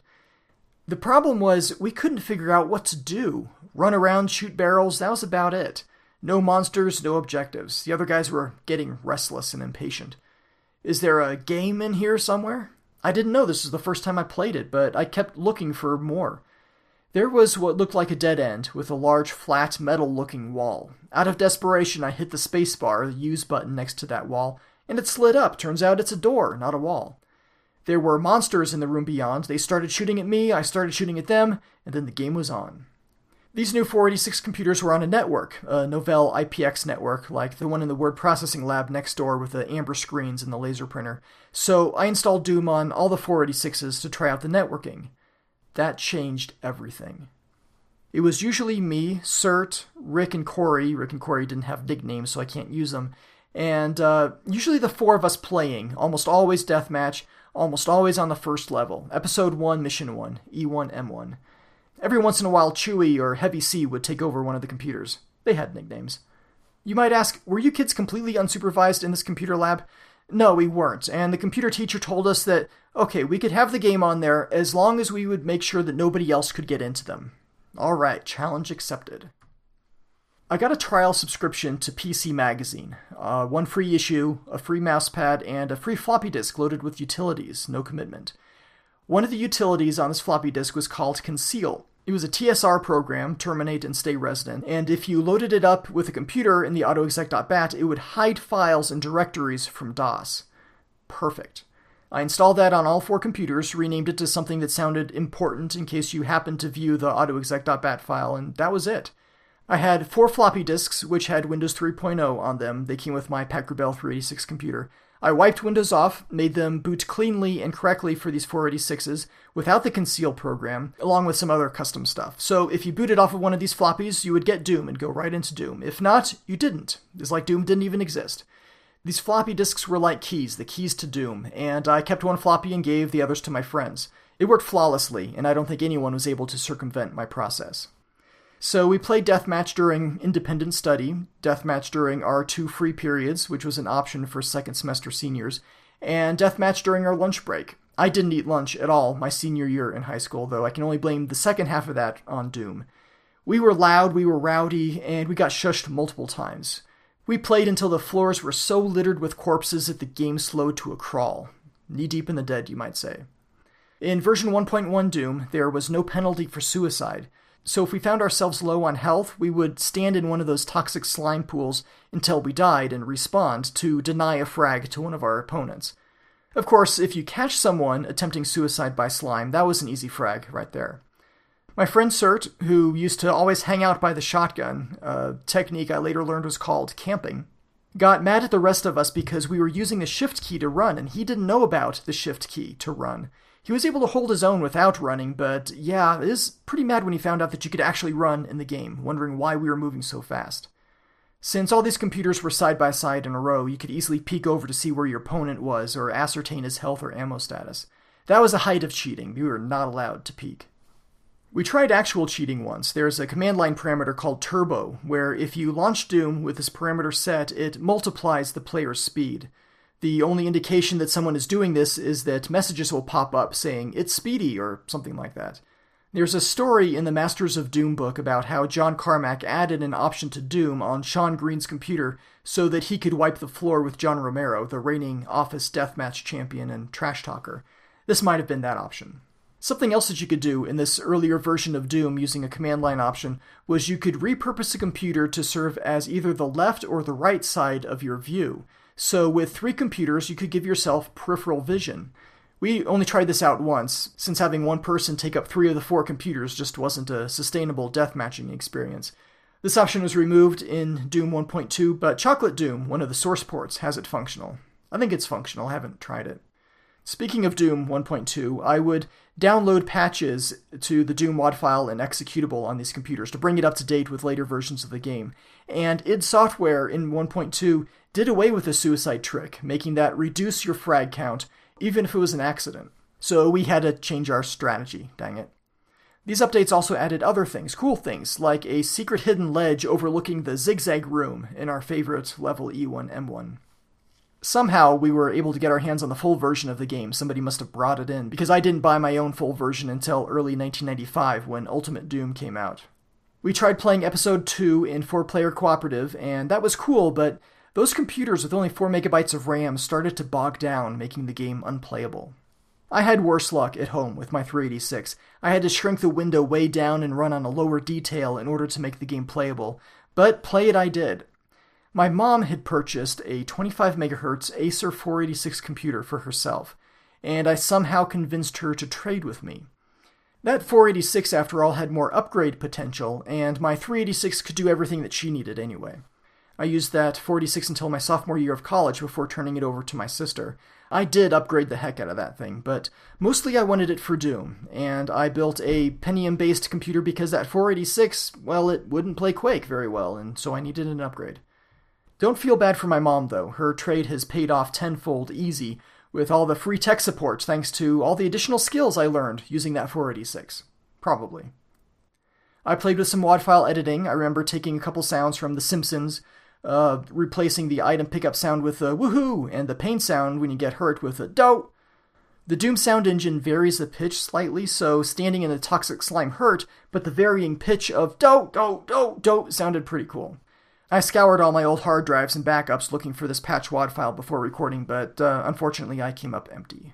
The problem was we couldn't figure out what to do. Run around, shoot barrels, that was about it. No monsters, no objectives. The other guys were getting restless and impatient. Is there a game in here somewhere? I didn't know this was the first time I played it, but I kept looking for more. There was what looked like a dead end, with a large, flat, metal-looking wall. Out of desperation, I hit the spacebar, the use button next to that wall, and it slid up. Turns out it's a door, not a wall. There were monsters in the room beyond. They started shooting at me, I started shooting at them, and then the game was on. These new 486 computers were on a network, a Novell IPX network, like the one in the word processing lab next door with the amber screens and the laser printer. So I installed Doom on all the 486s to try out the networking. That changed everything. It was usually me, Cert, Rick, and Corey. Rick and Corey didn't have nicknames, so I can't use them. And usually the 4 of us playing, almost always deathmatch, almost always on the first level. Episode 1, Mission 1, E1, M1. Every once in a while, Chewy or Heavy C would take over one of the computers. They had nicknames. You might ask, were you kids completely unsupervised in this computer lab? No, we weren't, and the computer teacher told us that, okay, we could have the game on there as long as we would make sure that nobody else could get into them. Alright, challenge accepted. I got a trial subscription to PC Magazine. 1 free issue, a free mousepad, and a free floppy disk loaded with utilities, no commitment. One of the utilities on this floppy disk was called Conceal. It was a TSR program, terminate and stay resident, and if you loaded it up with a computer in the autoexec.bat, it would hide files and directories from DOS. Perfect. I installed that on all 4 computers, renamed it to something that sounded important in case you happened to view the autoexec.bat file, and that was it. I had 4 floppy disks, which had Windows 3.0 on them. They came with my Packard Bell 386 computer. I wiped Windows off, made them boot cleanly and correctly for these 486s without the Conceal program, along with some other custom stuff. So if you booted off of one of these floppies, you would get Doom and go right into Doom. If not, you didn't. It's like Doom didn't even exist. These floppy disks were like keys, the keys to Doom, and I kept one floppy and gave the others to my friends. It worked flawlessly, and I don't think anyone was able to circumvent my process. So we played Deathmatch during independent study, Deathmatch during our 2 free periods, which was an option for second semester seniors, and Deathmatch during our lunch break. I didn't eat lunch at all my senior year in high school, though I can only blame the second half of that on Doom. We were loud, we were rowdy, and we got shushed multiple times. We played until the floors were so littered with corpses that the game slowed to a crawl. Knee-deep in the dead, you might say. In version 1.1 Doom, there was no penalty for suicide, so if we found ourselves low on health, we would stand in one of those toxic slime pools until we died and respawned to deny a frag to one of our opponents. Of course, if you catch someone attempting suicide by slime, that was an easy frag right there. My friend Cert, who used to always hang out by the shotgun, a technique I later learned was called camping, got mad at the rest of us because we were using the shift key to run, and he didn't know about the shift key to run. He was able to hold his own without running, but yeah, it is pretty mad when he found out that you could actually run in the game, wondering why we were moving so fast. Since all these computers were side by side in a row, you could easily peek over to see where your opponent was or ascertain his health or ammo status. That was the height of cheating. We were not allowed to peek. We tried actual cheating once. There's a command line parameter called turbo, where if you launch Doom with this parameter set, it multiplies the player's speed. The only indication that someone is doing this is that messages will pop up saying, "It's speedy," or something like that. There's a story in the Masters of Doom book about how John Carmack added an option to Doom on Sean Green's computer so that he could wipe the floor with John Romero, the reigning Office Deathmatch champion and trash talker. This might have been that option. Something else that you could do in this earlier version of Doom using a command line option was you could repurpose a computer to serve as either the left or the right side of your view. So with 3 computers, you could give yourself peripheral vision. We only tried this out once, since having one person take up 3 of the 4 computers just wasn't a sustainable deathmatching experience. This option was removed in Doom 1.2, but Chocolate Doom, one of the source ports, has it functional. I think it's functional, I haven't tried it. Speaking of Doom 1.2, I would download patches to the Doom WAD file and executable on these computers to bring it up to date with later versions of the game. And id Software in 1.2 did away with the suicide trick, making that reduce your frag count, even if it was an accident. So we had to change our strategy, dang it. These updates also added other things, cool things, like a secret hidden ledge overlooking the zigzag room in our favorite level E1M1. Somehow, we were able to get our hands on the full version of the game. Somebody must have brought it in, because I didn't buy my own full version until early 1995 when Ultimate Doom came out. We tried playing Episode 2 in 4-player cooperative, and that was cool, but those computers with only 4 megabytes of RAM started to bog down, making the game unplayable. I had worse luck at home with my 386. I had to shrink the window way down and run on a lower detail in order to make the game playable, but play it I did. My mom had purchased a 25 MHz Acer 486 computer for herself, and I somehow convinced her to trade with me. That 486, after all, had more upgrade potential, and my 386 could do everything that she needed anyway. I used that 486 until my sophomore year of college before turning it over to my sister. I did upgrade the heck out of that thing, but mostly I wanted it for Doom, and I built a Pentium-based computer because that 486, well, it wouldn't play Quake very well, and so I needed an upgrade. Don't feel bad for my mom, though. Her trade has paid off tenfold easy, with all the free tech support thanks to all the additional skills I learned using that 486. Probably. I played with some WAD file editing. I remember taking a couple sounds from The Simpsons, replacing the item pickup sound with a woohoo, and the pain sound when you get hurt with a do. The Doom sound engine varies the pitch slightly, so standing in the toxic slime hurt, but the varying pitch of do, do, do, do sounded pretty cool. I scoured all my old hard drives and backups looking for this patch WAD file before recording, but unfortunately I came up empty.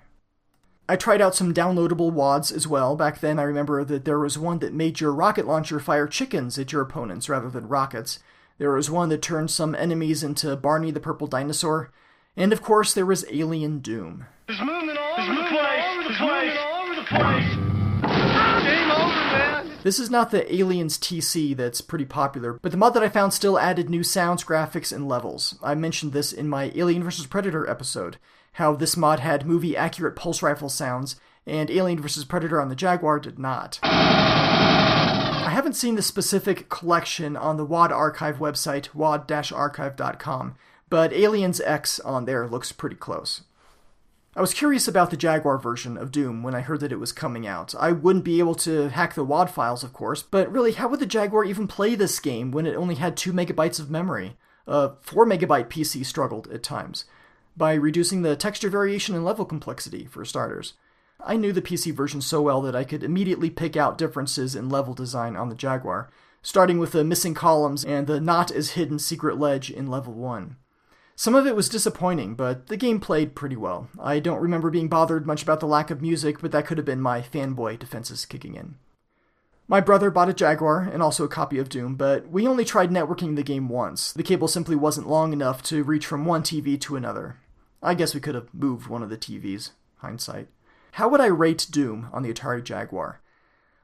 I tried out some downloadable WADs as well. Back then I remember that there was one that made your rocket launcher fire chickens at your opponents rather than rockets. There was one that turned some enemies into Barney the Purple Dinosaur. And of course there was Alien Doom. It's moving all over the place. Game over, man. This is not the Aliens TC that's pretty popular, but the mod that I found still added new sounds, graphics, and levels. I mentioned this in my Alien vs. Predator episode, how this mod had movie-accurate pulse rifle sounds, and Alien vs. Predator on the Jaguar did not. I haven't seen the specific collection on the WAD archive website, wad-archive.com, but Aliens X on there looks pretty close. I was curious about the Jaguar version of Doom when I heard that it was coming out. I wouldn't be able to hack the WAD files, of course, but really, how would the Jaguar even play this game when it only had 2 megabytes of memory? A 4 megabyte PC struggled at times, by reducing the texture variation and level complexity, for starters. I knew the PC version so well that I could immediately pick out differences in level design on the Jaguar, starting with the missing columns and the not as hidden secret ledge in level 1. Some of it was disappointing, but the game played pretty well. I don't remember being bothered much about the lack of music, but that could have been my fanboy defenses kicking in. My brother bought a Jaguar and also a copy of Doom, but we only tried networking the game once. The cable simply wasn't long enough to reach from one TV to another. I guess we could have moved one of the TVs. Hindsight. How would I rate Doom on the Atari Jaguar?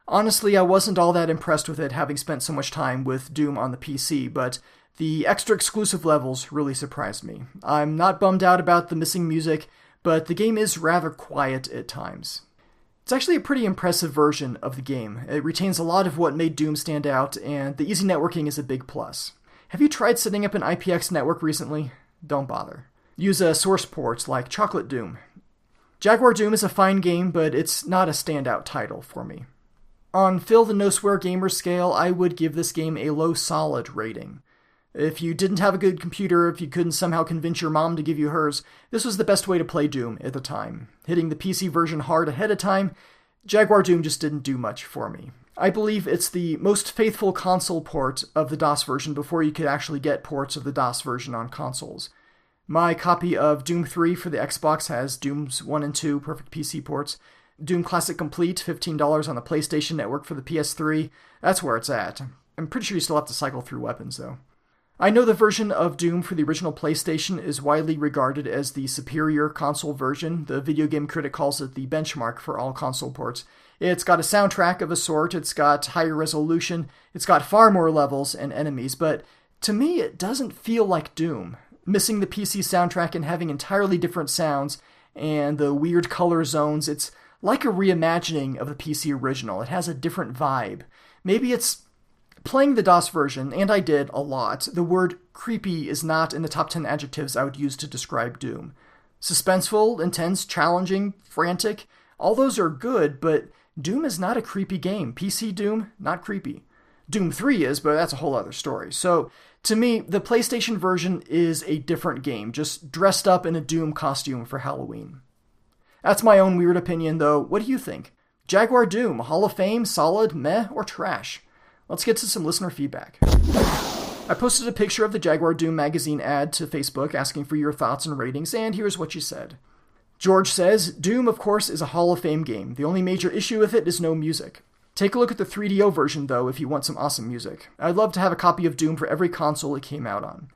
Honestly, I wasn't all that impressed with it, having spent so much time with Doom on the PC, but the extra exclusive levels really surprised me. I'm not bummed out about the missing music, but the game is rather quiet at times. It's actually a pretty impressive version of the game. It retains a lot of what made Doom stand out, and the easy networking is a big plus. Have you tried setting up an IPX network recently? Don't bother. Use a source port like Chocolate Doom. Jaguar Doom is a fine game, but it's not a standout title for me. On Phil the No Swear Gamer scale, I would give this game a low solid rating. If you didn't have a good computer, if you couldn't somehow convince your mom to give you hers, this was the best way to play Doom at the time. Hitting the PC version hard ahead of time, Jaguar Doom just didn't do much for me. I believe it's the most faithful console port of the DOS version before you could actually get ports of the DOS version on consoles. My copy of Doom 3 for the Xbox has Dooms 1 and 2 perfect PC ports. Doom Classic Complete, $15 on the PlayStation Network for the PS3. That's where it's at. I'm pretty sure you still have to cycle through weapons, though. I know the version of Doom for the original PlayStation is widely regarded as the superior console version. The video game critic calls it the benchmark for all console ports. It's got a soundtrack of a sort, it's got higher resolution, it's got far more levels and enemies, but to me it doesn't feel like Doom. Missing the PC soundtrack and having entirely different sounds and the weird color zones, it's like a reimagining of the PC original. It has a different vibe. Maybe it's playing the DOS version, and I did a lot. The word creepy is not in the top 10 adjectives I would use to describe Doom. Suspenseful, intense, challenging, frantic, all those are good, but Doom is not a creepy game. PC Doom, not creepy. Doom 3 is, but that's a whole other story. So, to me, the PlayStation version is a different game, just dressed up in a Doom costume for Halloween. That's my own weird opinion, though. What do you think? Jaguar Doom, Hall of Fame, solid, meh, or trash? Let's get to some listener feedback. I posted a picture of the Jaguar Doom magazine ad to Facebook asking for your thoughts and ratings, and here's what you said. George says, Doom, of course, is a Hall of Fame game. The only major issue with it is no music. Take a look at the 3DO version, though, if you want some awesome music. I'd love to have a copy of Doom for every console it came out on.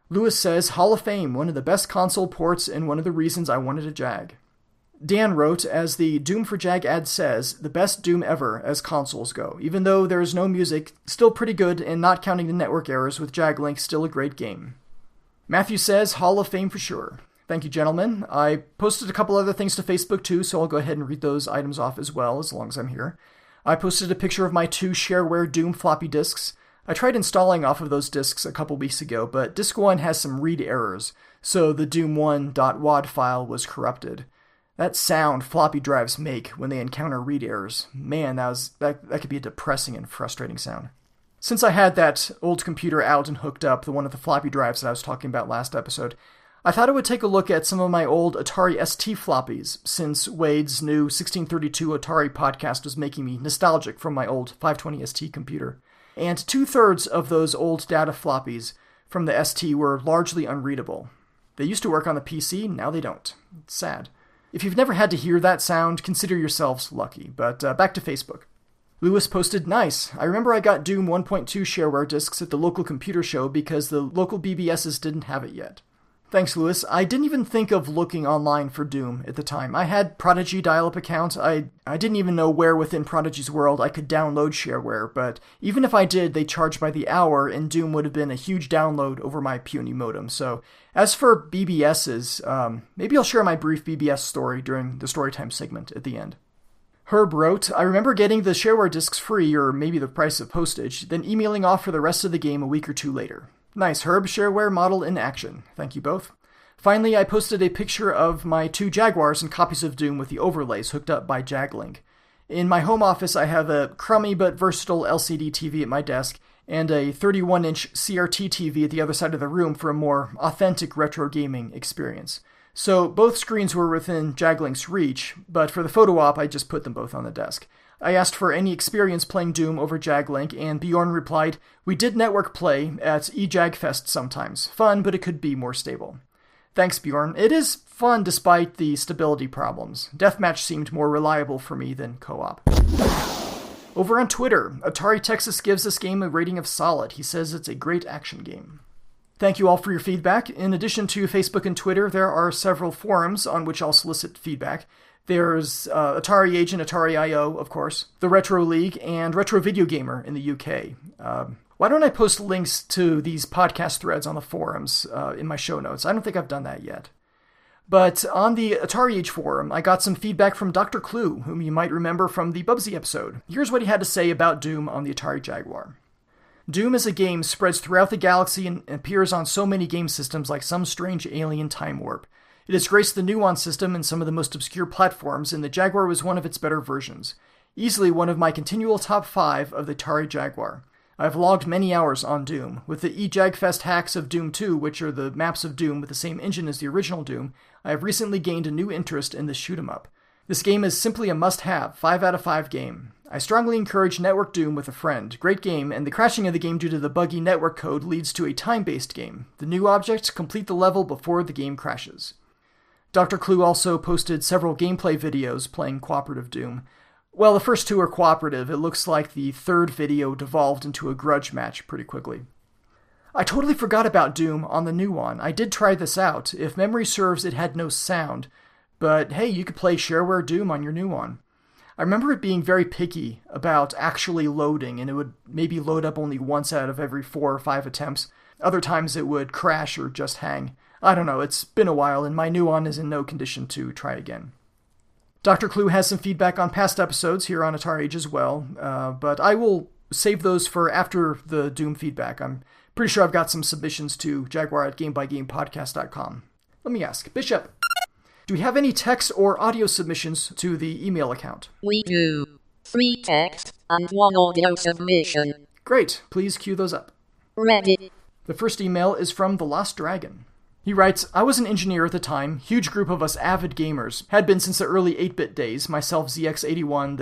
Lewis says, Hall of Fame, one of the best console ports and one of the reasons I wanted a Jag. Dan wrote, as the Doom for Jag ad says, the best Doom ever as consoles go. Even though there is no music, still pretty good, and not counting the network errors with Jag Link, still a great game. Matthew says, Hall of Fame for sure. Thank you, gentlemen. I posted a couple other things to Facebook too, so I'll go ahead and read those items off as well, as long as I'm here. I posted a picture of my 2 shareware Doom floppy disks. I tried installing off of those disks a couple weeks ago, but disk 1 has some read errors, so the doom1.wad file was corrupted. That sound floppy drives make when they encounter read errors. Man, that could be a depressing and frustrating sound. Since I had that old computer out and hooked up, the one with the floppy drives that I was talking about last episode, I thought I would take a look at some of my old Atari ST floppies, since Wade's new 1632 Atari podcast was making me nostalgic from my old 520 ST computer. And 2/3 of those old data floppies from the ST were largely unreadable. They used to work on the PC, now they don't. It's sad. If you've never had to hear that sound, consider yourselves lucky. But back to Facebook. Lewis posted, nice. I remember I got Doom 1.2 shareware discs at the local computer show because the local BBSs didn't have it yet. Thanks, Lewis. I didn't even think of looking online for Doom at the time. I had Prodigy dial-up account. I didn't even know where within Prodigy's world I could download shareware, but even if I did, they charged by the hour, and Doom would have been a huge download over my puny modem. So, as for BBSs, maybe I'll share my brief BBS story during the Storytime segment at the end. Herb wrote, I remember getting the shareware discs free, or maybe the price of postage, then emailing off for the rest of the game a week or two later. Nice Herb shareware model in action. Thank you both. Finally, I posted a picture of my 2 Jaguars and copies of Doom with the overlays hooked up by JagLink. In my home office, I have a crummy but versatile LCD TV at my desk, and a 31-inch CRT TV at the other side of the room for a more authentic retro gaming experience. So both screens were within JagLink's reach, but for the photo op, I just put them both on the desk. I asked for any experience playing Doom over JagLink, and Bjorn replied, "We did network play at eJagFest sometimes. Fun, but it could be more stable." Thanks, Bjorn. It is fun despite the stability problems. Deathmatch seemed more reliable for me than co-op. Over on Twitter, Atari Texas gives this game a rating of solid. He says it's a great action game. Thank you all for your feedback. In addition to Facebook and Twitter, there are several forums on which I'll solicit feedback. There's Atari Agent, Atari IO, of course, the Retro League, and Retro Video Gamer in the UK. Why don't I post links to these podcast threads on the forums in my show notes? I don't think I've done that yet. But on the Atari Age forum, I got some feedback from DoctorClu, whom you might remember from the Bubsy episode. Here's what he had to say about Doom on the Atari Jaguar. Doom as a game spreads throughout the galaxy and appears on so many game systems like some strange alien time warp. It has graced the Nuance system and some of the most obscure platforms, and the Jaguar was one of its better versions. Easily one of my continual top 5 of the Atari Jaguar. I've logged many hours on Doom. With the eJagFest hacks of Doom 2, which are the maps of Doom with the same engine as the original Doom, I have recently gained a new interest in the shoot-'em-up. This game is simply a must-have, 5 out of 5 game. I strongly encourage Network Doom with a friend. Great game, and the crashing of the game due to the buggy network code leads to a time-based game. The new objects complete the level before the game crashes. DoctorClu also posted several gameplay videos playing cooperative Doom. Well, the first 2 are cooperative. It looks like the third video devolved into a grudge match pretty quickly. I totally forgot about Doom on the new one. I did try this out. If memory serves, it had no sound. But hey, you could play shareware Doom on your new one. I remember it being very picky about actually loading, and it would maybe load up only once out of every 4 or 5 attempts. Other times it would crash or just hang. I don't know, it's been a while, and my new one is in no condition to try again. DoctorClu has some feedback on past episodes here on Atari Age as well, but I will save those for after the Doom feedback. I'm pretty sure I've got some submissions to Jaguar at GameByGamePodcast.com. Let me ask, Bishop, do we have any text or audio submissions to the email account? We do. 3 text and 1 audio submission. Great, please cue those up. Ready. The first email is from The Lost Dragon. He writes, I was an engineer at the time, huge group of us avid gamers, had been since the early 8-bit days, myself ZX81,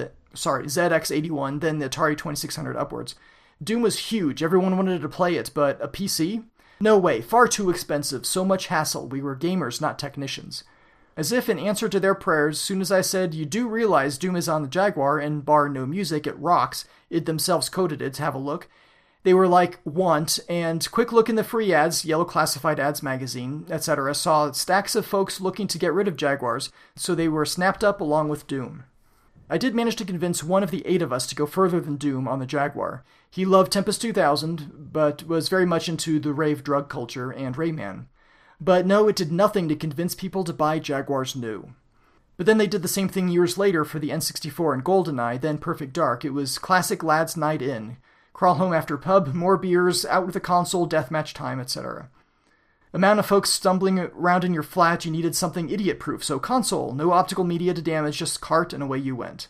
then the Atari 2600 upwards. Doom was huge, everyone wanted to play it, but a PC? No way, far too expensive, so much hassle, we were gamers, not technicians. As if in answer to their prayers, soon as I said, you do realize Doom is on the Jaguar, and bar no music, it rocks, it themselves coded it, have a look. They were like, want, and quick look in the free ads, Yellow Classified Ads magazine, etc., saw stacks of folks looking to get rid of Jaguars, so they were snapped up along with Doom. I did manage to convince one of the 8 of us to go further than Doom on the Jaguar. He loved Tempest 2000, but was very much into the rave drug culture and Rayman. But no, it did nothing to convince people to buy Jaguars new. But then they did the same thing years later for the N64 and GoldenEye, then Perfect Dark. It was classic lads' night in. Crawl home after pub, more beers, out with the console, deathmatch time, etc. Amount of folks stumbling around in your flat, you needed something idiot-proof, so console, no optical media to damage, just cart and away you went.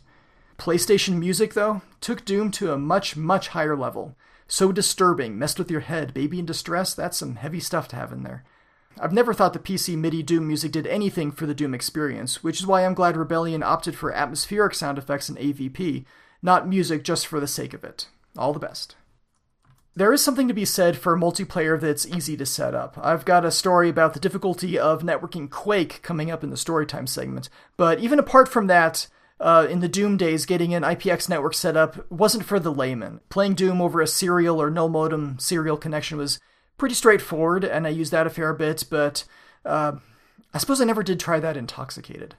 PlayStation music, though, took Doom to a much, much higher level. So disturbing, messed with your head, baby in distress, that's some heavy stuff to have in there. I've never thought the PC MIDI Doom music did anything for the Doom experience, which is why I'm glad Rebellion opted for atmospheric sound effects and AVP, not music just for the sake of it. All the best. There is something to be said for multiplayer that's easy to set up. I've got a story about the difficulty of networking Quake coming up in the Storytime segment, but even apart from that, in the Doom days, getting an IPX network set up wasn't for the layman. Playing Doom over a serial or no modem serial connection was pretty straightforward, and I used that a fair bit, but I suppose I never did try that intoxicated.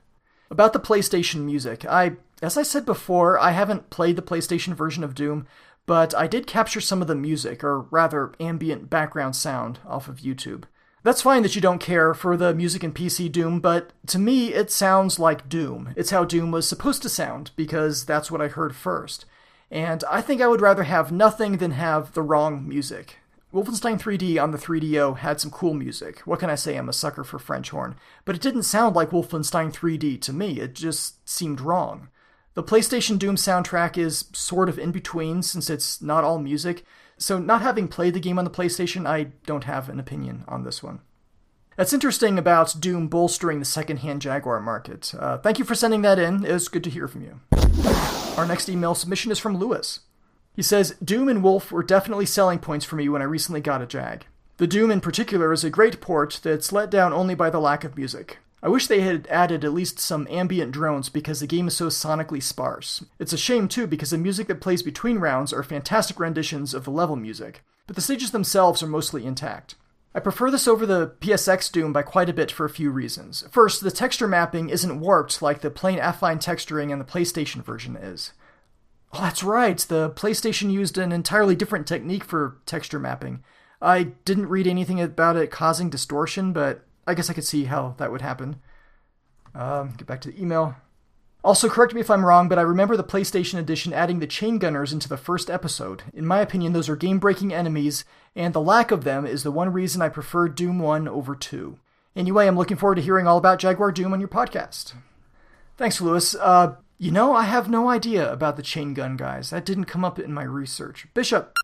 About the PlayStation music, as I said before, I haven't played the PlayStation version of Doom, but I did capture some of the music, or rather ambient background sound, off of YouTube. That's fine that you don't care for the music in PC Doom, but to me it sounds like Doom. It's how Doom was supposed to sound, because that's what I heard first. And I think I would rather have nothing than have the wrong music. Wolfenstein 3D on the 3DO had some cool music. What can I say? I'm a sucker for French horn. But it didn't sound like Wolfenstein 3D to me. It just seemed wrong. The PlayStation Doom soundtrack is sort of in between since it's not all music. So not having played the game on the PlayStation, I don't have an opinion on this one. That's interesting about Doom bolstering the secondhand Jaguar market. Thank you for sending that in. It was good to hear from you. Our next email submission is from Lewis. He says, Doom and Wolf were definitely selling points for me when I recently got a Jag. The Doom in particular is a great port that's let down only by the lack of music. I wish they had added at least some ambient drones because the game is so sonically sparse. It's a shame too because the music that plays between rounds are fantastic renditions of the level music, but the stages themselves are mostly intact. I prefer this over the PSX Doom by quite a bit for a few reasons. First, the texture mapping isn't warped like the plain affine texturing in the PlayStation version is. Oh, that's right, the PlayStation used an entirely different technique for texture mapping. I didn't read anything about it causing distortion, but I guess I could see how that would happen. Get back to the email. Also, correct me if I'm wrong, but I remember the PlayStation Edition adding the chain gunners into the first episode. In my opinion, those are game-breaking enemies, and the lack of them is the one reason I prefer Doom 1 over 2. Anyway, I'm looking forward to hearing all about Jaguar Doom on your podcast. Thanks, Lewis. I have no idea about the chain gun guys. That didn't come up in my research. Bishop,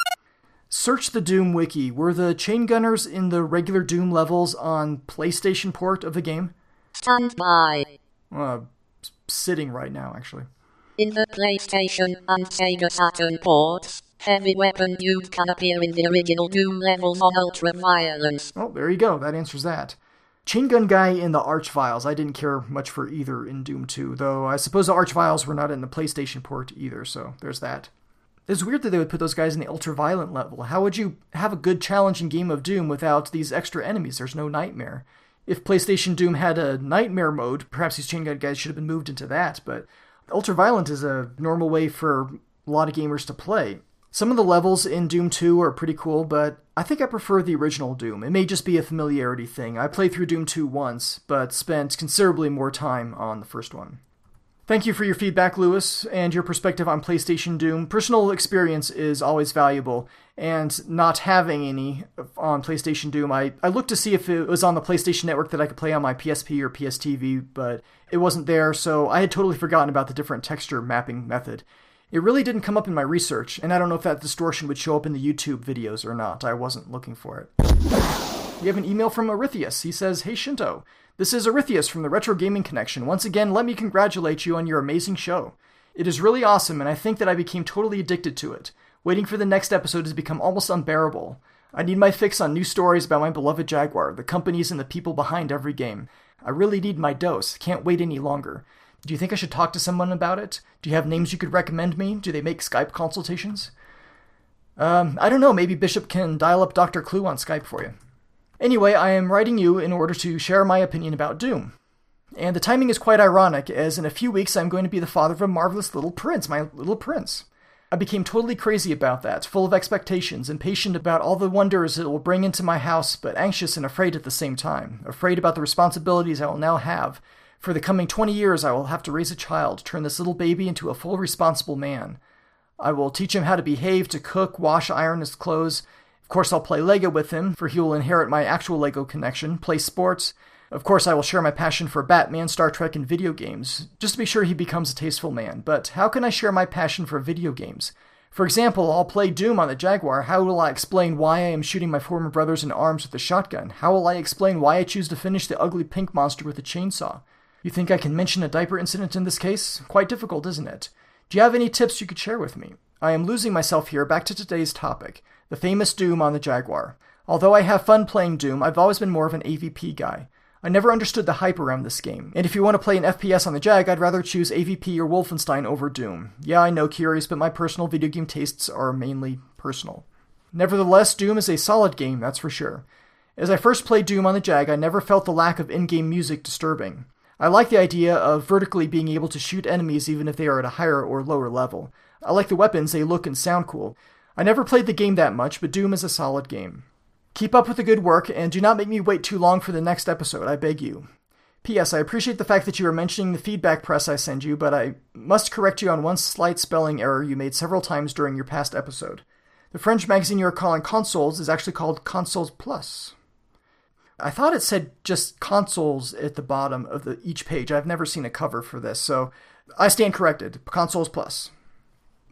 search the Doom wiki. Were the chain gunners in the regular Doom levels on PlayStation port of the game? Stand by. Sitting right now, actually. In the PlayStation and Sega Saturn ports, heavy weapon use can appear in the original Doom levels on Ultra Violence. Oh, there you go. That answers that. Chain gun guy in the Arch Vials. I didn't care much for either in Doom 2, though I suppose the Arch Vials were not in the PlayStation port either, so there's that. It's weird that they would put those guys in the ultra-violent level. How would you have a good challenging game of Doom without these extra enemies? There's no Nightmare. If PlayStation Doom had a Nightmare mode, perhaps these chain gun guys should have been moved into that, but ultra-violent is a normal way for a lot of gamers to play. Some of the levels in Doom 2 are pretty cool, but I think I prefer the original Doom. It may just be a familiarity thing. I played through Doom 2 once, but spent considerably more time on the first one. Thank you for your feedback, Lewis, and your perspective on PlayStation Doom. Personal experience is always valuable, and not having any on PlayStation Doom, I looked to see if it was on the PlayStation Network that I could play on my PSP or PSTV, but it wasn't there, so I had totally forgotten about the different texture mapping method. It really didn't come up in my research, and I don't know if that distortion would show up in the YouTube videos or not. I wasn't looking for it. We have an email from Arethius. He says, Hey Shinto, this is Arethius from the Retro Gaming Connection. Once again, let me congratulate you on your amazing show. It is really awesome, and I think that I became totally addicted to it. Waiting for the next episode has become almost unbearable. I need my fix on new stories about my beloved Jaguar, the companies and the people behind every game. I really need my dose. Can't wait any longer. Do you think I should talk to someone about it? Do you have names you could recommend me? Do they make Skype consultations? I don't know. Maybe Bishop can dial up DoctorClu on Skype for you. Anyway, I am writing you in order to share my opinion about Doom. And the timing is quite ironic, as in a few weeks I'm going to be the father of a marvelous little prince, my little prince. I became totally crazy about that, full of expectations, impatient about all the wonders it will bring into my house, but anxious and afraid at the same time. Afraid about the responsibilities I will now have. For the coming 20 years, I will have to raise a child, turn this little baby into a full responsible man. I will teach him how to behave, to cook, wash, iron his clothes. Of course, I'll play Lego with him, for he will inherit my actual Lego connection, play sports. Of course, I will share my passion for Batman, Star Trek, and video games, just to be sure he becomes a tasteful man. But how can I share my passion for video games? For example, I'll play Doom on the Jaguar. How will I explain why I am shooting my former brothers in arms with a shotgun? How will I explain why I choose to finish the ugly pink monster with a chainsaw? You think I can mention a diaper incident in this case? Quite difficult, isn't it? Do you have any tips you could share with me? I am losing myself here. Back to today's topic, the famous Doom on the Jaguar. Although I have fun playing Doom, I've always been more of an AVP guy. I never understood the hype around this game, and if you want to play an FPS on the Jag, I'd rather choose AVP or Wolfenstein over Doom. Yeah, I know, curious, but my personal video game tastes are mainly personal. Nevertheless, Doom is a solid game, that's for sure. As I first played Doom on the Jag, I never felt the lack of in-game music disturbing. I like the idea of vertically being able to shoot enemies even if they are at a higher or lower level. I like the weapons, they look and sound cool. I never played the game that much, but Doom is a solid game. Keep up with the good work, and do not make me wait too long for the next episode, I beg you. P.S. I appreciate the fact that you are mentioning the feedback press I send you, but I must correct you on one slight spelling error you made several times during your past episode. The French magazine you're calling Consoles is actually called Consoles Plus. I thought it said just Consoles at the bottom of each page. I've never seen a cover for this, so I stand corrected. Consoles Plus.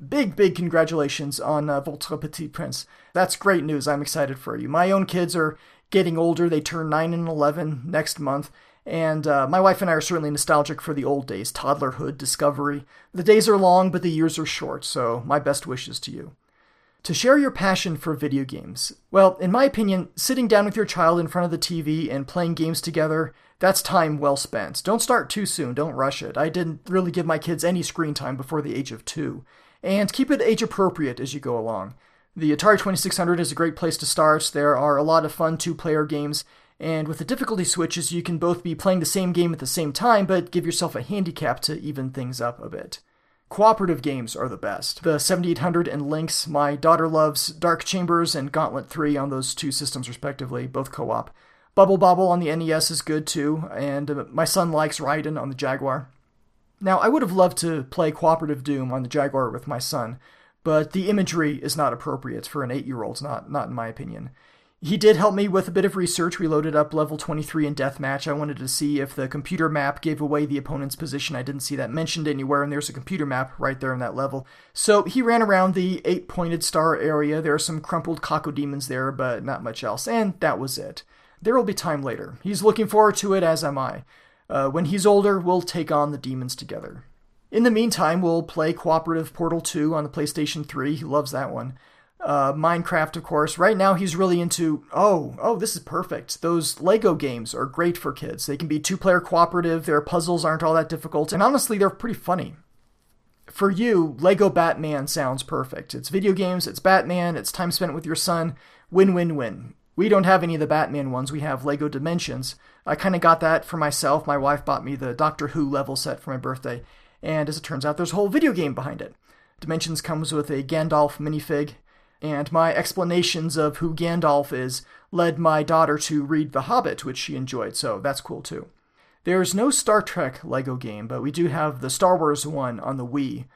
Big congratulations on Votre Petit Prince. That's great news. I'm excited for you. My own kids are getting older. They turn 9 and 11 next month. And my wife and I are certainly nostalgic for the old days, toddlerhood, discovery. The days are long, but the years are short, so my best wishes to you. To share your passion for video games. Well, in my opinion, sitting down with your child in front of the TV and playing games together, that's time well spent. Don't start too soon, don't rush it. I didn't really give my kids any screen time before the age of 2. And keep it age appropriate as you go along. The Atari 2600 is a great place to start. There are a lot of fun 2-player games, and with the difficulty switches, you can both be playing the same game at the same time, but give yourself a handicap to even things up a bit. Cooperative games are the best. The 7800 and Lynx, my daughter loves Dark Chambers and Gauntlet 3 on those 2 systems respectively, both co-op. Bubble Bobble on the NES is good too, and my son likes Raiden on the Jaguar. Now, I would have loved to play cooperative Doom on the Jaguar with my son, but the imagery is not appropriate for an 8-year-old, not in my opinion. He did help me with a bit of research. We loaded up level 23 in Deathmatch. I wanted to see if the computer map gave away the opponent's position. I didn't see that mentioned anywhere, and there's a computer map right there in that level. So he ran around the 8-pointed star area. There are some crumpled cacodemons there, but not much else, and that was it. There will be time later. He's looking forward to it, as am I. When he's older, we'll take on the demons together. In the meantime, we'll play cooperative Portal 2 on the PlayStation 3. He loves that one. Minecraft, of course. Right now, he's really into... Oh, this is perfect. Those Lego games are great for kids. They can be 2-player cooperative. Their puzzles aren't all that difficult. And honestly, they're pretty funny. For you, Lego Batman sounds perfect. It's video games, it's Batman, it's time spent with your son. Win-win-win. We don't have any of the Batman ones. We have Lego Dimensions. I kind of got that for myself. My wife bought me the Doctor Who level set for my birthday. And as it turns out, there's a whole video game behind it. Dimensions comes with a Gandalf minifig. And my explanations of who Gandalf is led my daughter to read The Hobbit, which she enjoyed, so that's cool too. There's no Star Trek Lego game, but we do have the Star Wars one on the Wii,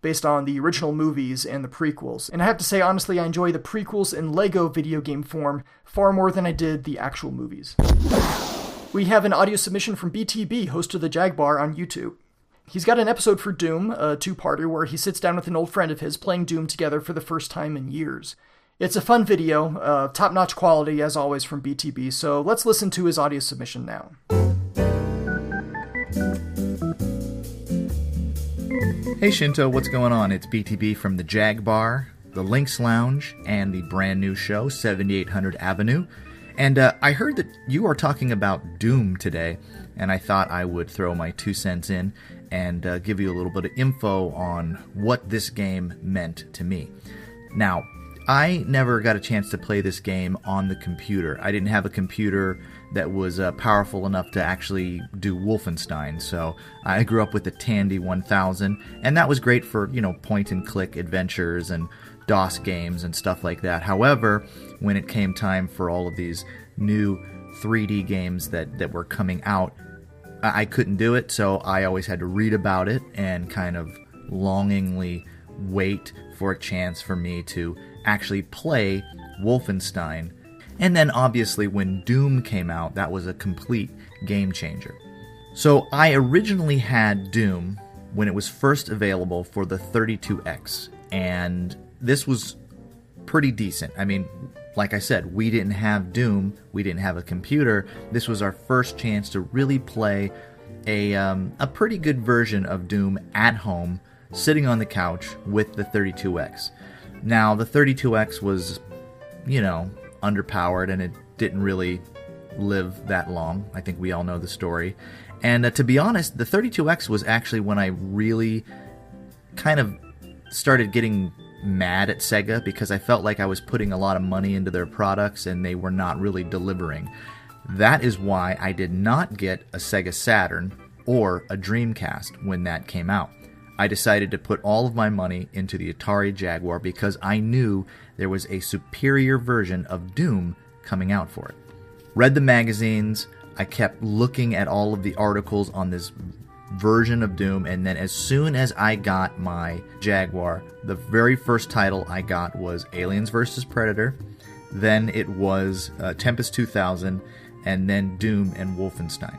based on the original movies and the prequels. And I have to say, honestly, I enjoy the prequels in Lego video game form far more than I did the actual movies. We have an audio submission from BTB, host of the Jaguar, on YouTube. He's got an episode for Doom, a 2-parter, where he sits down with an old friend of his playing Doom together for the first time in years. It's a fun video, top-notch quality, as always, from BTB, so let's listen to his audio submission now. Hey Shinto, what's going on? It's BTB from the Jaguar, the Lynx Lounge, and the brand new show, 7800 Avenue. And I heard that you are talking about Doom today, and I thought I would throw my 2 cents in and give you a little bit of info on what this game meant to me. Now, I never got a chance to play this game on the computer. I didn't have a computer that was powerful enough to actually do Wolfenstein, so I grew up with the Tandy 1000, and that was great for, point-and-click adventures and DOS games and stuff like that. However, when it came time for all of these new 3D games that were coming out, I couldn't do it, so I always had to read about it and kind of longingly wait for a chance for me to actually play Wolfenstein. And then obviously when Doom came out, that was a complete game changer. So I originally had Doom when it was first available for the 32X, and this was pretty decent. I mean, like I said, we didn't have Doom, we didn't have a computer. This was our first chance to really play a pretty good version of Doom at home, sitting on the couch with the 32X. Now, the 32X was, underpowered, and it didn't really live that long. I think we all know the story. And to be honest, the 32X was actually when I really kind of started getting mad at Sega, because I felt like I was putting a lot of money into their products and they were not really delivering. That is why I did not get a Sega Saturn or a Dreamcast when that came out. I decided to put all of my money into the Atari Jaguar because I knew there was a superior version of Doom coming out for it. Read the magazines, I kept looking at all of the articles on this version of Doom, and then as soon as I got my Jaguar, the very first title I got was Aliens vs. Predator, then it was Tempest 2000, and then Doom and Wolfenstein.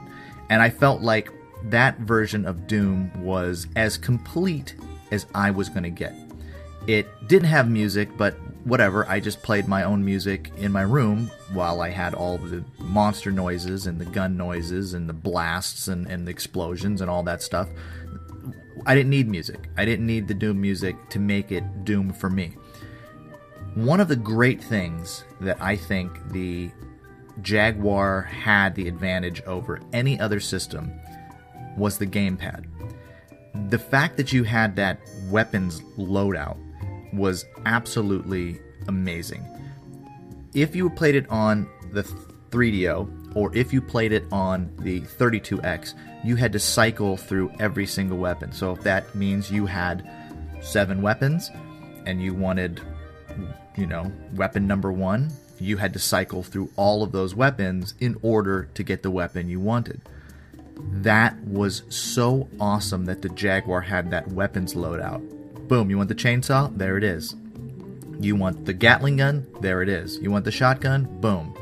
And I felt like that version of Doom was as complete as I was going to get. It didn't have music, but whatever, I just played my own music in my room while I had all the monster noises and the gun noises and the blasts and the explosions and all that stuff. I didn't need music. I didn't need the Doom music to make it Doom for me. One of the great things that I think the Jaguar had the advantage over any other system was the gamepad. The fact that you had that weapons loadout was absolutely amazing. If you played it on the 3DO, or if you played it on the 32X, you had to cycle through every single weapon. So if that means you had 7 weapons, and you wanted, weapon number 1, you had to cycle through all of those weapons in order to get the weapon you wanted. That was so awesome that the Jaguar had that weapons loadout. Boom, you want the chainsaw? There it is. You want the Gatling gun? There it is. You want the shotgun? Boom.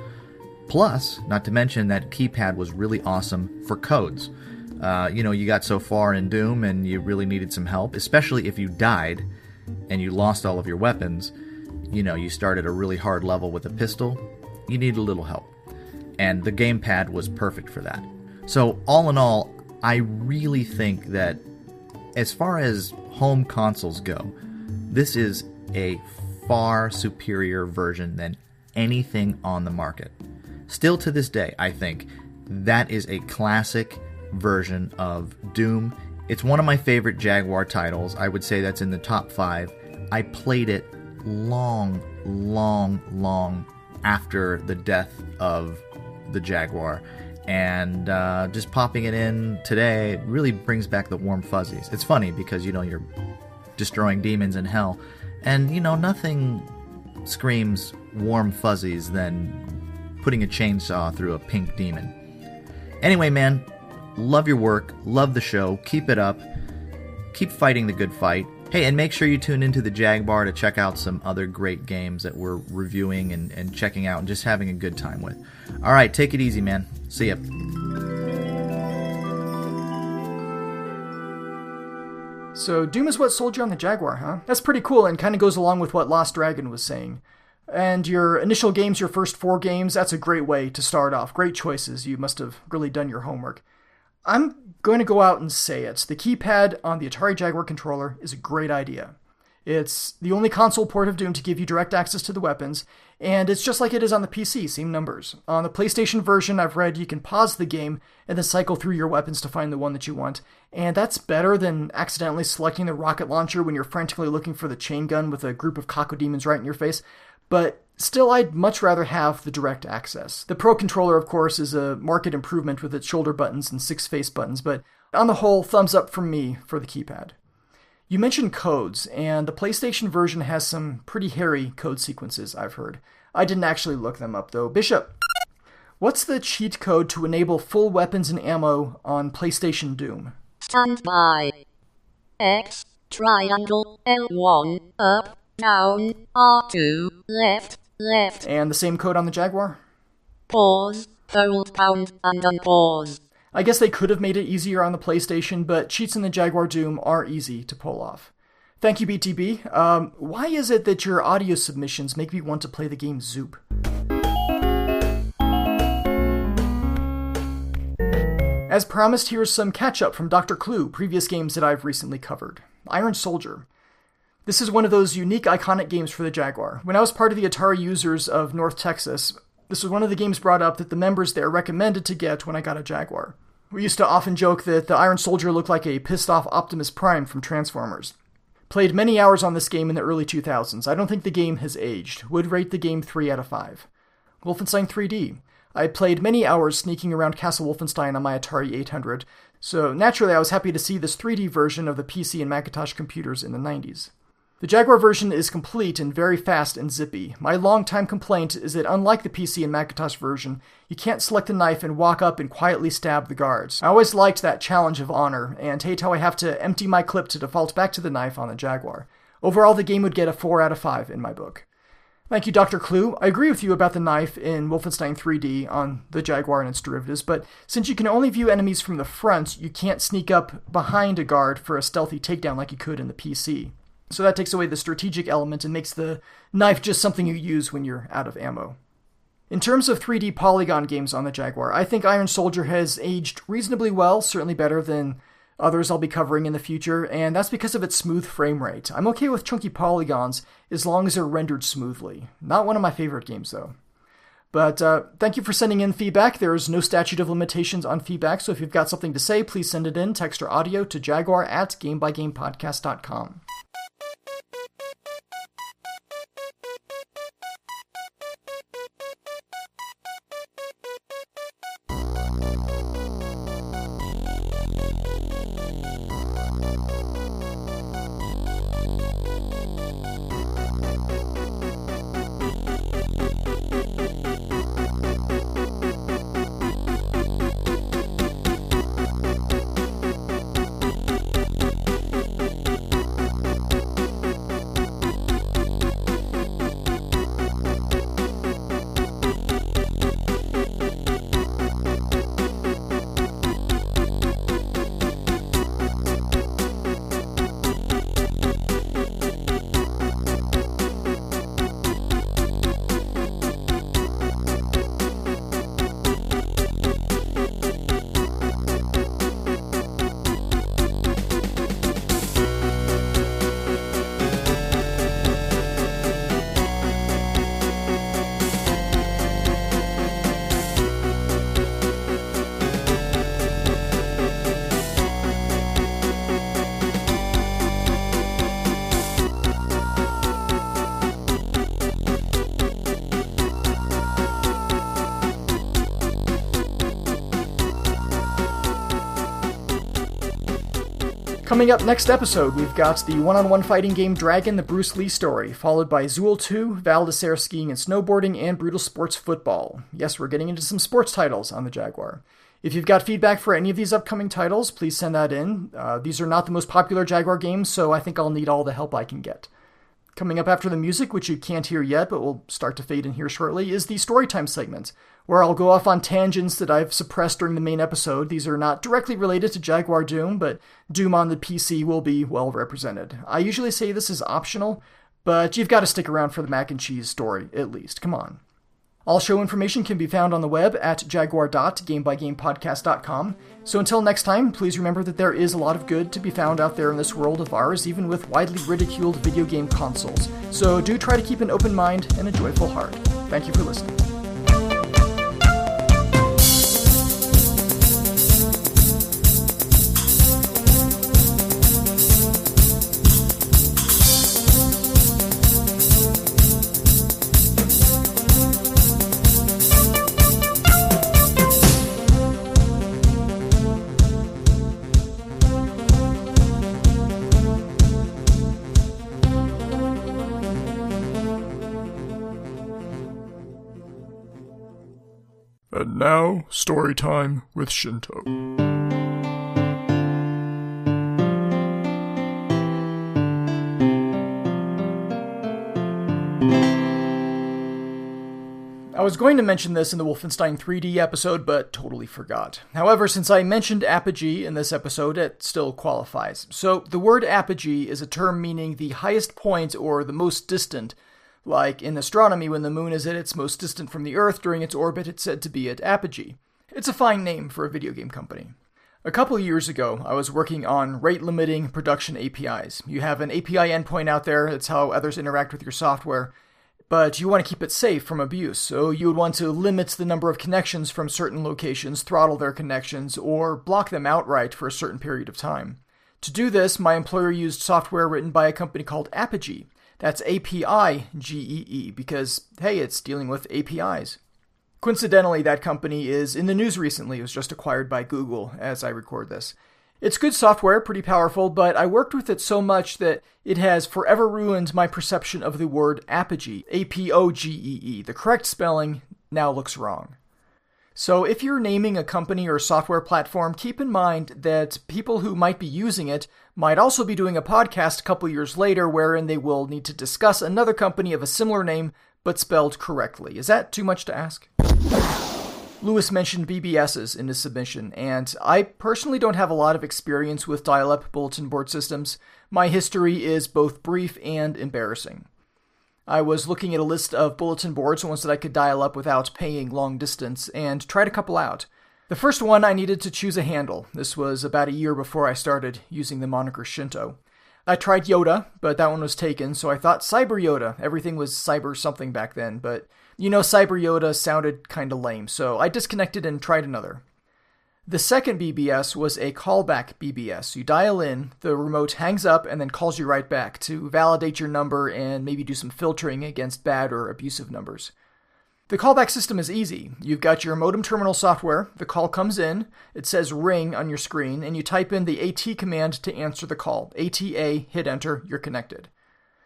Plus, not to mention that keypad was really awesome for codes. You got so far in Doom and you really needed some help, especially if you died and you lost all of your weapons. You started a really hard level with a pistol. You need a little help. And the gamepad was perfect for that. So all in all, I really think that as far as home consoles go, this is a far superior version than anything on the market. Still to this day, I think that is a classic version of Doom. It's one of my favorite Jaguar titles. I would say that's in the top 5. I played it long after the death of the Jaguar. And just popping it in today really brings back the warm fuzzies. It's funny because, you're destroying demons in hell. And, nothing screams warm fuzzies than putting a chainsaw through a pink demon. Anyway, man, love your work. Love the show. Keep it up. Keep fighting the good fight. Hey, and make sure you tune into the Jaguar to check out some other great games that we're reviewing and checking out and just having a good time with. All right, take it easy, man. See ya. So Doom is what sold you on the Jaguar, huh? That's pretty cool and kind of goes along with what Lost Dragon was saying. And your initial games, your first 4 games, that's a great way to start off. Great choices. You must have really done your homework. I'm going to go out and say it. The keypad on the Atari Jaguar controller is a great idea. It's the only console port of Doom to give you direct access to the weapons, and it's just like it is on the PC, same numbers. On the PlayStation version, I've read you can pause the game and then cycle through your weapons to find the one that you want, and that's better than accidentally selecting the rocket launcher when you're frantically looking for the chain gun with a group of cacodemons right in your face. But still, I'd much rather have the direct access. The Pro Controller, of course, is a marked improvement with its shoulder buttons and 6 face buttons, but on the whole, thumbs up from me for the keypad. You mentioned codes, and the PlayStation version has some pretty hairy code sequences, I've heard. I didn't actually look them up, though. Bishop, what's the cheat code to enable full weapons and ammo on PlayStation Doom? Stand by. X, triangle, L1, up, down, R2, left. And the same code on the Jaguar? Pause, hold, pound, and unpause. I guess they could have made it easier on the PlayStation, but cheats in the Jaguar Doom are easy to pull off. Thank you, BTB. Why is it that your audio submissions make me want to play the game Zoop? As promised, here's some catch-up from DoctorClu, previous games that I've recently covered. Iron Soldier. This is one of those unique, iconic games for the Jaguar. When I was part of the Atari users of North Texas, this was one of the games brought up that the members there recommended to get when I got a Jaguar. We used to often joke that the Iron Soldier looked like a pissed-off Optimus Prime from Transformers. Played many hours on this game in the early 2000s. I don't think the game has aged. Would rate the game 3 out of 5. Wolfenstein 3D. I played many hours sneaking around Castle Wolfenstein on my Atari 800, so naturally I was happy to see this 3D version of the PC and Macintosh computers in the 90s. The Jaguar version is complete and very fast and zippy. My long-time complaint is that unlike the PC and Macintosh version, you can't select a knife and walk up and quietly stab the guards. I always liked that challenge of honor, and hate how I have to empty my clip to default back to the knife on the Jaguar. Overall, the game would get a 4 out of 5 in my book. Thank you, DoctorClu. I agree with you about the knife in Wolfenstein 3D on the Jaguar and its derivatives, but since you can only view enemies from the front, you can't sneak up behind a guard for a stealthy takedown like you could in the PC. So that takes away the strategic element and makes the knife just something you use when you're out of ammo. In terms of 3D polygon games on the Jaguar, I think Iron Soldier has aged reasonably well, certainly better than others I'll be covering in the future, and that's because of its smooth frame rate. I'm okay with chunky polygons as long as they're rendered smoothly. Not one of my favorite games, though. But thank you for sending in feedback. There is no statute of limitations on feedback, so if you've got something to say, please send it in, text or audio, to jaguar@gamebygamepodcast.com. Coming up next episode, we've got the one-on-one fighting game Dragon, the Bruce Lee story, followed by Zool 2, Val d'Isere skiing and snowboarding, and Brutal Sports Football. Yes, we're getting into some sports titles on the Jaguar. If you've got feedback for any of these upcoming titles, please send that in. These are not the most popular Jaguar games, so I think I'll need all the help I can get. Coming up after the music, which you can't hear yet, but will start to fade in here shortly, is the Storytime segment, where I'll go off on tangents that I've suppressed during the main episode. These are not directly related to Jaguar Doom, but Doom on the PC will be well represented. I usually say this is optional, but you've got to stick around for the mac and cheese story, at least. Come on. All show information can be found on the web at jaguar.gamebygamepodcast.com. So until next time, please remember that there is a lot of good to be found out there in this world of ours, even with widely ridiculed video game consoles. So do try to keep an open mind and a joyful heart. Thank you for listening. And now, story time with Shinto. I was going to mention this in the Wolfenstein 3D episode, but totally forgot. However, since I mentioned apogee in this episode, it still qualifies. So, the word apogee is a term meaning the highest point or the most distant. Like in astronomy, when the moon is at its most distant from the Earth during its orbit, it's said to be at apogee. It's a fine name for a video game company. A couple of years ago, I was working on rate-limiting production APIs. You have an API endpoint out there, it's how others interact with your software, but you want to keep it safe from abuse, so you would want to limit the number of connections from certain locations, throttle their connections, or block them outright for a certain period of time. To do this, my employer used software written by a company called Apogee. That's APIGEE, because, hey, it's dealing with APIs. Coincidentally, that company is in the news recently. It was just acquired by Google as I record this. It's good software, pretty powerful, but I worked with it so much that it has forever ruined my perception of the word apogee, A-P-O-G-E-E. The correct spelling now looks wrong. So if you're naming a company or software platform, keep in mind that people who might be using it might also be doing a podcast a couple years later wherein they will need to discuss another company of a similar name but spelled correctly. Is that too much to ask? Lewis mentioned BBSs in his submission, and I personally don't have a lot of experience with dial-up bulletin board systems. My history is both brief and embarrassing. I was looking at a list of bulletin boards, ones that I could dial up without paying long distance, and tried a couple out. The first one, I needed to choose a handle. This was about a year before I started using the moniker Shinto. I tried Yoda, but that one was taken, so I thought Cyber Yoda. Everything was cyber something back then, but Cyber Yoda sounded kinda lame, so I disconnected and tried another. The second BBS was a callback BBS. You dial in, the remote hangs up, and then calls you right back to validate your number and maybe do some filtering against bad or abusive numbers. The callback system is easy. You've got your modem terminal software, the call comes in, it says ring on your screen, and you type in the AT command to answer the call. ATA, hit enter, you're connected.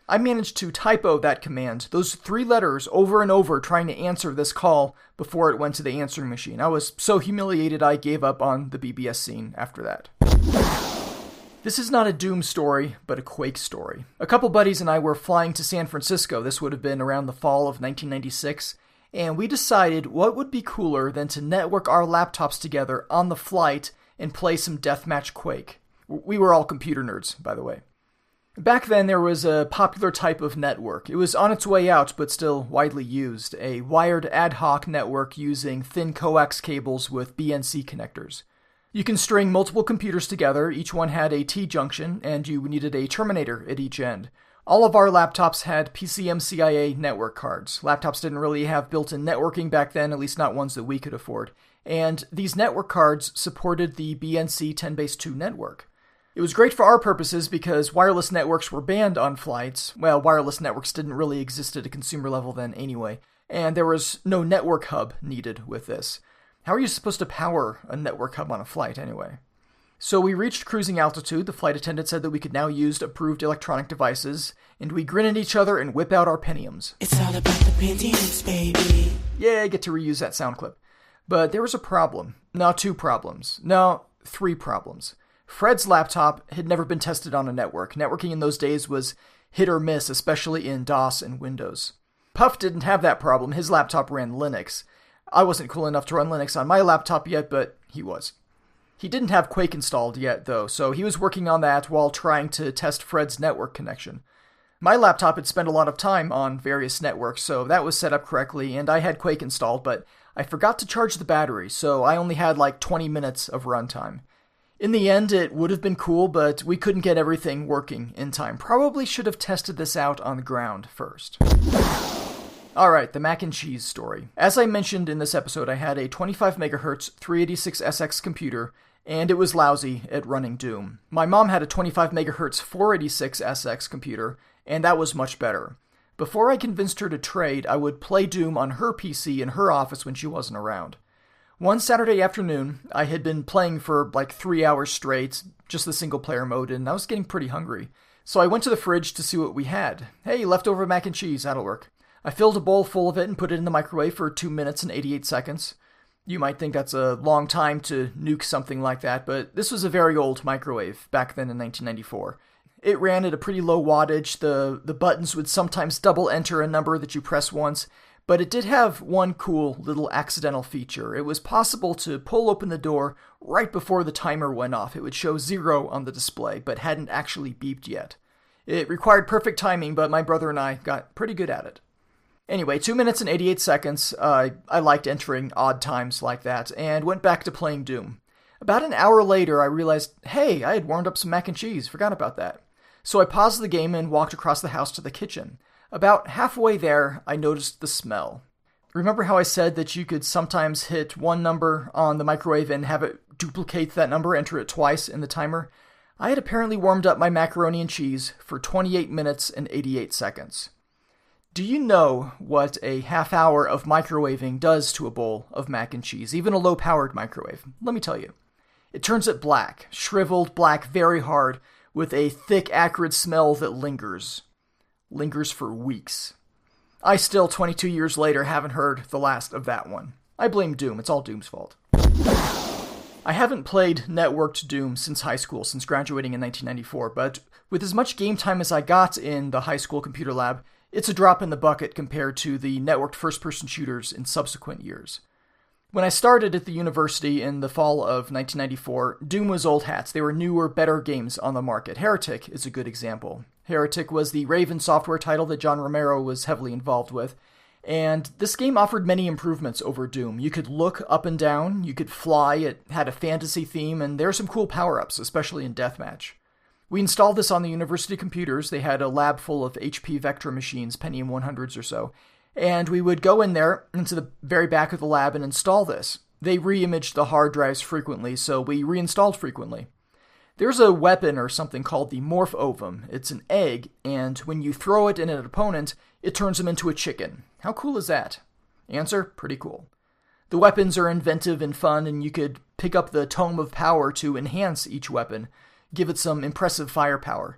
I managed to typo that command, those 3 letters, over and over trying to answer this call before it went to the answering machine. I was so humiliated I gave up on the BBS scene after that. This is not a Doom story, but a Quake story. A couple buddies and I were flying to San Francisco. This would have been around the fall of 1996. And we decided what would be cooler than to network our laptops together on the flight and play some Deathmatch Quake. We were all computer nerds, by the way. Back then, there was a popular type of network. It was on its way out, but still widely used. A wired ad hoc network using thin coax cables with BNC connectors. You can string multiple computers together, each one had a T-junction, and you needed a terminator at each end. All of our laptops had PCMCIA network cards. Laptops didn't really have built-in networking back then, at least not ones that we could afford. And these network cards supported the BNC 10-base-2 network. It was great for our purposes because wireless networks were banned on flights. Well, wireless networks didn't really exist at a consumer level then anyway. And there was no network hub needed with this. How are you supposed to power a network hub on a flight anyway? So we reached cruising altitude, the flight attendant said that we could now use approved electronic devices, and we grin at each other and whip out our Pentiums. It's all about the Pentiums, baby. Yeah, I get to reuse that sound clip. But there was a problem. No, 2 problems. No, 3 problems. Fred's laptop had never been tested on a network. Networking in those days was hit or miss, especially in DOS and Windows. Puff didn't have that problem. His laptop ran Linux. I wasn't cool enough to run Linux on my laptop yet, but he was. He didn't have Quake installed yet, though, so he was working on that while trying to test Fred's network connection. My laptop had spent a lot of time on various networks, so that was set up correctly, and I had Quake installed, but I forgot to charge the battery, so I only had like 20 minutes of runtime. In the end, it would have been cool, but we couldn't get everything working in time. Probably should have tested this out on the ground first. Alright, the mac and cheese story. As I mentioned in this episode, I had a 25 MHz 386SX computer, and it was lousy at running Doom. My mom had a 25 MHz 486SX computer, and that was much better. Before I convinced her to trade, I would play Doom on her PC in her office when she wasn't around. One Saturday afternoon, I had been playing for like 3 hours straight, just the single-player mode, and I was getting pretty hungry. So I went to the fridge to see what we had. Hey, leftover mac and cheese, that'll work. I filled a bowl full of it and put it in the microwave for 2 minutes and 88 seconds. You might think that's a long time to nuke something like that, but this was a very old microwave back then in 1994. It ran at a pretty low wattage, the buttons would sometimes double enter a number that you press once, but it did have one cool little accidental feature. It was possible to pull open the door right before the timer went off. It would show 0 on the display, but hadn't actually beeped yet. It required perfect timing, but my brother and I got pretty good at it. Anyway, 2 minutes and 88 seconds, I liked entering odd times like that, and went back to playing Doom. About an hour later, I realized, hey, I had warmed up some mac and cheese, forgot about that. So I paused the game and walked across the house to the kitchen. About halfway there, I noticed the smell. Remember how I said that you could sometimes hit one number on the microwave and have it duplicate that number, enter it twice in the timer? I had apparently warmed up my macaroni and cheese for 28 minutes and 88 seconds. Do you know what a half hour of microwaving does to a bowl of mac and cheese, even a low-powered microwave? Let me tell you. It turns it black, shriveled black very hard, with a thick, acrid smell that lingers. Lingers for weeks. I still, 22 years later, haven't heard the last of that one. I blame Doom. It's all Doom's fault. I haven't played networked Doom since high school, since graduating in 1994, but with as much game time as I got in the high school computer lab, it's a drop in the bucket compared to the networked first-person shooters in subsequent years. When I started at the university in the fall of 1994, Doom was old hats. They were newer, better games on the market. Heretic is a good example. Heretic was the Raven Software title that John Romero was heavily involved with, and this game offered many improvements over Doom. You could look up and down, you could fly, it had a fantasy theme, and there are some cool power-ups, especially in Deathmatch. We installed this on the university computers. They had a lab full of HP Vectra machines, Pentium 100s or so, and we would go in there into the very back of the lab and install this. They re-imaged the hard drives frequently, so we reinstalled frequently. There's a weapon or something called the Morph Ovum. It's an egg, and when you throw it at an opponent, it turns them into a chicken. How cool is that? Answer, pretty cool. The weapons are inventive and fun, and you could pick up the Tome of Power to enhance each weapon, give it some impressive firepower.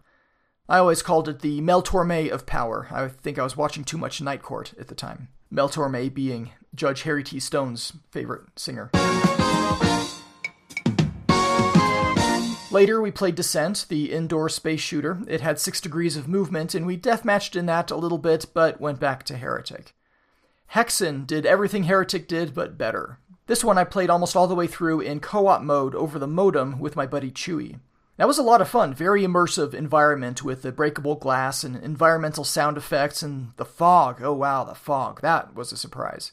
I always called it the Mel Torme of power. I think I was watching too much Night Court at the time. Mel Torme being Judge Harry T. Stone's favorite singer. Later, we played Descent, the indoor space shooter. It had 6 degrees of movement, and we deathmatched in that a little bit, but went back to Heretic. Hexen did everything Heretic did, but better. This one I played almost all the way through in co-op mode over the modem with my buddy Chewy. That was a lot of fun, very immersive environment with the breakable glass and environmental sound effects and the fog. Oh wow, the fog. That was a surprise.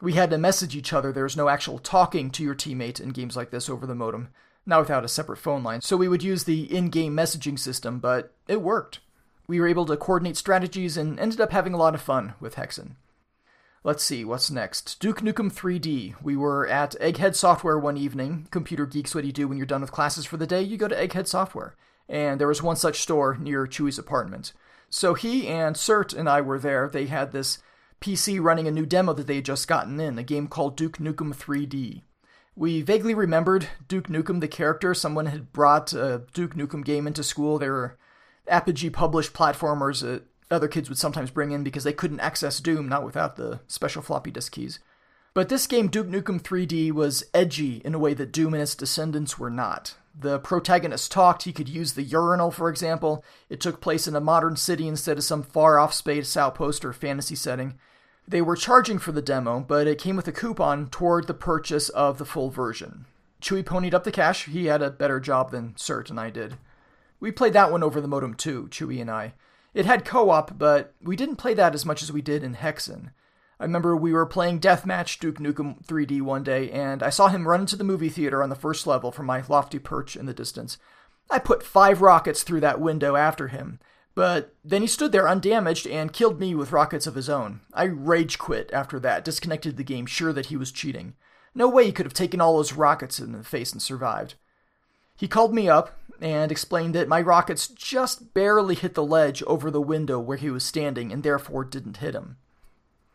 We had to message each other. There was no actual talking to your teammate in games like this over the modem. Not without a separate phone line, so we would use the in-game messaging system, but it worked. We were able to coordinate strategies and ended up having a lot of fun with Hexen. Let's see, what's next? Duke Nukem 3D. We were at Egghead Software one evening. Computer geeks, what do you do when you're done with classes for the day? You go to Egghead Software. And there was one such store near Chewy's apartment. So he and Cert and I were there. They had this PC running a new demo that they had just gotten in, a game called Duke Nukem 3D. We vaguely remembered Duke Nukem, the character. Someone had brought a Duke Nukem game into school. There were Apogee-published platformers that other kids would sometimes bring in because they couldn't access Doom, not without the special floppy disk keys. But this game, Duke Nukem 3D, was edgy in a way that Doom and its descendants were not. The protagonist talked. He could use the urinal, for example. It took place in a modern city instead of some far-off space outpost or fantasy setting. They were charging for the demo, but it came with a coupon toward the purchase of the full version. Chewy ponied up the cash. He had a better job than Cert and I did. We played that one over the modem too, Chewy and I. It had co-op, but we didn't play that as much as we did in Hexen. I remember we were playing Deathmatch Duke Nukem 3D one day, and I saw him run into the movie theater on the first level from my lofty perch in the distance. I put 5 rockets through that window after him, but then he stood there undamaged and killed me with rockets of his own. I rage quit after that, disconnected the game, sure that he was cheating. No way he could have taken all those rockets in the face and survived. He called me up and explained that my rockets just barely hit the ledge over the window where he was standing and therefore didn't hit him.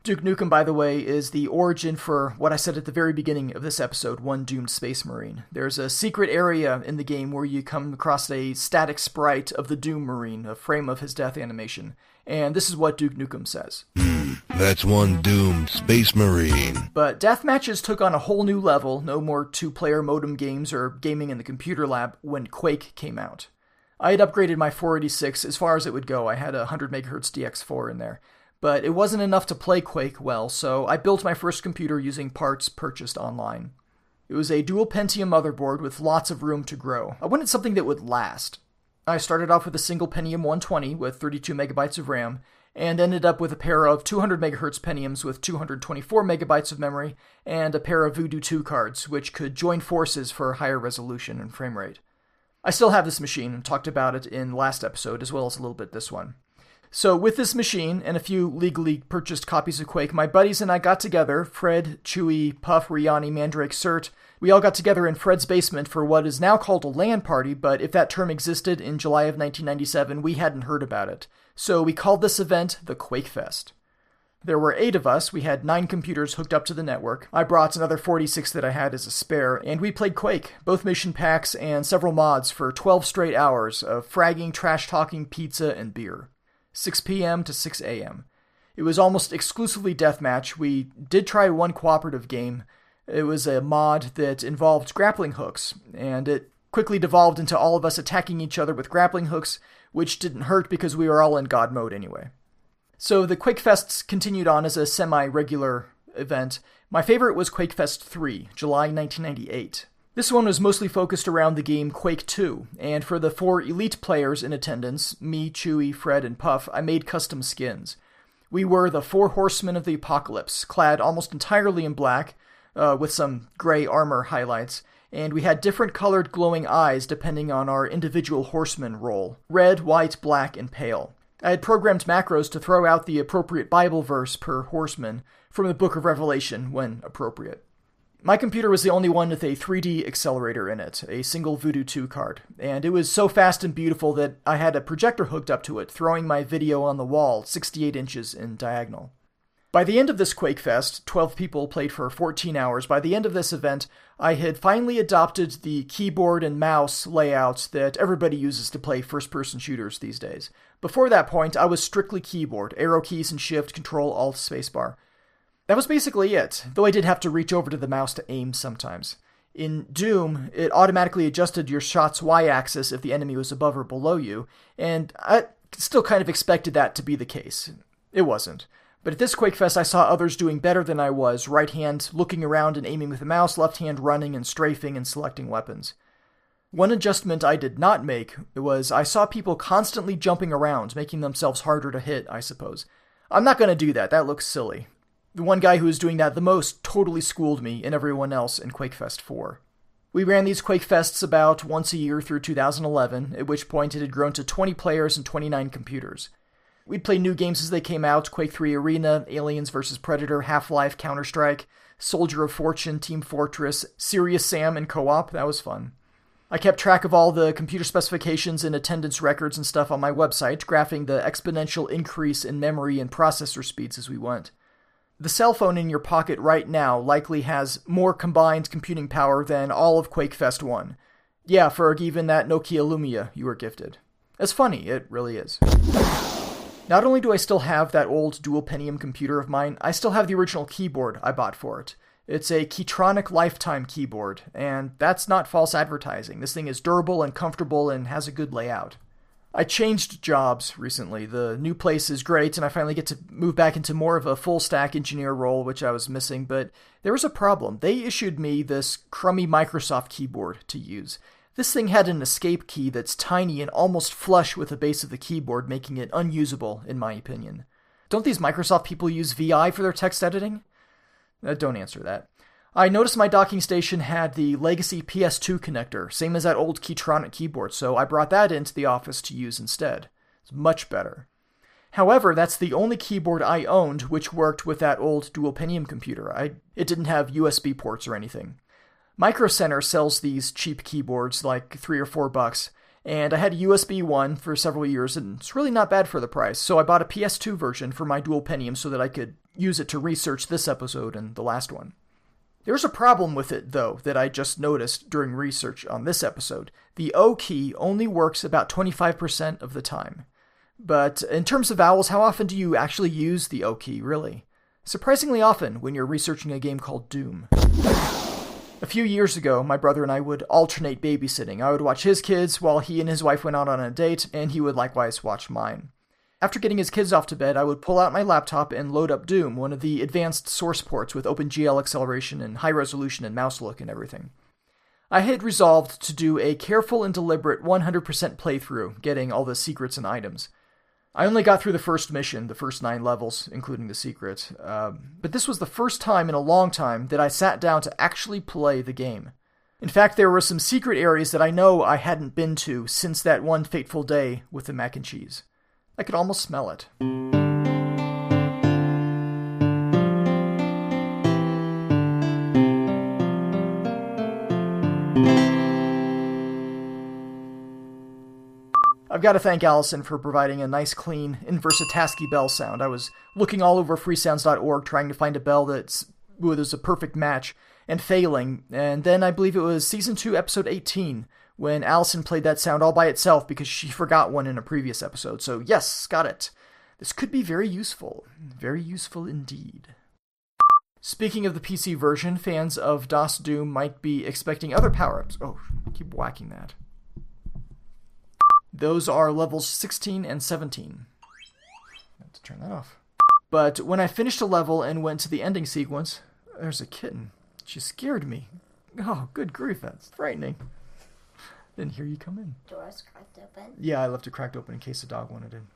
Duke Nukem, by the way, is the origin for what I said at the very beginning of this episode, One Doomed Space Marine. There's a secret area in the game where you come across a static sprite of the Doom Marine, a frame of his death animation. And this is what Duke Nukem says. That's one doomed Space Marine. But deathmatches took on a whole new level, no more 2-player modem games or gaming in the computer lab, when Quake came out. I had upgraded my 486 as far as it would go. I had a 100 MHz DX4 in there. But it wasn't enough to play Quake well, so I built my first computer using parts purchased online. It was a dual Pentium motherboard with lots of room to grow. I wanted something that would last. I started off with a single Pentium 120 with 32 megabytes of RAM, and ended up with a pair of 200 MHz Pentiums with 224 megabytes of memory, and a pair of Voodoo 2 cards, which could join forces for higher resolution and frame rate. I still have this machine, and talked about it in last episode, as well as a little bit this one. So with this machine, and a few legally purchased copies of Quake, my buddies and I got together, Fred, Chewy, Puff, Riani, Mandrake, Cert. We all got together in Fred's basement for what is now called a LAN party, but if that term existed in July of 1997, we hadn't heard about it. So we called this event the Quake Fest. There were 8 of us, we had 9 computers hooked up to the network. I brought another 46 that I had as a spare, and we played Quake, both mission packs and several mods for 12 straight hours of fragging, trash-talking, pizza, and beer. 6 p.m. to 6 a.m. It was almost exclusively deathmatch. We did try one cooperative game. It was a mod that involved grappling hooks, and it quickly devolved into all of us attacking each other with grappling hooks, which didn't hurt because we were all in God mode anyway. So the QuakeFests continued on as a semi-regular event. My favorite was QuakeFest 3, July 1998. This one was mostly focused around the game Quake 2, and for the 4 elite players in attendance, me, Chewie, Fred, and Puff, I made custom skins. We were the 4 horsemen of the apocalypse, clad almost entirely in black, with some gray armor highlights, and we had different colored glowing eyes depending on our individual horseman role: red, white, black, and pale. I had programmed macros to throw out the appropriate Bible verse per horseman from the Book of Revelation when appropriate. My computer was the only one with a 3D accelerator in it, a single Voodoo 2 card, and it was so fast and beautiful that I had a projector hooked up to it, throwing my video on the wall 68 inches in diagonal. By the end of this QuakeFest, 12 people played for 14 hours. By the end of this event, I had finally adopted the keyboard and mouse layout that everybody uses to play first-person shooters these days. Before that point, I was strictly keyboard, arrow keys and shift, control, alt, spacebar. That was basically it, though I did have to reach over to the mouse to aim sometimes. In Doom, it automatically adjusted your shot's y-axis if the enemy was above or below you, and I still kind of expected that to be the case. It wasn't. But at this QuakeFest, I saw others doing better than I was, right hand looking around and aiming with the mouse, left hand running and strafing and selecting weapons. One adjustment I did not make was I saw people constantly jumping around, making themselves harder to hit, I suppose. I'm not going to do that, that looks silly. The one guy who was doing that the most totally schooled me and everyone else in QuakeFest 4. We ran these QuakeFests about once a year through 2011, at which point it had grown to 20 players and 29 computers. We'd play new games as they came out: Quake 3 Arena, Aliens vs. Predator, Half-Life, Counter-Strike, Soldier of Fortune, Team Fortress, Serious Sam, and Co-op. That was fun. I kept track of all the computer specifications and attendance records and stuff on my website, graphing the exponential increase in memory and processor speeds as we went. The cell phone in your pocket right now likely has more combined computing power than all of QuakeFest 1. Yeah, Ferg, even that Nokia Lumia you were gifted. It's funny, it really is. Not only do I still have that old dual Pentium computer of mine, I still have the original keyboard I bought for it. It's a Keytronic Lifetime keyboard, and that's not false advertising. This thing is durable and comfortable and has a good layout. I changed jobs recently. The new place is great, and I finally get to move back into more of a full-stack engineer role, which I was missing, but there was a problem. They issued me this crummy Microsoft keyboard to use. This thing had an escape key that's tiny and almost flush with the base of the keyboard, making it unusable, in my opinion. Don't these Microsoft people use VI for their text editing? Don't answer that. I noticed my docking station had the legacy PS2 connector, same as that old Keytronic keyboard, so I brought that into the office to use instead. It's much better. However, that's the only keyboard I owned which worked with that old dual Pentium computer. It didn't have USB ports or anything. Micro Center sells these cheap keyboards, like $3 or $4, and I had a USB one for several years, and it's really not bad for the price, so I bought a PS2 version for my dual Pentium so that I could use it to research this episode and the last one. There's a problem with it, though, that I just noticed during research on this episode. The O key only works about 25% of the time. But in terms of vowels, how often do you actually use the O key, really? Surprisingly often when you're researching a game called Doom. A few years ago, my brother and I would alternate babysitting. I would watch his kids while he and his wife went out on a date, and he would likewise watch mine. After getting his kids off to bed, I would pull out my laptop and load up Doom, one of the advanced source ports with OpenGL acceleration and high resolution and mouse look and everything. I had resolved to do a careful and deliberate 100% playthrough, getting all the secrets and items. I only got through the first mission, the first 9 levels, including the secret, but this was the first time in a long time that I sat down to actually play the game. In fact, there were some secret areas that I know I hadn't been to since that one fateful day with the mac and cheese. I could almost smell it. I've got to thank Allison for providing a nice, clean, inverse ASCII bell sound. I was looking all over freesounds.org trying to find a bell that was a perfect match, and failing, and then I believe it was Season 2, Episode 18, when Allison played that sound all by itself because she forgot one in a previous episode. So yes, got it. This could be very useful. Very useful indeed. Speaking of the PC version, fans of DOS Doom might be expecting other power-ups. Oh, keep whacking that. Those are levels 16 and 17. I have to turn that off. But when I finished a level and went to the ending sequence, there's a kitten. She scared me. Oh, good grief, that's frightening. Didn't hear you come in. Door's cracked open. Yeah, I left it cracked open in case the dog wanted in.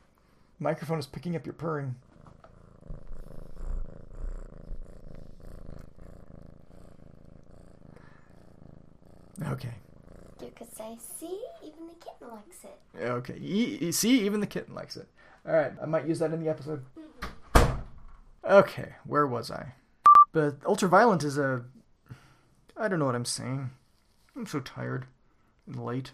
Microphone is picking up your purring. Okay. You could say, see, even the kitten likes it. Okay, see, even the kitten likes it. Alright, I might use that in the episode. Okay, where was I? But Ultraviolent is a... I don't know what I'm saying. I'm so tired and late.